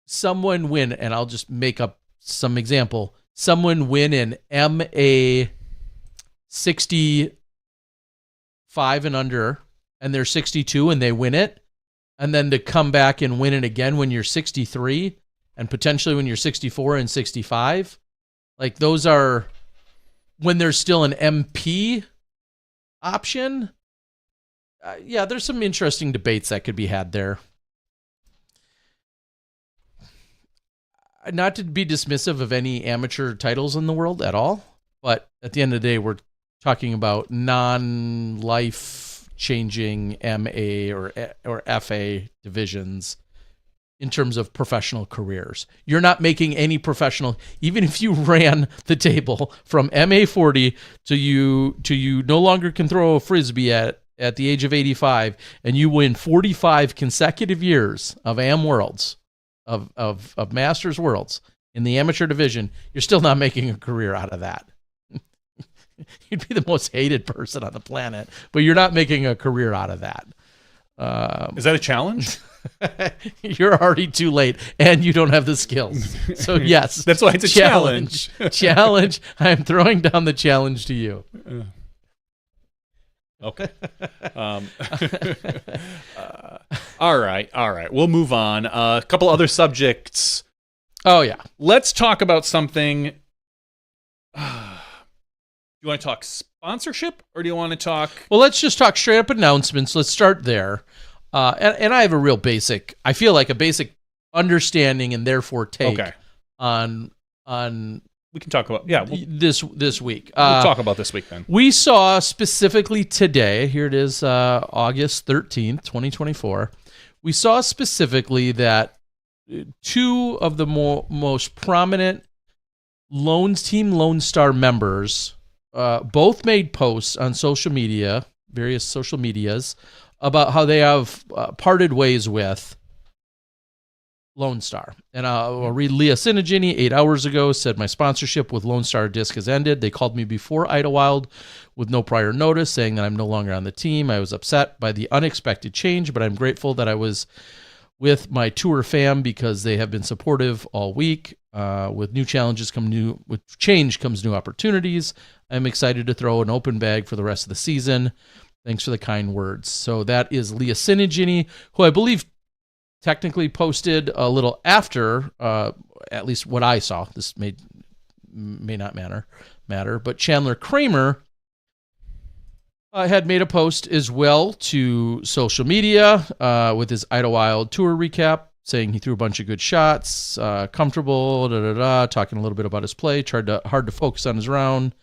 someone win, and I'll just make up some example. Someone win an MA 65 and under, and they're 62 and they win it, and then to come back and win it again when you're 63 and potentially when you're 64 and 65. Like, those are when there's still an MP option. Yeah, there's some interesting debates that could be had there. Not to be dismissive of any amateur titles in the world at all, but at the end of the day, we're talking about non-life changing MA or FA divisions in terms of professional careers. You're not making any professional, even if you ran the table from MA 40 to you no longer can throw a frisbee at the age of 85, and you win 45 consecutive years of AM Worlds, of Masters Worlds in the amateur division, you're still not making a career out of that. You'd be the most hated person on the planet, but you're not making a career out of that. Is that a challenge? You're already too late, and you don't have the skills. So yes, that's why it's a challenge. Challenge. I'm throwing down the challenge to you. Okay. All right. We'll move on. A couple other subjects. Oh yeah. Let's talk about something. Do you want to talk sponsorship, or do you want to talk? Well, let's just talk straight up announcements. Let's start there. And I have I feel like a basic understanding and therefore take on we can talk about this week. We'll talk about this week then. We saw specifically today, here it is, August 13th, 2024. We saw specifically that two of the most prominent Team Lone Star members both made posts on social media, various social medias, about how they have parted ways with Lone Star. And I'll read Leah Sinigini 8 hours ago said, "My sponsorship with Lone Star Disc has ended. They called me before Idlewild with no prior notice, saying that I'm no longer on the team. I was upset by the unexpected change, but I'm grateful that I was with my tour fam because they have been supportive all week. With change comes new opportunities. I'm excited to throw an open bag for the rest of the season. Thanks for the kind words." So that is Leah Sinigini, who I believe technically posted a little after, at least what I saw. This may not matter. But Chandler Kramer had made a post as well to social media with his Idlewild tour recap, saying he threw a bunch of good shots, comfortable, talking a little bit about his play, hard to focus on his round,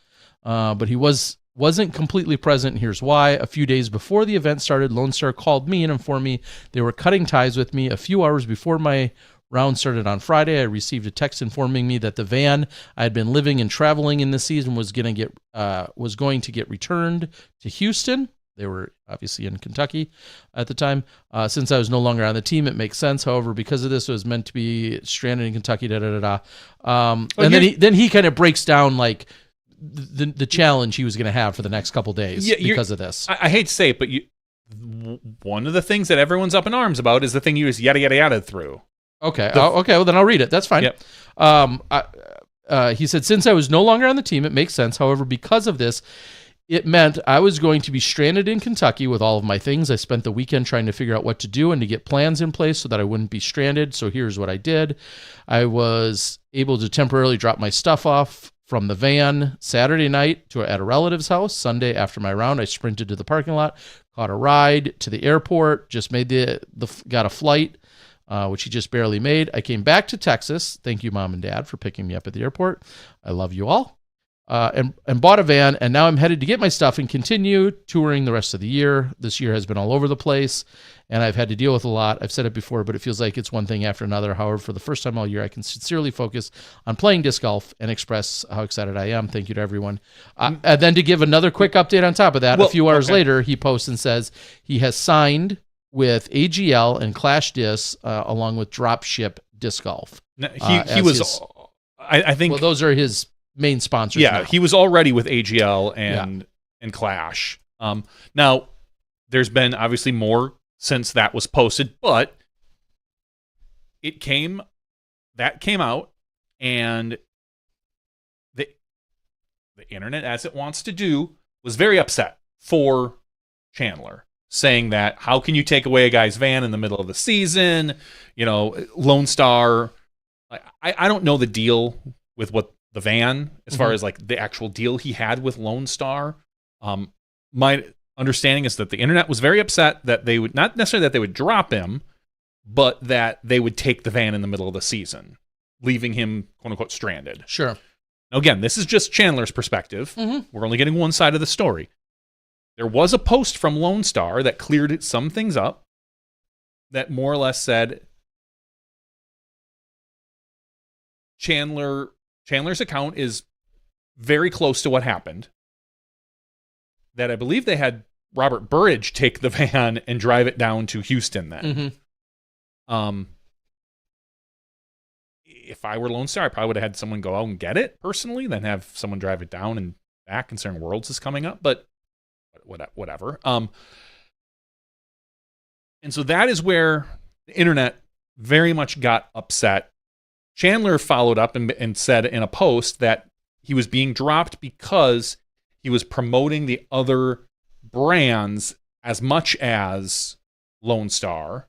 but he wasn't completely present. Here's why. A few days before the event started, Lone Star called me and informed me they were cutting ties with me. A few hours before my round started on Friday, I received a text informing me that the van I had been living and traveling in this season was going to get returned to Houston. They were obviously in Kentucky at the time. Since I was no longer on the team, it makes sense. However, because of this, it was meant to be stranded in Kentucky. Then he kind of breaks down like the challenge he was going to have for the next couple days because of this. I hate to say it, but one of the things that everyone's up in arms about is the thing you just yada yada yada through. Okay. Well, then I'll read it. That's fine. Yep. He said, "Since I was no longer on the team, it makes sense. However, because of this, it meant I was going to be stranded in Kentucky with all of my things. I spent the weekend trying to figure out what to do and to get plans in place so that I wouldn't be stranded. So here's what I did. I was able to temporarily drop my stuff off from the van Saturday night at a relative's house. Sunday after my round, I sprinted to the parking lot, caught a ride to the airport, just made got a flight, which he just barely made. I came back to Texas. Thank you, Mom and Dad, for picking me up at the airport. I love you all. and bought a van, and now I'm headed to get my stuff and continue touring the rest of the year. This year has been all over the place, and I've had to deal with a lot. I've said it before, but it feels like it's one thing after another. However, for the first time all year, I can sincerely focus on playing disc golf and express how excited I am. Thank you to everyone. And then to give another quick update on top of that, a few hours later, he posts and says he has signed with AGL and Clash Discs along with Dropship Disc Golf. He was, I think... Well, those are his main sponsors. Yeah, now. he was already with AGL and Clash. Now, there's been obviously more since that was posted, but that came out, and the internet, as it wants to do, was very upset for Chandler, saying that how can you take away a guy's van in the middle of the season? Lone Star. I don't know the deal with what the van, as far as like the actual deal he had with Lone Star. My understanding is that the internet was very upset that they would, not necessarily that they would drop him, but that they would take the van in the middle of the season, leaving him quote unquote stranded. Sure. Now, again, this is just Chandler's perspective. We're only getting one side of the story. There was a post from Lone Star that cleared some things up, that more or less said Chandler's account is very close to what happened. That I believe they had Robert Burridge take the van and drive it down to Houston then. If I were Lone Star, I probably would have had someone go out and get it personally, then have someone drive it down and back, considering Worlds is coming up, but whatever. And so that is where the internet very much got upset. Chandler followed up and said in a post that he was being dropped because he was promoting the other brands as much as Lone Star.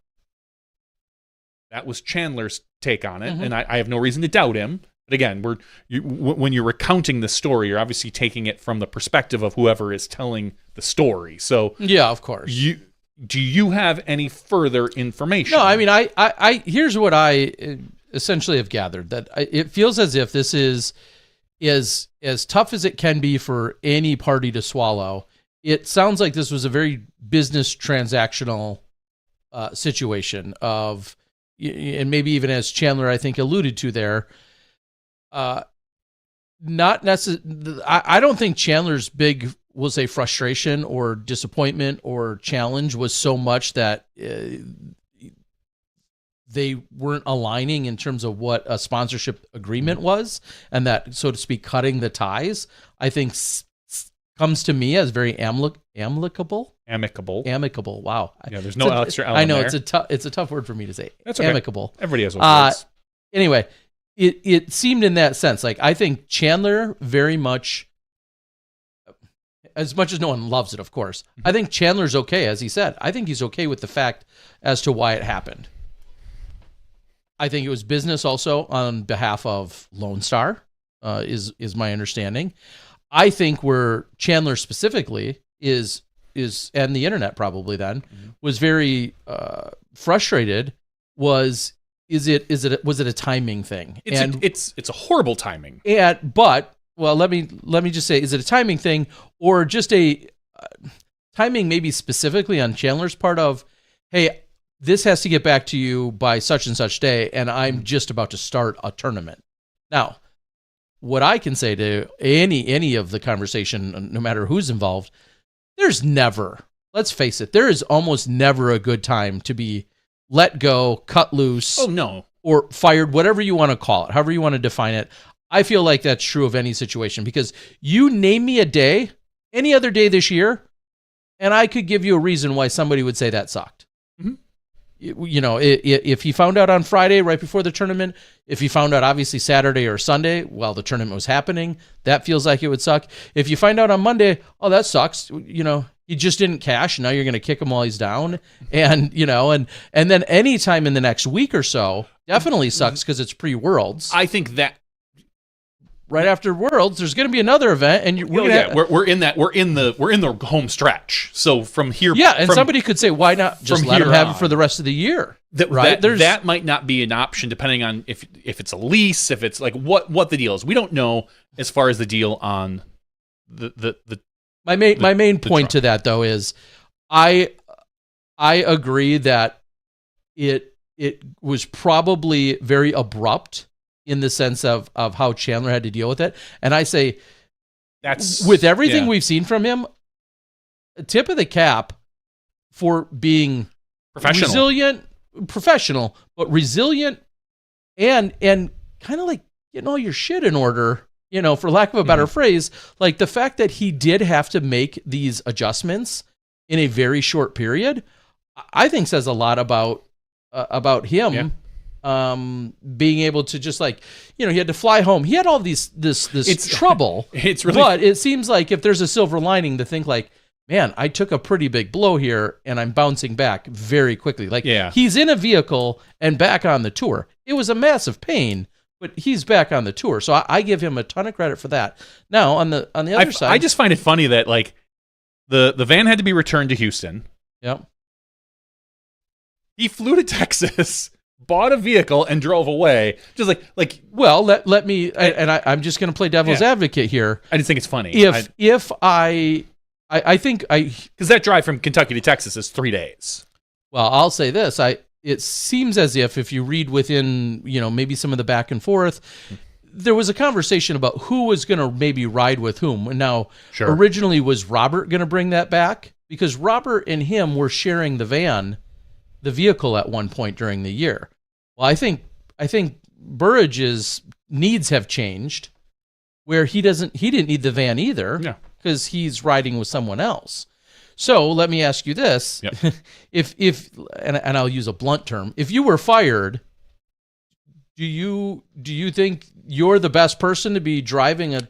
That was Chandler's take on it, and I have no reason to doubt him. But again, when you're recounting the story, you're obviously taking it from the perspective of whoever is telling the story. So yeah, of course. Do you have any further information? No, I mean, I here's what I essentially have gathered, that it feels as if this is as tough as it can be for any party to swallow. It sounds like this was a very business transactional situation of, and maybe even as Chandler, I think, alluded to there, not necessarily. I don't think Chandler's big, we'll say, frustration or disappointment or challenge was so much that they weren't aligning in terms of what a sponsorship agreement was, and that, so to speak, cutting the ties, I think comes to me as very amicable. Wow. Yeah, there's no extra L. I know there. it's a tough word for me to say. That's okay. Amicable. Everybody has those words. Anyway, it seemed in that sense, like, I think Chandler very much as no one loves it, of course, I think Chandler's okay, as he said. I think he's okay with the fact as to why it happened. I think it was business also on behalf of Lone Star, is my understanding. I think where Chandler specifically is and the internet probably then was very frustrated was it a timing thing? It's a horrible timing. But let me just say, is it a timing thing or just a timing maybe specifically on Chandler's part of, hey, this has to get back to you by such and such day, and I'm just about to start a tournament. Now, what I can say to any of the conversation, no matter who's involved, there's never, let's face it, there is almost never a good time to be let go, cut loose. Oh, no. Or fired, whatever you want to call it, however you want to define it. I feel like that's true of any situation, because you name me a day, any other day this year, and I could give you a reason why somebody would say that sucked. You know, if he found out on Friday right before the tournament, if he found out obviously Saturday or Sunday while the tournament was happening, that feels like it would suck. If you find out on Monday, oh, that sucks. You know, he just didn't cash. And now you're going to kick him while he's down. And, you know, and then anytime in the next week or so definitely sucks because it's pre-Worlds. I think that right after Worlds, there's going to be another event, and we're in the home stretch. So from here, and somebody could say, why not just let them have it for the rest of the year? Right? That might not be an option, depending on if it's a lease, if it's like what the deal is. We don't know as far as the deal on the my main point to that though is I agree that it was probably very abrupt in the sense of how Chandler had to deal with it. And I say, that's with everything we've seen from him, a tip of the cap for being professional, but resilient and kind of like getting all your shit in order, for lack of a better phrase, like the fact that he did have to make these adjustments in a very short period, I think says a lot about him. Yeah. Being able to just he had to fly home. He had all this trouble. It's really, but it seems like if there's a silver lining to think like, man, I took a pretty big blow here and I'm bouncing back very quickly. He's in a vehicle and back on the tour. It was a massive pain, but he's back on the tour. So I give him a ton of credit for that. Now on the other side, I just find it funny that the van had to be returned to Houston. Yep. He flew to Texas, bought a vehicle, and drove away. Just like. Well, let me, and I'm just going to play devil's advocate here. I just think it's funny. I think because that drive from Kentucky to Texas is 3 days. Well, I'll say this: it seems as if you read within maybe some of the back and forth, there was a conversation about who was going to maybe ride with whom. And now, originally was Robert going to bring that back because Robert and him were sharing the vehicle at one point during the year. Well, I think Burridge's needs have changed, where he didn't need the van either, because he's riding with someone else. So let me ask you this: if and I'll use a blunt term, if you were fired, do you think you're the best person to be driving a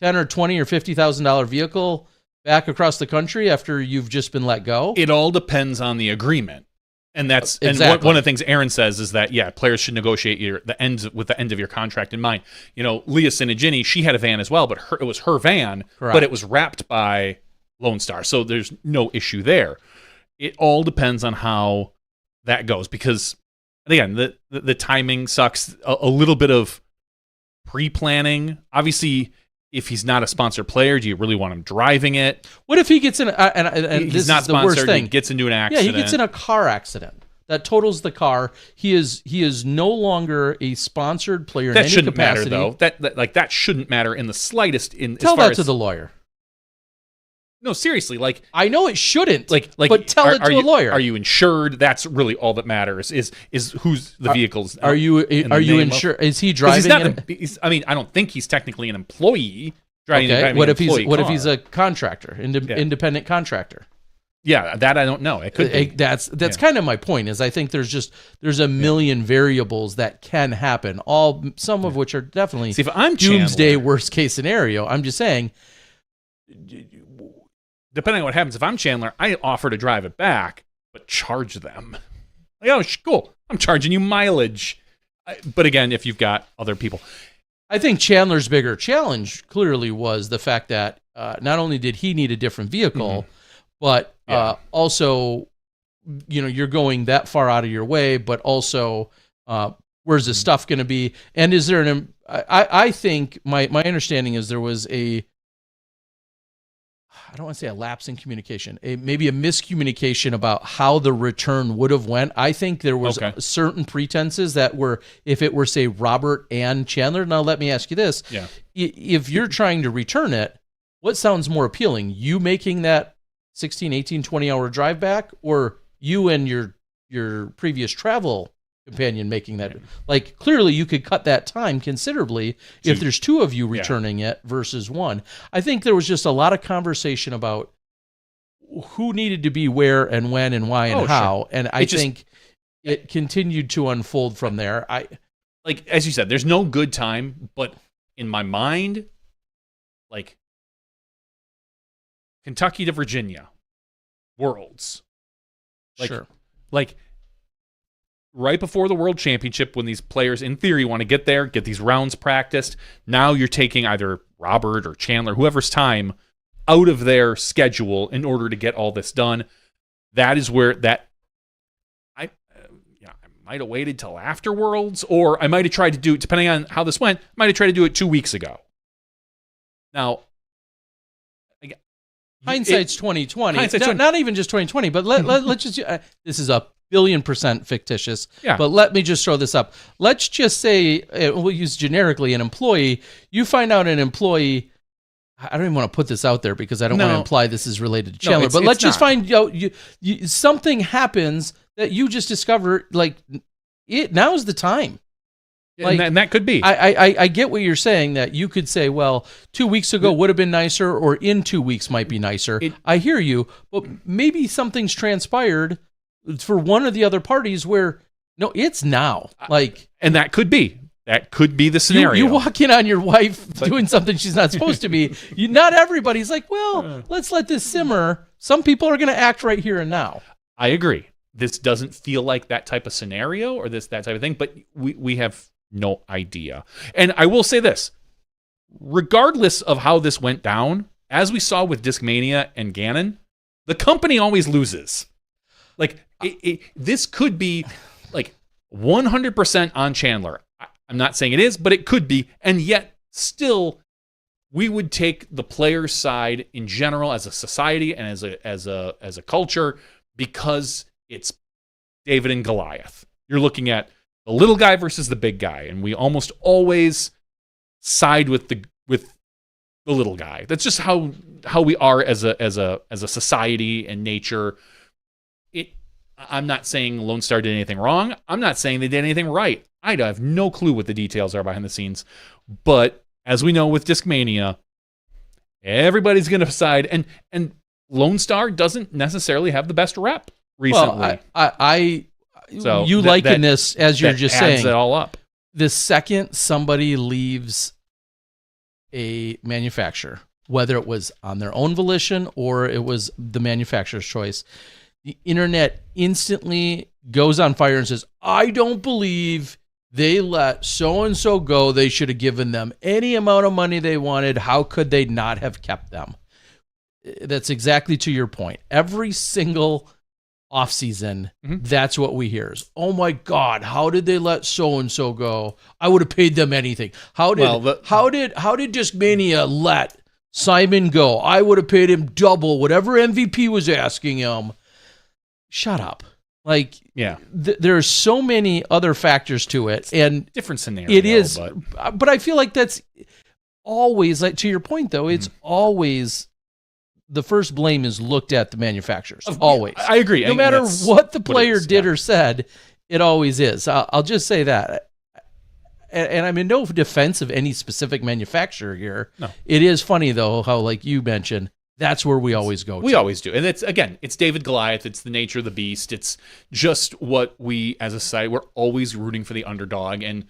$10 or $20 or $50,000 vehicle back across the country after you've just been let go? It all depends on the agreement. And that's exactly. One of the things Aaron says is that players should negotiate the end of your contract in mind. Leah Sinigini, she had a van as well, but it was her van, correct, but it was wrapped by Lone Star, so there's no issue there. It all depends on how that goes because, again, the timing sucks. A little bit of pre-planning, obviously. If he's not a sponsored player, do you really want him driving it? What if he gets in and he's this not is the worst sponsored, thing. He gets into an accident. Yeah, he gets in a car accident that totals the car. He is no longer a sponsored player in any capacity. That shouldn't matter, though. That shouldn't matter in the slightest. Tell that to the lawyer. No, seriously, I know it shouldn't. But tell it to a lawyer. Are you insured? That's really all that matters. Is who's the vehicles? Are you insured? Is he driving? I don't think he's technically an employee. Okay. What if he's a contractor, independent contractor? Yeah, that I don't know. It could be. That's kind of my point. Is I think there's a million variables that can happen. Some of which are definitely if I'm doomsday worst case scenario. I'm just saying. Depending on what happens, if I'm Chandler, I offer to drive it back, but charge them. Cool. I'm charging you mileage. But again, if you've got other people. I think Chandler's bigger challenge clearly was the fact that not only did he need a different vehicle, but also, you're going that far out of your way, but also where's the stuff going to be? And is there I think my understanding is there was I don't want to say a lapse in communication, maybe a miscommunication about how the return would have went. I think there was certain pretenses that were, if it were, say, Robert and Chandler. Now, let me ask you this. Yeah. If you're trying to return it, what sounds more appealing? You making that 16, 18, 20-hour drive back, or you and your previous travel companion making that? Clearly you could cut that time considerably if there's two of you returning it versus one. I think there was just a lot of conversation about who needed to be where and when and why and how. And I think it continued to unfold from there. As you said, there's no good time, but in my mind, Kentucky to Virginia, Worlds. Sure. right before the World Championship, when these players, in theory, want to get there, get these rounds practiced. Now you're taking either Robert or Chandler, whoever's time, out of their schedule in order to get all this done. That is where I might have waited till after Worlds, or I might have tried to do it, depending on how this went, I might have tried to do it 2 weeks ago. Now, hindsight's 2020. Hindsight's Not even just 2020, but let's just. This is 1,000,000,000% fictitious. Yeah. But let me just throw this up. Let's just say we'll use generically an employee. You find out an employee. I don't even want to put this out there because I don't want to imply this is related to Chandler. But let's just find out something happens that you just discover. Like now's the time. Like, and that could be. I get what you're saying, that you could say, well, 2 weeks ago would have been nicer, or in 2 weeks might be nicer. I hear you, but maybe something's transpired for one of the other parties where, no, it's now. And that could be. That could be the scenario. You walk in on your wife doing something she's not supposed to be. Not everybody's like, well, let's let this simmer. Some people are going to act right here and now. I agree. This doesn't feel like that type of scenario or that type of thing, but we have no idea. And I will say this, regardless of how this went down, as we saw with Discmania and Ganon, the company always loses. Like, this could be like 100% on Chandler. I'm not saying it is, but it could be. And yet, still, we would take the player's side in general as a society and as a culture, because it's David and Goliath. You're looking at the little guy versus the big guy, and we almost always side with the little guy. That's just how we are as a society and nature. I'm not saying Lone Star did anything wrong. I'm not saying they did anything right. I have no clue what the details are behind the scenes. But as we know with Discmania, everybody's going to side, and Lone Star doesn't necessarily have the best rep recently. Well, you liken this, as you're just saying, adds it all up. The second somebody leaves a manufacturer, whether it was on their own volition or it was the manufacturer's choice, the internet instantly goes on fire and says, I don't believe they let so-and-so go. They should have given them any amount of money they wanted. How could they not have kept them? That's exactly to your point. Every single offseason, that's what we hear is, oh my God, how did they let so-and-so go? I would have paid them anything. How did Discmania let Simon go? I would have paid him double whatever MVP was asking him. Shut up. Like, yeah, there are so many other factors to it, and different scenario. It is, but I feel like that's always, like, to your point though, it's always the first blame is looked at the manufacturers. Always, I agree. No matter what the player did or said, it always is. I'll just say that, and I'm in no defense of any specific manufacturer here. No. It is funny though how, like you mentioned, that's where we always go to. We always do. And it's David Goliath. It's the nature of the beast. It's just what we, as a society, we're always rooting for the underdog. And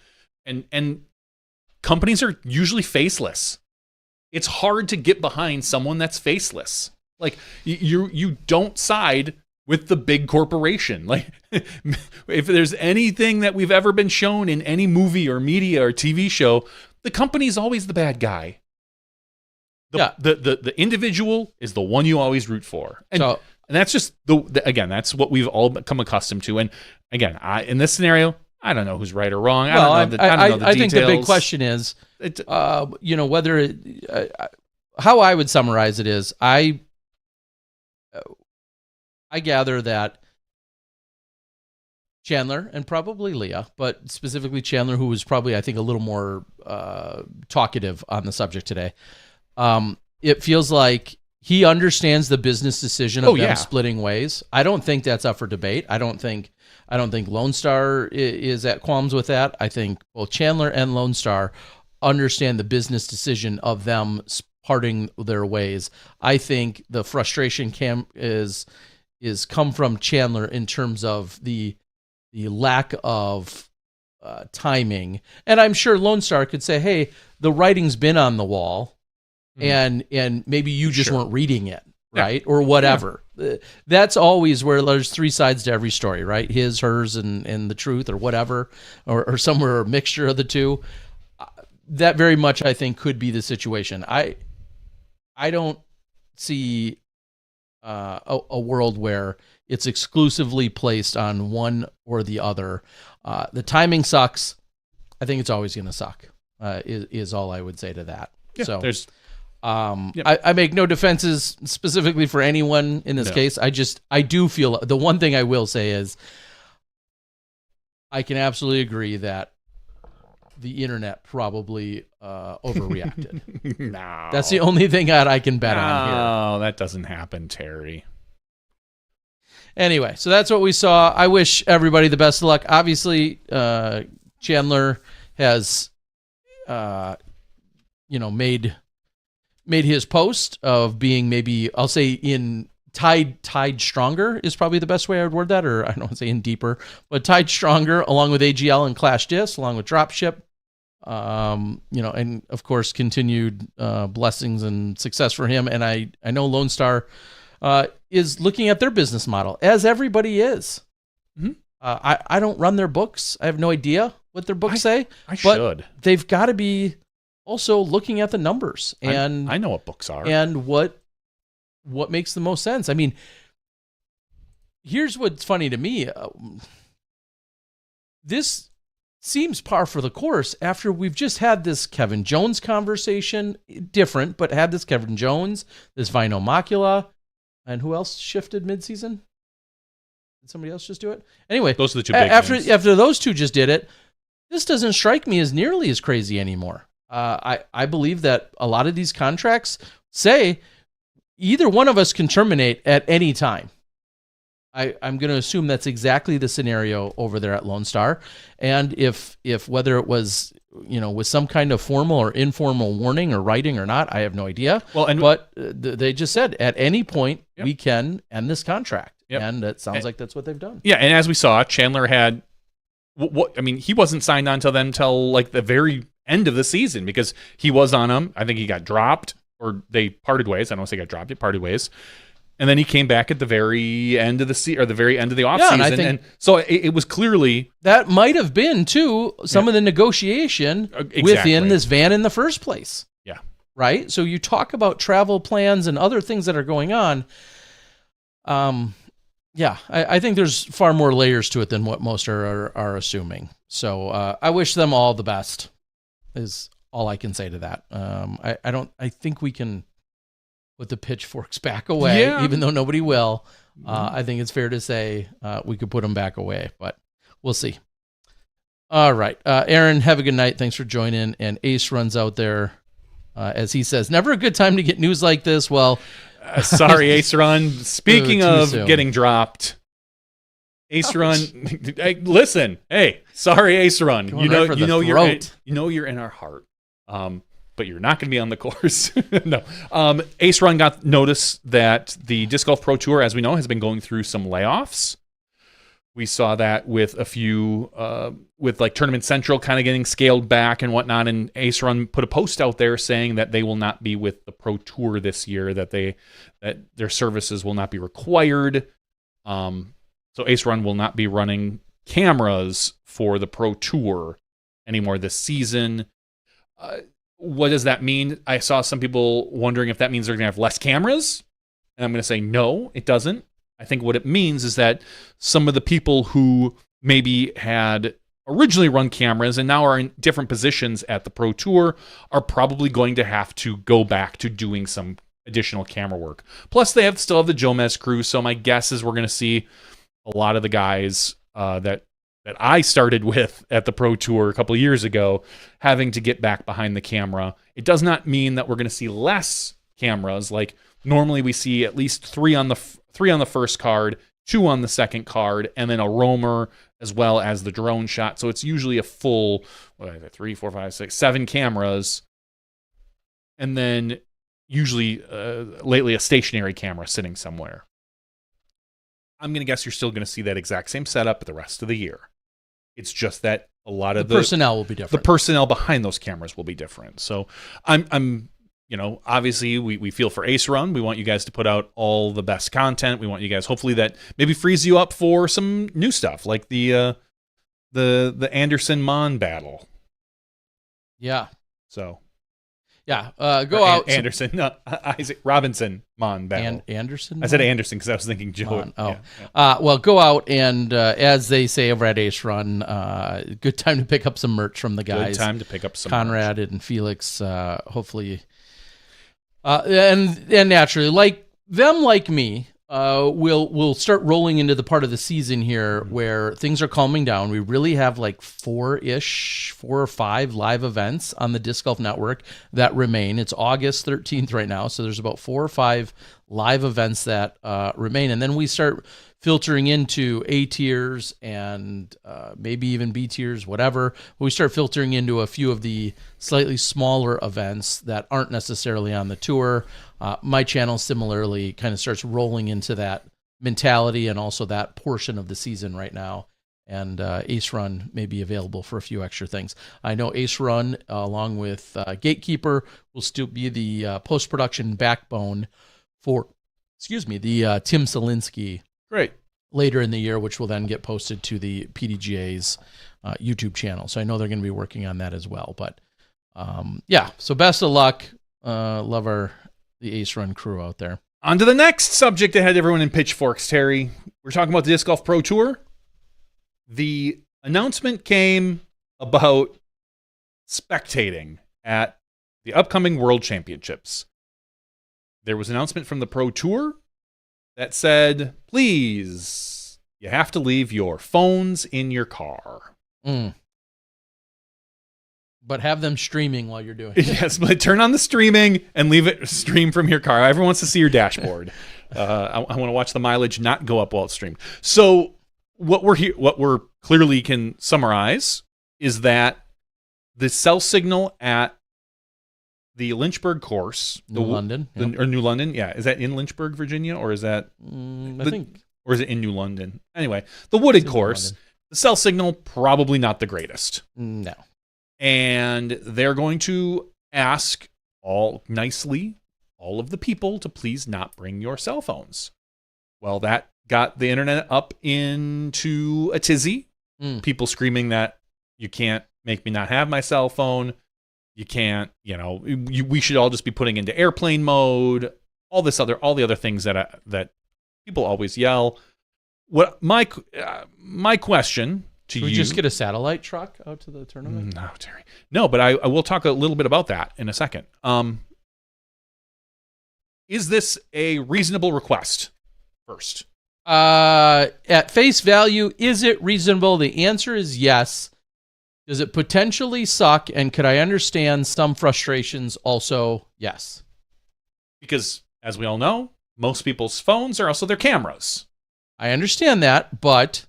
companies are usually faceless. It's hard to get behind someone that's faceless. Like, you don't side with the big corporation. Like, if there's anything that we've ever been shown in any movie or media or TV show, the company's always the bad guy. The individual is the one you always root for. And that's just, again, that's what we've all become accustomed to. And again, in this scenario, I don't know who's right or wrong. I don't know the details. I think the big question is, whether how I would summarize it is, I gather that Chandler and probably Leah, but specifically Chandler, who was probably, I think, a little more talkative on the subject today. It feels like he understands the business decision of them splitting ways. I don't think that's up for debate. I don't think Lone Star is at qualms with that. I think both Chandler and Lone Star understand the business decision of them parting their ways. I think the frustration is come from Chandler in terms of the lack of timing. And I'm sure Lone Star could say, hey, the writing's been on the wall. And maybe you just weren't reading it. right? Or whatever. That's always where there's three sides to every story, right? His, hers, and the truth, or whatever, or somewhere a mixture of the two. That very much, I think, could be the situation. I don't see a world where it's exclusively placed on one or the other. The timing sucks. I think it's always going to suck, is all I would say to that. Yeah, so there's I make no defenses specifically for anyone in this case. I do feel, the one thing I will say is I can absolutely agree that the internet probably overreacted. No. That's the only thing that I can bet on here. No, that doesn't happen, Terry. Anyway, so that's what we saw. I wish everybody the best of luck. Obviously, Chandler has, made his post of being maybe, I'll say, in tied stronger is probably the best way I would word that, or I don't want to say in deeper, but tied stronger along with AGL and Clash Disc, along with Dropship. And of course, continued blessings and success for him. And I know Lone Star is looking at their business model, as everybody is. Mm-hmm. I don't run their books. I have no idea what their books say. I but should. They've got to be also looking at the numbers, and I know what books are, and what makes the most sense. I mean, here's what's funny to me. This seems par for the course after we've just had this Kevin Jones conversation, different, but had this Kevin Jones, this Vino Macula, and who else shifted midseason? Did somebody else just do it? Anyway, those are the two big names. After those two just did it, this doesn't strike me as nearly as crazy anymore. I believe that a lot of these contracts say either one of us can terminate at any time. I'm going to assume that's exactly the scenario over there at Lone Star. And if whether it was, with some kind of formal or informal warning or writing or not, I have no idea. Well, but they just said at any point we can end this contract. Yep. And it sounds like that's what they've done. Yeah, and as we saw, Chandler had he wasn't signed on until like the very end of the season, because he was on them. I think he got dropped, or they parted ways. I don't want to say got dropped, he parted ways. And then he came back at the very end of the or the very end of the offseason. And so it was clearly, that might have been too some of the negotiation within this van in the first place. Yeah. Right? So you talk about travel plans and other things that are going on. I think there's far more layers to it than what most are assuming. So I wish them all the best, is all I can say to that. I think we can put the pitchforks back away, even though nobody will. I think it's fair to say we could put them back away, but we'll see. All right. Aaron, have a good night. Thanks for joining. And Ace runs out there, as he says, never a good time to get news like this. Well, sorry, Ace Run. Speaking of getting dropped, Ace Run. Hey, listen, sorry, Ace Run. You're in our heart. But you're not going to be on the course. No. Ace Run got notice that the Disc Golf Pro Tour, as we know, has been going through some layoffs. We saw that with a few, with like Tournament Central kind of getting scaled back and whatnot. And Ace Run put a post out there saying that they will not be with the Pro Tour this year, that their services will not be required. So Ace Run will not be running cameras for the Pro Tour anymore this season. What does that mean? I saw some people wondering if that means they're going to have less cameras. And I'm going to say, no, it doesn't. I think what it means is that some of the people who maybe had originally run cameras and now are in different positions at the Pro Tour are probably going to have to go back to doing some additional camera work. Plus, they still have the Jomez crew, so my guess is we're going to see a lot of the guys that I started with at the Pro Tour a couple of years ago having to get back behind the camera. It does not mean that we're going to see less cameras. Like normally we see at least three on the first card, 2 on the second card, and then a roamer as well as the drone shot. So it's usually a full 3, 4, 5, 6, 7 cameras, and then usually lately a stationary camera sitting somewhere. I'm going to guess you're still going to see that exact same setup the rest of the year. It's just that a lot of the personnel will be different. The personnel behind those cameras will be different. So I'm obviously we feel for Ace Run. We want you guys to put out all the best content. We want you guys, hopefully, that maybe frees you up for some new stuff, like the Anderson Monn battle. Yeah. So. Yeah, go out. Anderson, no, Isaac Robinson Monn battle. Anderson? I said Anderson because I was thinking Joe. Monn. Oh. Yeah. Well, go out and, as they say over at Ace Run, good time to pick up some merch from the guys. Good time to pick up some Conrad merch. And Felix, hopefully. And naturally, like me, we'll start rolling into the part of the season here where things are calming down. We really have like 4 or 5 live events on the Disc Golf Network that remain. It's August 13th right now, so there's about 4 or 5 live events that remain, and then we start filtering into A tiers and maybe even B tiers, whatever. We start filtering into a few of the slightly smaller events that aren't necessarily on the tour. My channel similarly kind of starts rolling into that mentality and also that portion of the season right now. And Ace Run may be available for a few extra things. I know Ace Run, along with Gatekeeper, will still be the post-production backbone for, the Tim Selinsky. Great. Later in the year, which will then get posted to the PDGA's YouTube channel. So I know they're going to be working on that as well. But so best of luck. Love the Ace Run crew out there. On to the next subject that had everyone in pitchforks, Terry. We're talking about the Disc Golf Pro Tour. The announcement came about spectating at the upcoming World Championships. There was an announcement from the Pro Tour that said, please, you have to leave your phones in your car. But have them streaming while you're doing it. Yes, but turn on the streaming and leave it stream from your car. Everyone wants to see your dashboard. I want to watch the mileage not go up while it's streamed. So what we're clearly can summarize is that the cell signal at the Lynchburg course, New London, yeah. Is that in Lynchburg, Virginia, or is that? I think, or is it in New London? Anyway, the wooded course, the cell signal probably not the greatest. No, and they're going to ask all of the people to please not bring your cell phones. Well, that got the internet up into a tizzy. People screaming that you can't make me not have my cell phone. You can't, we should all just be putting into airplane mode. All the other things that people always yell. What my question to Should we you? just get a satellite truck out to the tournament? No, Terry. No, but I will talk a little bit about that in a second. Is this a reasonable request? First, at face value, is it reasonable? The answer is yes. Does it potentially suck? And could I understand some frustrations? Also, yes. Because, as we all know, most people's phones are also their cameras. I understand that, but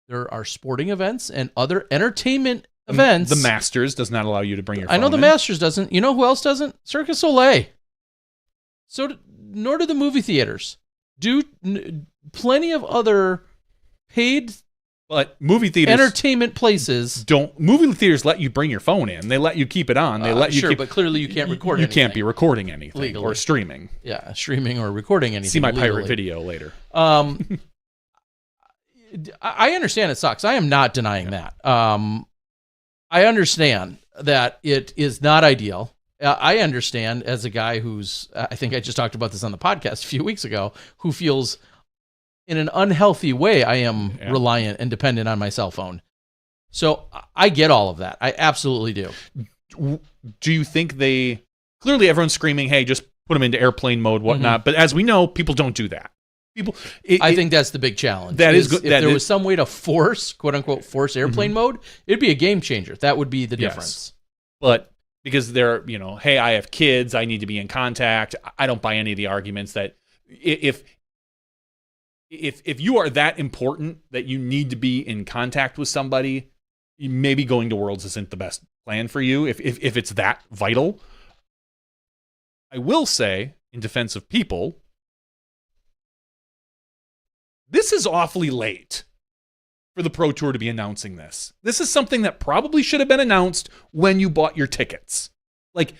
there are sporting events and other entertainment events. The Masters does not allow you to bring your phone I know the in. Masters doesn't. You know who else doesn't? Cirque du Soleil. Nor do the movie theaters. Plenty of other paid but movie theaters entertainment places don't. Movie theaters let you bring your phone in. They let you keep it on. They let you sure, but clearly you can't record anything. You can't be recording anything legally. Or streaming. Yeah, streaming or recording anything. See my legally. pirate video later. I understand it sucks. I am not denying that. I understand that it is not ideal. I understand as a guy who's, I think I just talked about this on the podcast a few weeks ago, who feels in an unhealthy way I am reliant and dependent on my cell phone. So I get all of that. I absolutely do. Do you think clearly everyone's screaming, hey, just put them into airplane mode, whatnot. Mm-hmm. But as we know, people don't do that. I think that's the big challenge. That is good. If there was some way to quote unquote, force airplane mode, it'd be a game changer. That would be the difference. But because they're, hey, I have kids, I need to be in contact. I don't buy any of the arguments that if you are that important that you need to be in contact with somebody, maybe going to Worlds isn't the best plan for you. If it's that vital. I will say, in defense of people, this is awfully late for the Pro Tour to be announcing this. This is something that probably should have been announced when you bought your tickets. Like,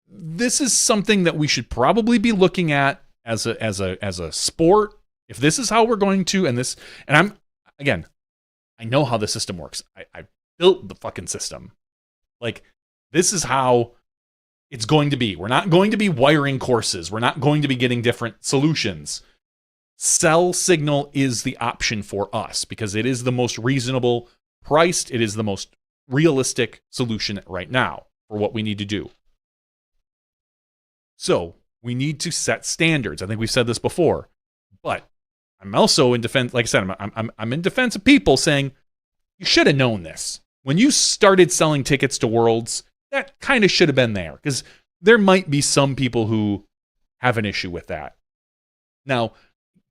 this is something that we should probably be looking at as a sport. If this is how we're going to, and I know how the system works. I built the fucking system. Like, this is how it's going to be. We're not going to be wiring courses. We're not going to be getting different solutions. Cell signal is the option for us because it is the most reasonable priced. It is the most realistic solution right now for what we need to do. So we need to set standards. I think we've said this before, but I'm also in defense. Like I said, I'm in defense of people saying you should have known this when you started selling tickets to Worlds. That kind of should have been there because there might be some people who have an issue with that. Now,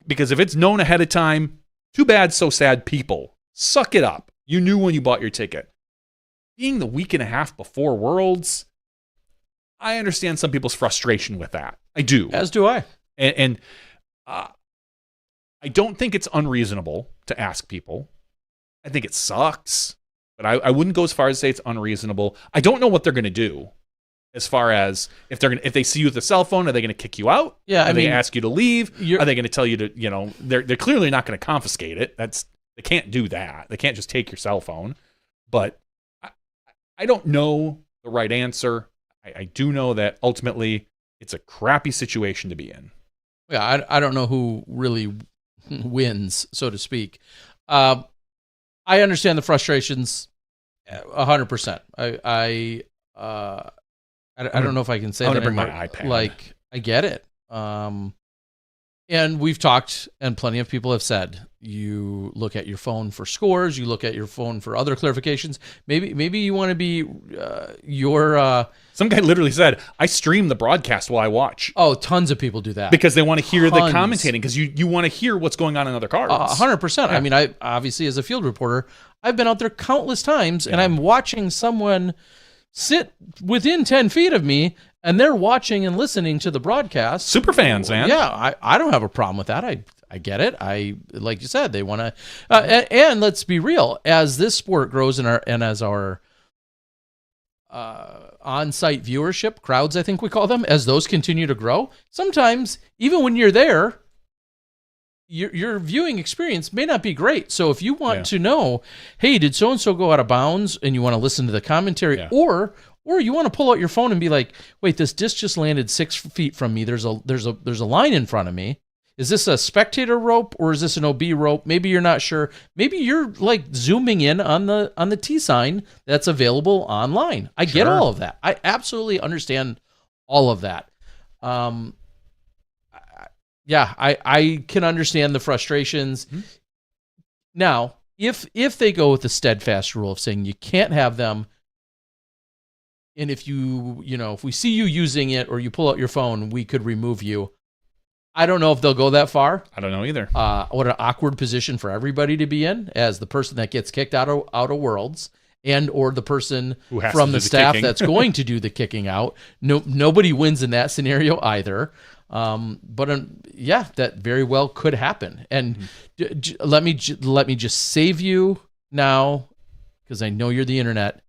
because if it's known ahead of time, too bad, so sad, people. Suck it up. You knew when you bought your ticket. Being the week and a half before Worlds, I understand some people's frustration with that. I do. As do I. And I don't think it's unreasonable to ask people. I think it sucks, but I wouldn't go as far as to say it's unreasonable. I don't know what they're going to do as far as if they see you with a cell phone, are they going to kick you out? Yeah, are they going to ask you to leave? Are they going to tell you to, they're clearly not going to confiscate it. They can't do that. They can't just take your cell phone. But I don't know the right answer. I do know that ultimately it's a crappy situation to be in. Yeah, I don't know who really wins, so to speak. I understand the frustrations 100%. I don't know if I can say that. I'm going to bring my iPad. Like, I get it. And we've talked, and plenty of people have said, you look at your phone for scores, you look at your phone for other clarifications. Maybe you want to be Some guy literally said, I stream the broadcast while I watch. Oh, tons of people do that. Because they want to hear the commentating, because you want to hear what's going on in other cars. 100%. Yeah. I mean, I obviously, as a field reporter, I've been out there countless times, and I'm watching someone sit within 10 feet of me, and they're watching and listening to the broadcast. Super fans, man. Yeah, I don't have a problem with that. I get it. Like you said, they want to, and let's be real. As this sport grows and as our on-site viewership crowds, I think we call them, as those continue to grow, sometimes even when you're there, your viewing experience may not be great. So if you want to know, hey, did so and so go out of bounds, and you want to listen to the commentary, or you want to pull out your phone and be like, wait, this disc just landed 6 feet from me. There's a line in front of me. Is this a spectator rope or is this an OB rope? Maybe you're not sure. Maybe you're like zooming in on the T sign that's available online. I get all of that. I absolutely understand all of that. I can understand the frustrations. Mm-hmm. Now, if they go with the steadfast rule of saying you can't have them, and if if we see you using it or you pull out your phone, we could remove you. I don't know if they'll go that far. I don't know either. What an awkward position for everybody to be in, as the person that gets kicked out of Worlds, and or the person from the staff that's going to do the kicking out. Nobody wins in that scenario either. But that very well could happen. And let me just save you now, because I know you're the internet.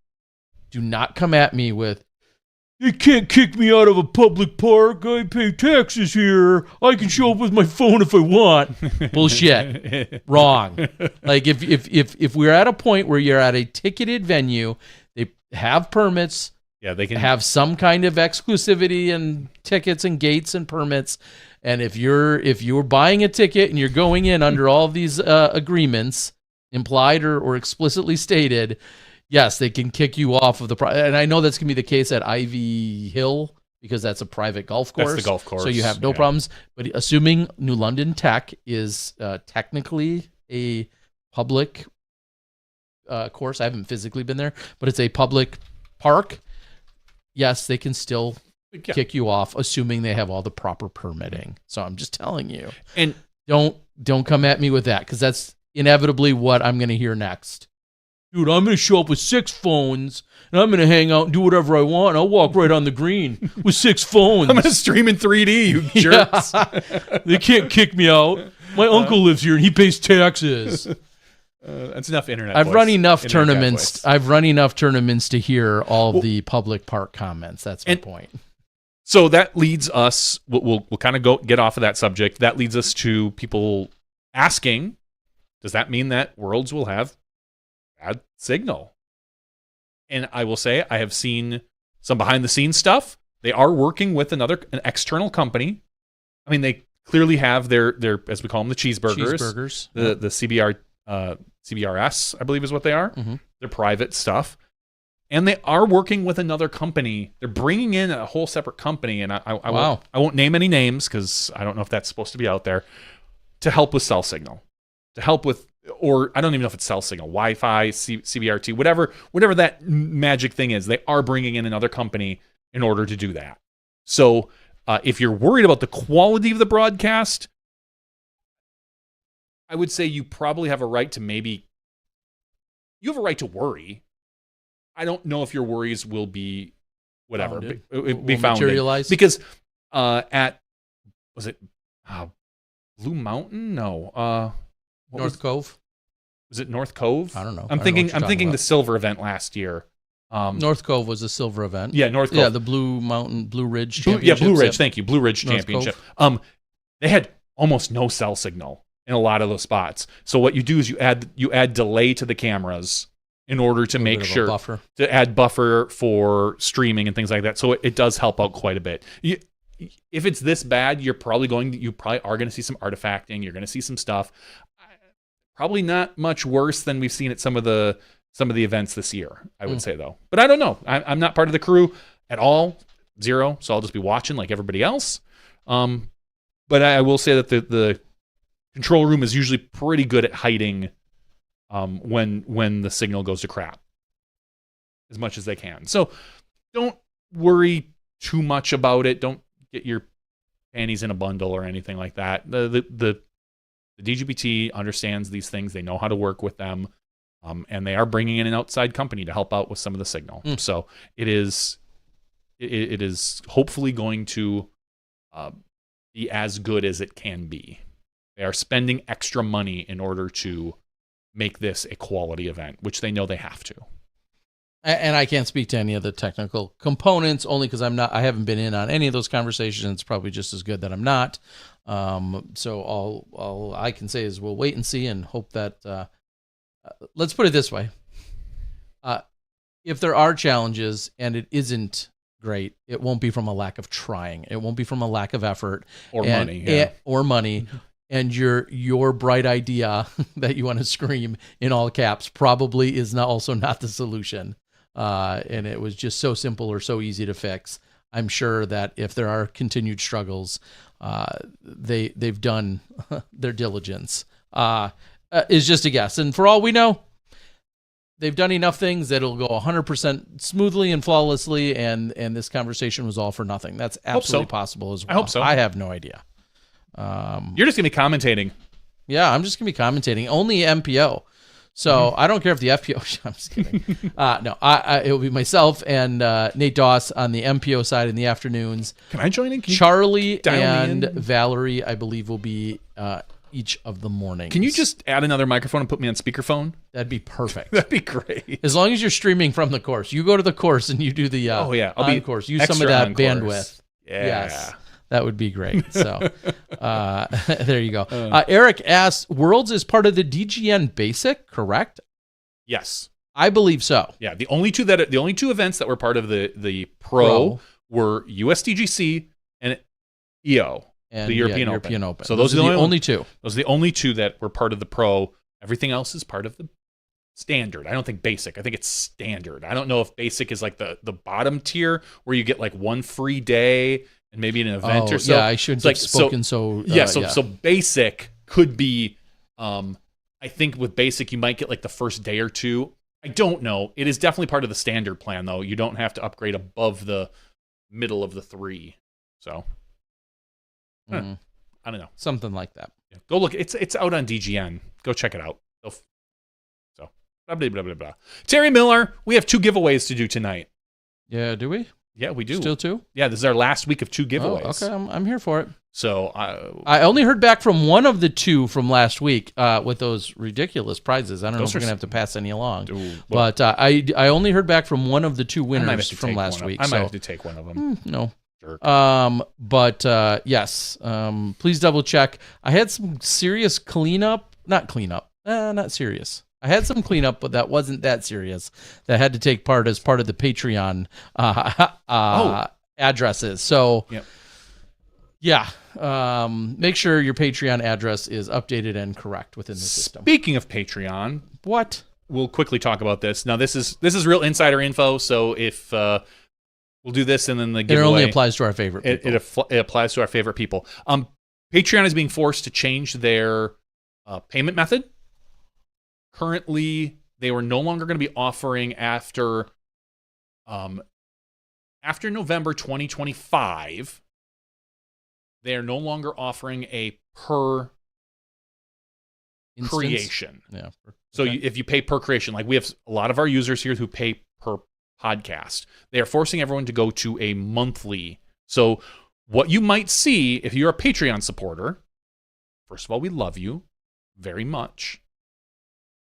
Do not come at me with, you can't kick me out of a public park. I pay taxes here. I can show up with my phone if I want. Bullshit. Wrong. Like if we're at a point where you're at a ticketed venue, they have permits. Yeah, they can have some kind of exclusivity and tickets and gates and permits. And if you're buying a ticket and you're going in under all of these agreements, implied or explicitly stated, yes, they can kick you off of and I know that's going to be the case at Ivy Hill because that's a private golf course. That's the golf course. So you have no problems. But assuming New London Tech is technically a public course, I haven't physically been there, but it's a public park. Yes, they can still kick you off, assuming they have all the proper permitting. So I'm just telling you. And don't come at me with that, because that's inevitably what I'm going to hear next. Dude, I'm going to show up with 6 phones, and I'm going to hang out and do whatever I want. I'll walk right on the green with 6 phones. I'm going to stream in 3D, you jerks. They can't kick me out. My uncle lives here, and he pays taxes. That's enough internet. I've voice. run enough Internet tournaments. voice. I've run enough tournaments to hear all of the public park comments. That's my point. So that leads us. We'll kind of get off of that subject. That leads us to people asking, does that mean that Worlds will have bad signal? And I will say I have seen some behind the scenes stuff. They are working with an external company. I mean, they clearly have their as we call them, the cheeseburgers. The CBRS, I believe is what they are. Mm-hmm. They're private stuff. And they are working with another company. They're bringing in a whole separate company, and I won't name any names because I don't know if that's supposed to be out there, to help with cell signal, to help with, or I don't even know if it's cell signal, Wi-Fi, CBRT, whatever that magic thing is. They are bringing in another company in order to do that. So if you're worried about the quality of the broadcast, I would say you probably have a right to you have a right to worry. I don't know if your worries will be whatever, be founded. Materialized? Because was it Blue Mountain? No. North Cove? Was it North Cove? I don't know. I'm thinking the silver event last year. North Cove was a silver event. Yeah, North Cove. Yeah, the Blue Ridge Championship. Blue Ridge. Thank you, Blue Ridge North Championship. They had almost no cell signal in a lot of those spots. So what you do is you add delay to the cameras in order to make sure to add buffer for streaming and things like that. So it does help out quite a bit. If it's this bad, you probably are going to see some artifacting. You're going to see some stuff. Probably not much worse than we've seen at some of the events this year, I would say, though. But I don't know. I'm not part of the crew at all, zero. So I'll just be watching like everybody else. But I will say that the control room is usually pretty good at hiding when the signal goes to crap as much as they can. So don't worry too much about it. Don't get your panties in a bundle or anything like that. The DGBT understands these things. They know how to work with them. And they are bringing in an outside company to help out with some of the signal. So it is hopefully going to be as good as it can be. They are spending extra money in order to make this a quality event, which they know they have to. And I can't speak to any of the technical components only because I haven't been in on any of those conversations. It's probably just as good that I'm not. So all I can say is we'll wait and see and hope that, let's put it this way. If there are challenges and it isn't great, it won't be from a lack of trying. It won't be from a lack of effort or money. And your bright idea that you want to scream in all caps probably is also not the solution. And it was just so simple or so easy to fix. I'm sure that if there are continued struggles, they've done their diligence. Is just a guess. And for all we know, they've done enough things that it'll go 100% smoothly and flawlessly, and this conversation was all for nothing. That's absolutely possible as well. I hope so. I have no idea. You're just going to be commentating. Yeah, I'm just going to be commentating. Only MPO. So I don't care if the FPO... I'm just kidding. No, it will be myself and Nate Doss on the MPO side in the afternoons. Can I join in? Charlie and Valerie, I believe, will be each of the mornings. Can you just add another microphone and put me on speakerphone? That'd be perfect. That'd be great. As long as you're streaming from the course. You go to the course and you do the I'll be course. Use some of that bandwidth. Yeah. Yes. That would be great. So there you go. Eric asks, Worlds is part of the DGN Basic, correct? Yes. I believe so. Yeah. The only two events that were part of the Pro were USDGC and EO. And the European Open. So those are the only two. Those are the only two that were part of the Pro. Everything else is part of the Standard. I don't think Basic. I think it's Standard. I don't know if Basic is like the bottom tier where you get like one free day and maybe an event or so. Yeah, I shouldn't have spoken so. So Basic could be. I think with Basic you might get like the first day or two. I don't know. It is definitely part of the Standard plan though. You don't have to upgrade above the middle of the three. So. I don't know. Something like that. Yeah. Go look. It's out on DGN. Go check it out. So, blah, blah, blah, blah, blah. Terry Miller, we have 2 giveaways to do tonight. Yeah, do we? Yeah, we do. Still 2? Yeah, this is our last week of 2 giveaways. Oh, okay, I'm here for it. So I only heard back from one of the two from last week with those ridiculous prizes. I don't know if we're gonna have to pass any along, but I only heard back from one of the two winners from last week. I might have to take one of them. No. Jerk. But yes, please double check. I had some serious not serious. I had some cleanup, but that wasn't that serious. That had to take part as part of the Patreon addresses. So, yeah, make sure your Patreon address is updated and correct within the system. Speaking of Patreon, what? We'll quickly talk about this. Now, this is real insider info. So if we'll do this and then the giveaway. It only applies to our favorite people. It applies to our favorite people. Patreon is being forced to change their payment method. Currently, they were no longer going to be offering after November 2025. They are no longer offering a per creation. Yeah. So if you pay per creation, like we have a lot of our users here who pay per podcast, they are forcing everyone to go to a monthly. So what you might see if you're a Patreon supporter, first of all, we love you very much.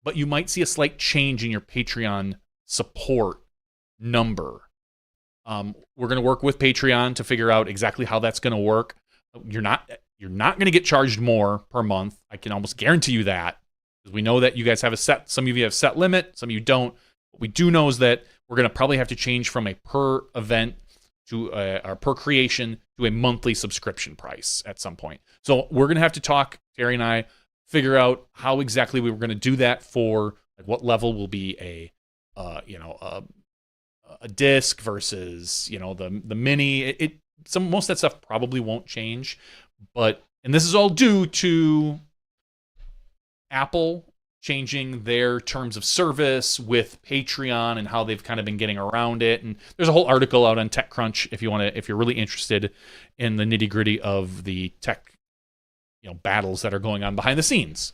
But you might see a slight change in your Patreon support number. We're going to work with Patreon to figure out exactly how that's going to work. You're not going to get charged more per month. I can almost guarantee you that, because we know that you guys have some of you have set limit, some of you don't. What we do know is that we're going to probably have to change from a per event to or per creation to a monthly subscription price at some point. So we're going to have to talk, Terry and I, figure out how exactly we were going to do that for like what level will be a disc versus the mini. Most of that stuff probably won't change, and this is all due to Apple changing their terms of service with Patreon and how they've kind of been getting around it. And there's a whole article out on TechCrunch if you're really interested in the nitty gritty of the tech battles that are going on behind the scenes.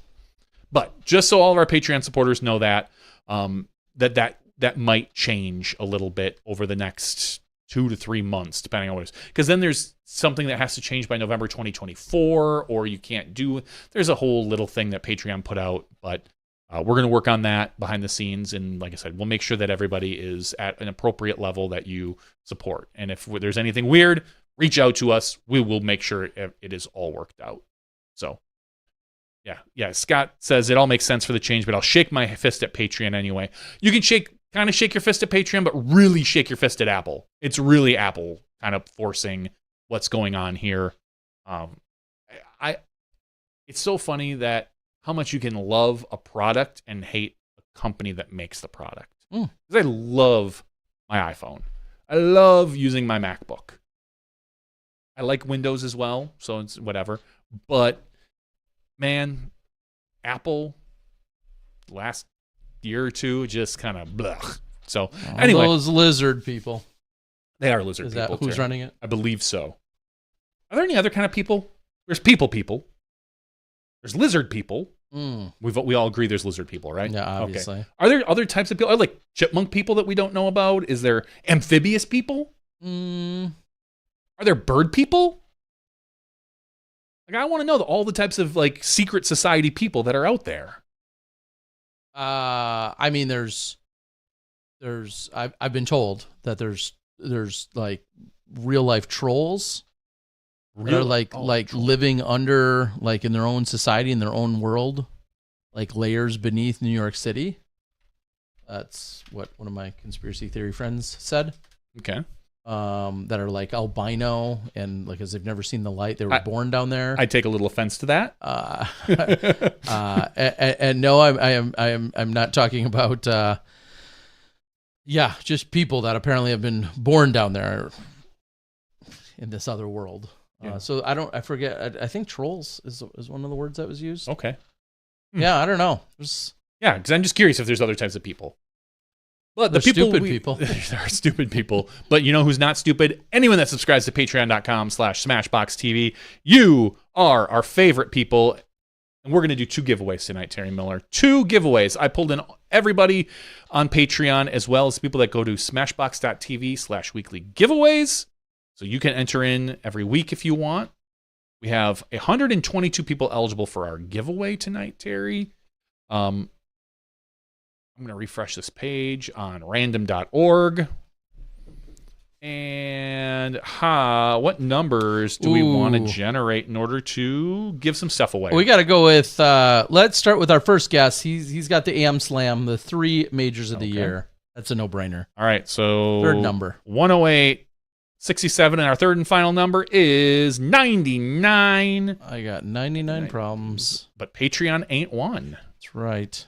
But just so all of our Patreon supporters know that that might change a little bit over the next 2 to 3 months, depending on what it is. Because then there's something that has to change by November 2024, or you can't do. There's a whole little thing that Patreon put out, but we're going to work on that behind the scenes. And like I said, we'll make sure that everybody is at an appropriate level that you support. And if there's anything weird, reach out to us. We will make sure it is all worked out. So, yeah. Scott says it all makes sense for the change, but I'll shake my fist at Patreon anyway. You can kind of shake your fist at Patreon, but really shake your fist at Apple. It's really Apple kind of forcing what's going on here. It's so funny that how much you can love a product and hate a company that makes the product. Because I love my iPhone. I love using my MacBook. I like Windows as well, so it's whatever. But, man, Apple, last year or two, just kind of blah. So, anyway. Those lizard people. They are lizard Is people. That who's running it? I believe so. Are there any other kind of people? There's people. There's lizard people. We all agree there's lizard people, right? Yeah, obviously. Okay. Are there other types of people? Are like chipmunk people that we don't know about? Is there amphibious people? Are there bird people? Like, I want to know all the types of like secret society people that are out there. I mean, I've been told that there's like real life trolls. They're like living under, like, in their own society, in their own world, like layers beneath New York City. That's what one of my conspiracy theory friends said. Okay. That are like albino and like as they've never seen the light. They were born down there. I take a little offense to that. And no, I'm not talking about. Just people that apparently have been born down there in this other world. Yeah. So I forget. I think trolls is one of the words that was used. Okay. Yeah, I don't know. Because I'm just curious if there's other types of people. But the stupid people. There are stupid people. But you know who's not stupid? Anyone that subscribes to patreon.com/SmashBoxxTV. You are our favorite people. And we're going to do 2 giveaways tonight, Terry Miller. 2 giveaways. I pulled in everybody on Patreon, as well as people that go to smashbox.tv/weekly giveaways. So you can enter in every week if you want. We have 122 people eligible for our giveaway tonight, Terry. I'm going to refresh this page on random.org. And what numbers do we want to generate in order to give some stuff away? We got to go with, let's start with our first guest. He's got the AM Slam, the 3 majors of the year. That's a no-brainer. All right, so third number. 108, 67, and our third and final number is 99. I got 99 problems. But Patreon ain't one. That's right.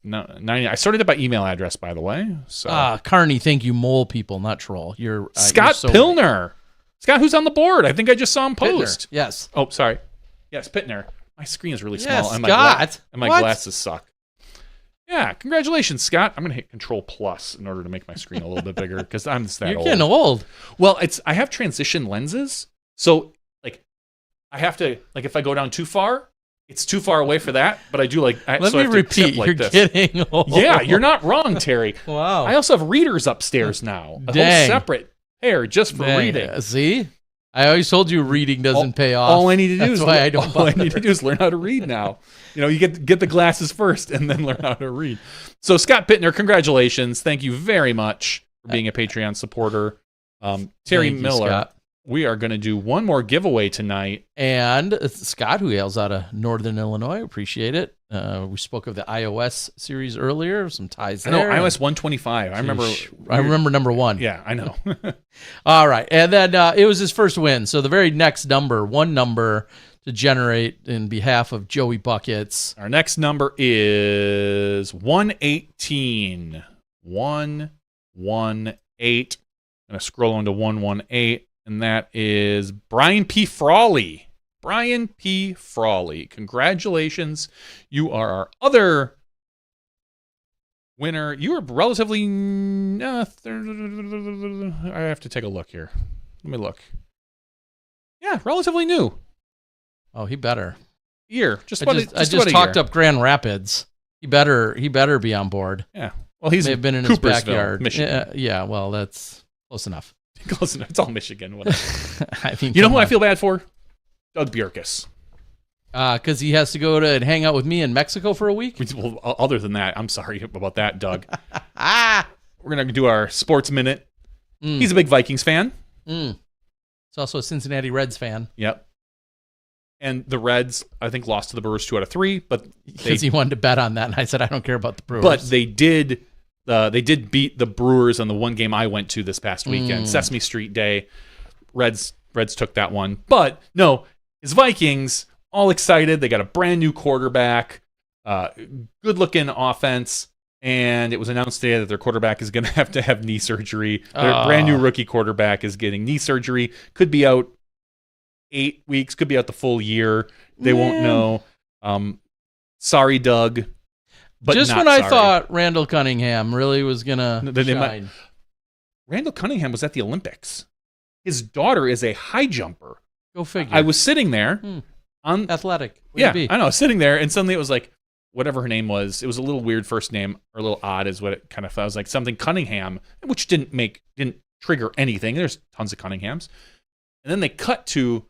No, 90. I sorted it by email address, by the way. So. Carney, thank you, mole people, not troll. Scott Pilner. Right. Scott, who's on the board? I think I just saw him post. Pittner. Yes. Oh, sorry. Yes, Pittner. My screen is really small. Yes, and Scott. My glasses suck. Yeah, congratulations, Scott. I'm going to hit Control Plus in order to make my screen a little bit bigger because I'm just that You're old. You're getting old. Well, I have transition lenses, so I have to if I go down too far, it's too far away for that. But I do Let me repeat. You're getting old. Yeah, you're not wrong, Terry. Wow. I also have readers upstairs now. A whole separate pair just for reading. See? I always told you reading doesn't pay off. All I need to do is learn how to read now. You get the glasses first and then learn how to read. So Scott Pittner, congratulations. Thank you very much for being a Patreon supporter. Terry Miller, Scott. We are going to do one more giveaway tonight. And Scott, who hails out of Northern Illinois, appreciate it. We spoke of the iOS series earlier, some ties there. I know, iOS 125. I remember number 1. Yeah, I know. All right. And then it was his first win. So the very next one number to generate in behalf of Joey Buckets. Our next number is 118. 118. I'm going to scroll on to 118. And that is Brian P. Frawley. Brian P. Frawley. Congratulations. You are our other winner. You are relatively... I have to take a look here. Let me look. Yeah, relatively new. Oh, he better. Year. I just talked up Grand Rapids. He better be on board. Yeah. Well, he's may have been in his backyard. Michigan. Yeah, well, that's close enough. Close enough. It's all Michigan. I mean, you know who I feel bad for? Doug Bjerkus. Because he has to go to hang out with me in Mexico for a week? Well, other than that, I'm sorry about that, Doug. We're going to do our sports minute. He's a big Vikings fan. He's also a Cincinnati Reds fan. Yep. And the Reds, I think, lost to the Brewers 2 out of 3. But because he wanted to bet on that, and I said, I don't care about the Brewers. But they did beat the Brewers on the one game I went to this past weekend, Sesame Street Day. Reds took that one. But no, his Vikings, all excited. They got a brand new quarterback, good-looking offense, and it was announced today that their quarterback is going to have knee surgery. Their brand new rookie quarterback is getting knee surgery. Could be out 8 weeks, could be out the full year. They won't know. Sorry, Doug. But just when I thought Randall Cunningham really was going to shine. Randall Cunningham was at the Olympics. His daughter is a high jumper. Go figure. I was sitting there. on Athletic. Yeah, I know. Sitting there, and suddenly it was like, whatever her name was, it was a little weird first name, or a little odd is what it kind of felt. It was like something Cunningham, which didn't trigger anything. There's tons of Cunninghams. And then they cut to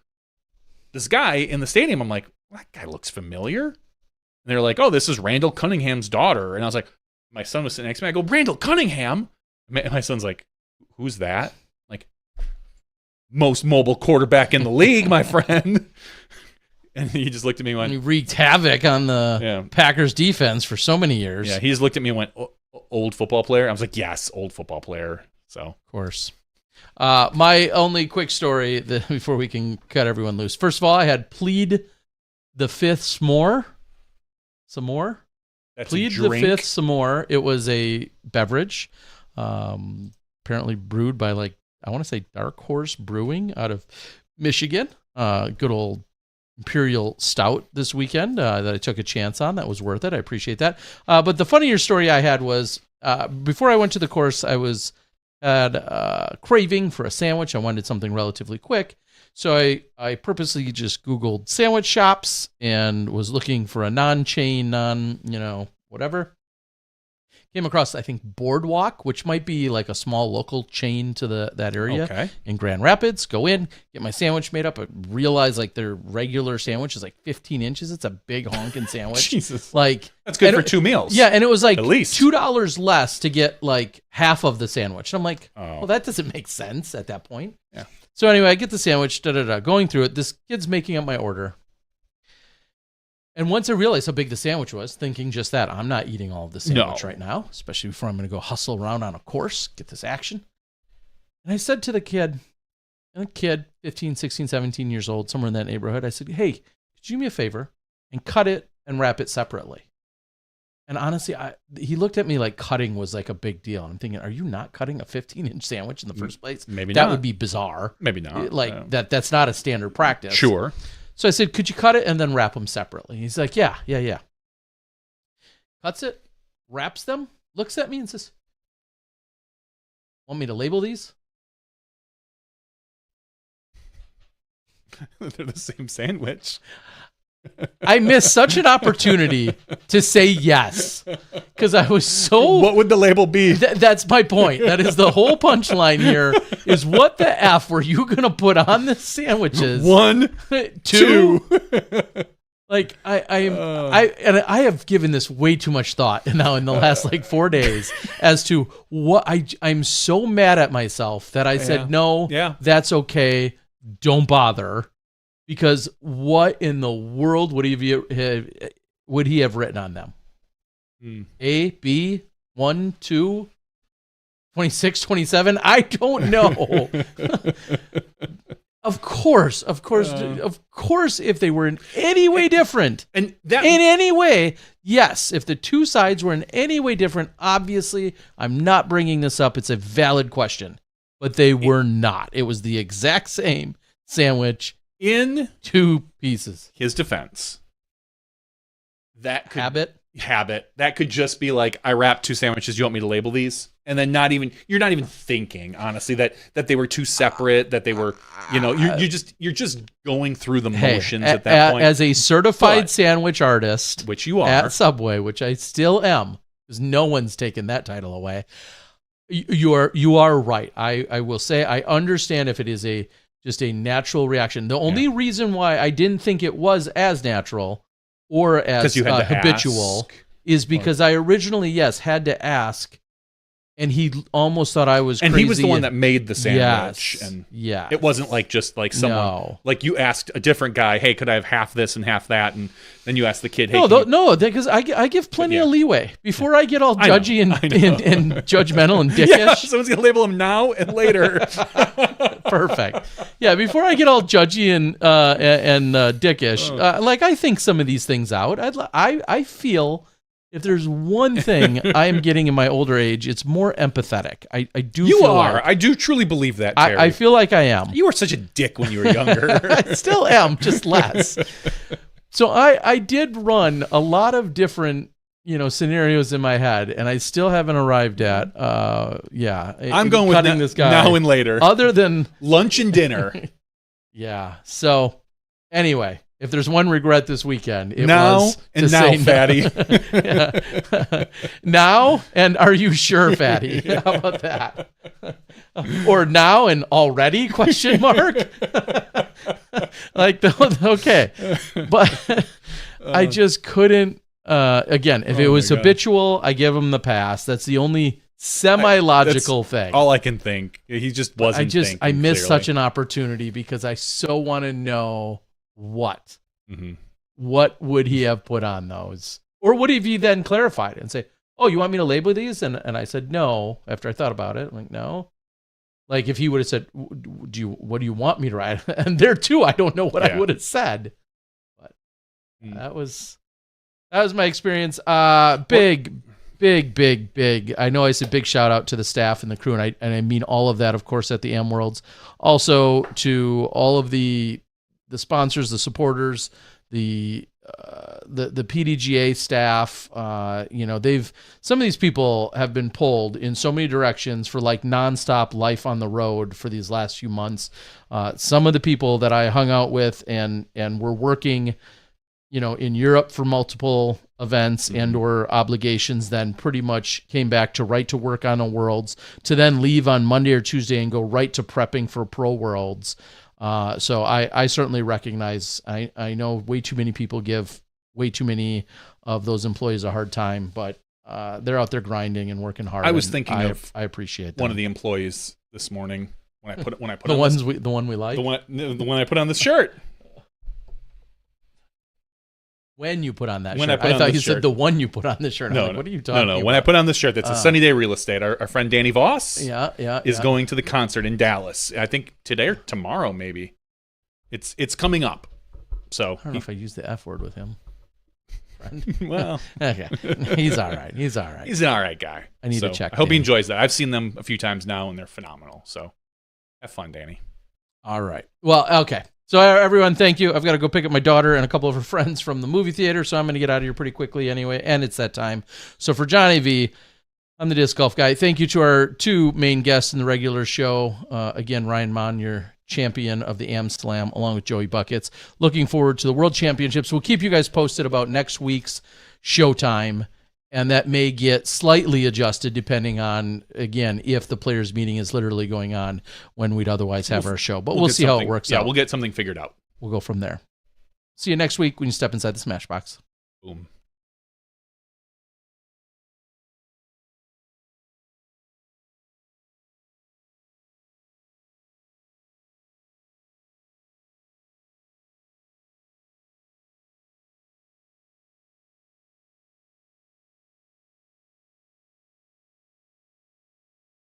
this guy in the stadium. I'm like, well, that guy looks familiar. And they're like, oh, this is Randall Cunningham's daughter. And I was like, my son was sitting next to me. I go, Randall Cunningham? And my son's like, who's that? Like, most mobile quarterback in the league, my friend. And he just looked at me and went, he wreaked havoc on the Packers defense for so many years. Yeah, he just looked at me and went, old football player? I was like, yes, old football player. So, of course. My only quick story before we can cut everyone loose. First of all, I had Plead the Fifth some more. That's Plead the Fifth some more. It was a beverage, apparently brewed by I want to say Dark Horse Brewing out of Michigan. Good old Imperial Stout this weekend that I took a chance on. That was worth it. I appreciate that. But the funnier story I had was before I went to the course, I had a craving for a sandwich. I wanted something relatively quick. So I purposely just Googled sandwich shops and was looking for a non-chain, whatever. Came across, I think, Boardwalk, which might be like a small local chain to that area in Grand Rapids. Go in, get my sandwich made up. I realize like their regular sandwich is like 15 inches. It's a big honking sandwich. Jesus. Like that's good for 2 meals. Yeah, and it was like at least $2 less to get like half of the sandwich. And I'm like, well, that doesn't make sense at that point. Yeah. So anyway, I get the sandwich, going through it. This kid's making up my order. And once I realized how big the sandwich was, thinking just that, I'm not eating all of the sandwich right now, especially before I'm going to go hustle around on a course, get this action. And I said to the kid, 15, 16, 17 years old, somewhere in that neighborhood, I said, hey, could you do me a favor and cut it and wrap it separately? And honestly, he looked at me like cutting was like a big deal. I'm thinking, are you not cutting a 15-inch sandwich in the first place? Maybe that not. would be bizarre. Maybe not. Like that's not a standard practice. Sure. So I said, could you cut it and then wrap them separately? He's like, yeah. Cuts it, wraps them, looks at me and says, want me to label these? They're the same sandwich. I missed such an opportunity to say yes because I was so... What would the label be? That's my point. That is the whole punchline here is what the F were you going to put on the sandwiches? 1, 2. Like I have given this way too much thought now in the last like 4 days as to what I'm so mad at myself that I said, no, that's okay. Don't bother. Because what in the world would he have written on them? A, B, 1, 2, 26, 27? I don't know. Of course, if they were in any way different, in any way, yes, if the two sides were in any way different, obviously, I'm not bringing this up. It's a valid question. But they were not. It was the exact same sandwich. In 2 pieces. His defense. That could habit. That could just be like, I wrapped 2 sandwiches. You want me to label these? And then you're not even thinking, honestly, that they were 2 separate, that they were, you're just going through the motions at that point. As a certified sandwich artist, which you are at Subway, which I still am, because no one's taken that title away. You are right. I will say I understand if it is just a natural reaction. The only reason why I didn't think it was as natural or as habitual is because I originally, had to ask, and he almost thought I was crazy. And he was the one that made the sandwich. Yes, and yeah. It wasn't like just like someone, like you asked a different guy, hey, could I have half this and half that? And then you asked the kid, hey, no, because I give plenty of leeway before I get all judgy and judgmental and dickish. Yeah, someone's going to label them now and later. Perfect. Yeah, before I get all judgy and dickish, like I think some of these things out. I feel if there's one thing I am getting in my older age, it's more empathetic. I do. You are. I do truly believe that, Terry. I feel like I am. You were such a dick when you were younger. I still am, just less. So I did run a lot of different scenarios in my head, and I still haven't arrived at I'm going with cutting this guy now and later. Other than lunch and dinner. Yeah. So anyway, if there's one regret this weekend, it now was and now, Fatty. Now and are you sure, Fatty? How about that? Or now and already? Question mark. Okay, but I just couldn't. Again, if it was habitual, I give him the pass. That's the only semi-logical thing. All I can think. He just wasn't. I missed such an opportunity because I so want to know what. Mm-hmm. What would he have put on those? Or would he then clarified and say, "Oh, you want me to label these?" And I said no. After I thought about it, I'm like, no. Like if he would have said, "What do you want me to write?" And there too, I don't know what I would have said. But that was my experience. Big. I know I said big shout out to the staff and the crew, and I mean all of that, of course, at the Am Worlds. Also to all of the sponsors, the supporters, the PDGA staff. Some of these people have been pulled in so many directions for like nonstop life on the road for these last few months. Some of the people that I hung out with and were working, in Europe for multiple events and or obligations, then pretty much came back to right to work on the Worlds, to then leave on Monday or Tuesday and go right to prepping for Pro Worlds. So I certainly recognize, I know way too many people give way too many of those employees a hard time, but they're out there grinding and working hard. I was thinking I appreciate them. one of the employees this morning when I put the on ones this, the one we like. the one I put on this shirt. When you put on that When shirt, I put on thought this you shirt. said the one you put on the shirt. No, what are you talking about? When I put on this shirt, that's a Sunny Day Real Estate. Our friend Danny Voss is going to the concert in Dallas. I think today or tomorrow, maybe. It's coming up. So I don't know if I use the F word with him. Friend. Well, okay, he's all right. He's an all right guy. I need to check. I hope he Danny. enjoys that. I've seen them a few times now, and they're phenomenal. So have fun, Danny. All right. Well, okay. So everyone, thank you. I've got to go pick up my daughter and a couple of her friends from the movie theater, so I'm going to get out of here pretty quickly anyway, and it's that time. So for Johnny V, I'm the Disc Golf Guy. Thank you to our two main guests in the regular show. Again, Ryan Monn, your champion of the Am Slam, along with Joey Buckets. Looking forward to the World Championships. We'll keep you guys posted about next week's showtime, and that may get slightly adjusted depending on, again, if the players' meeting is literally going on when we'd otherwise have our show. But we'll see how it works out. Yeah, we'll get something figured out. We'll go from there. See you next week when you step inside the Smashbox. Boom.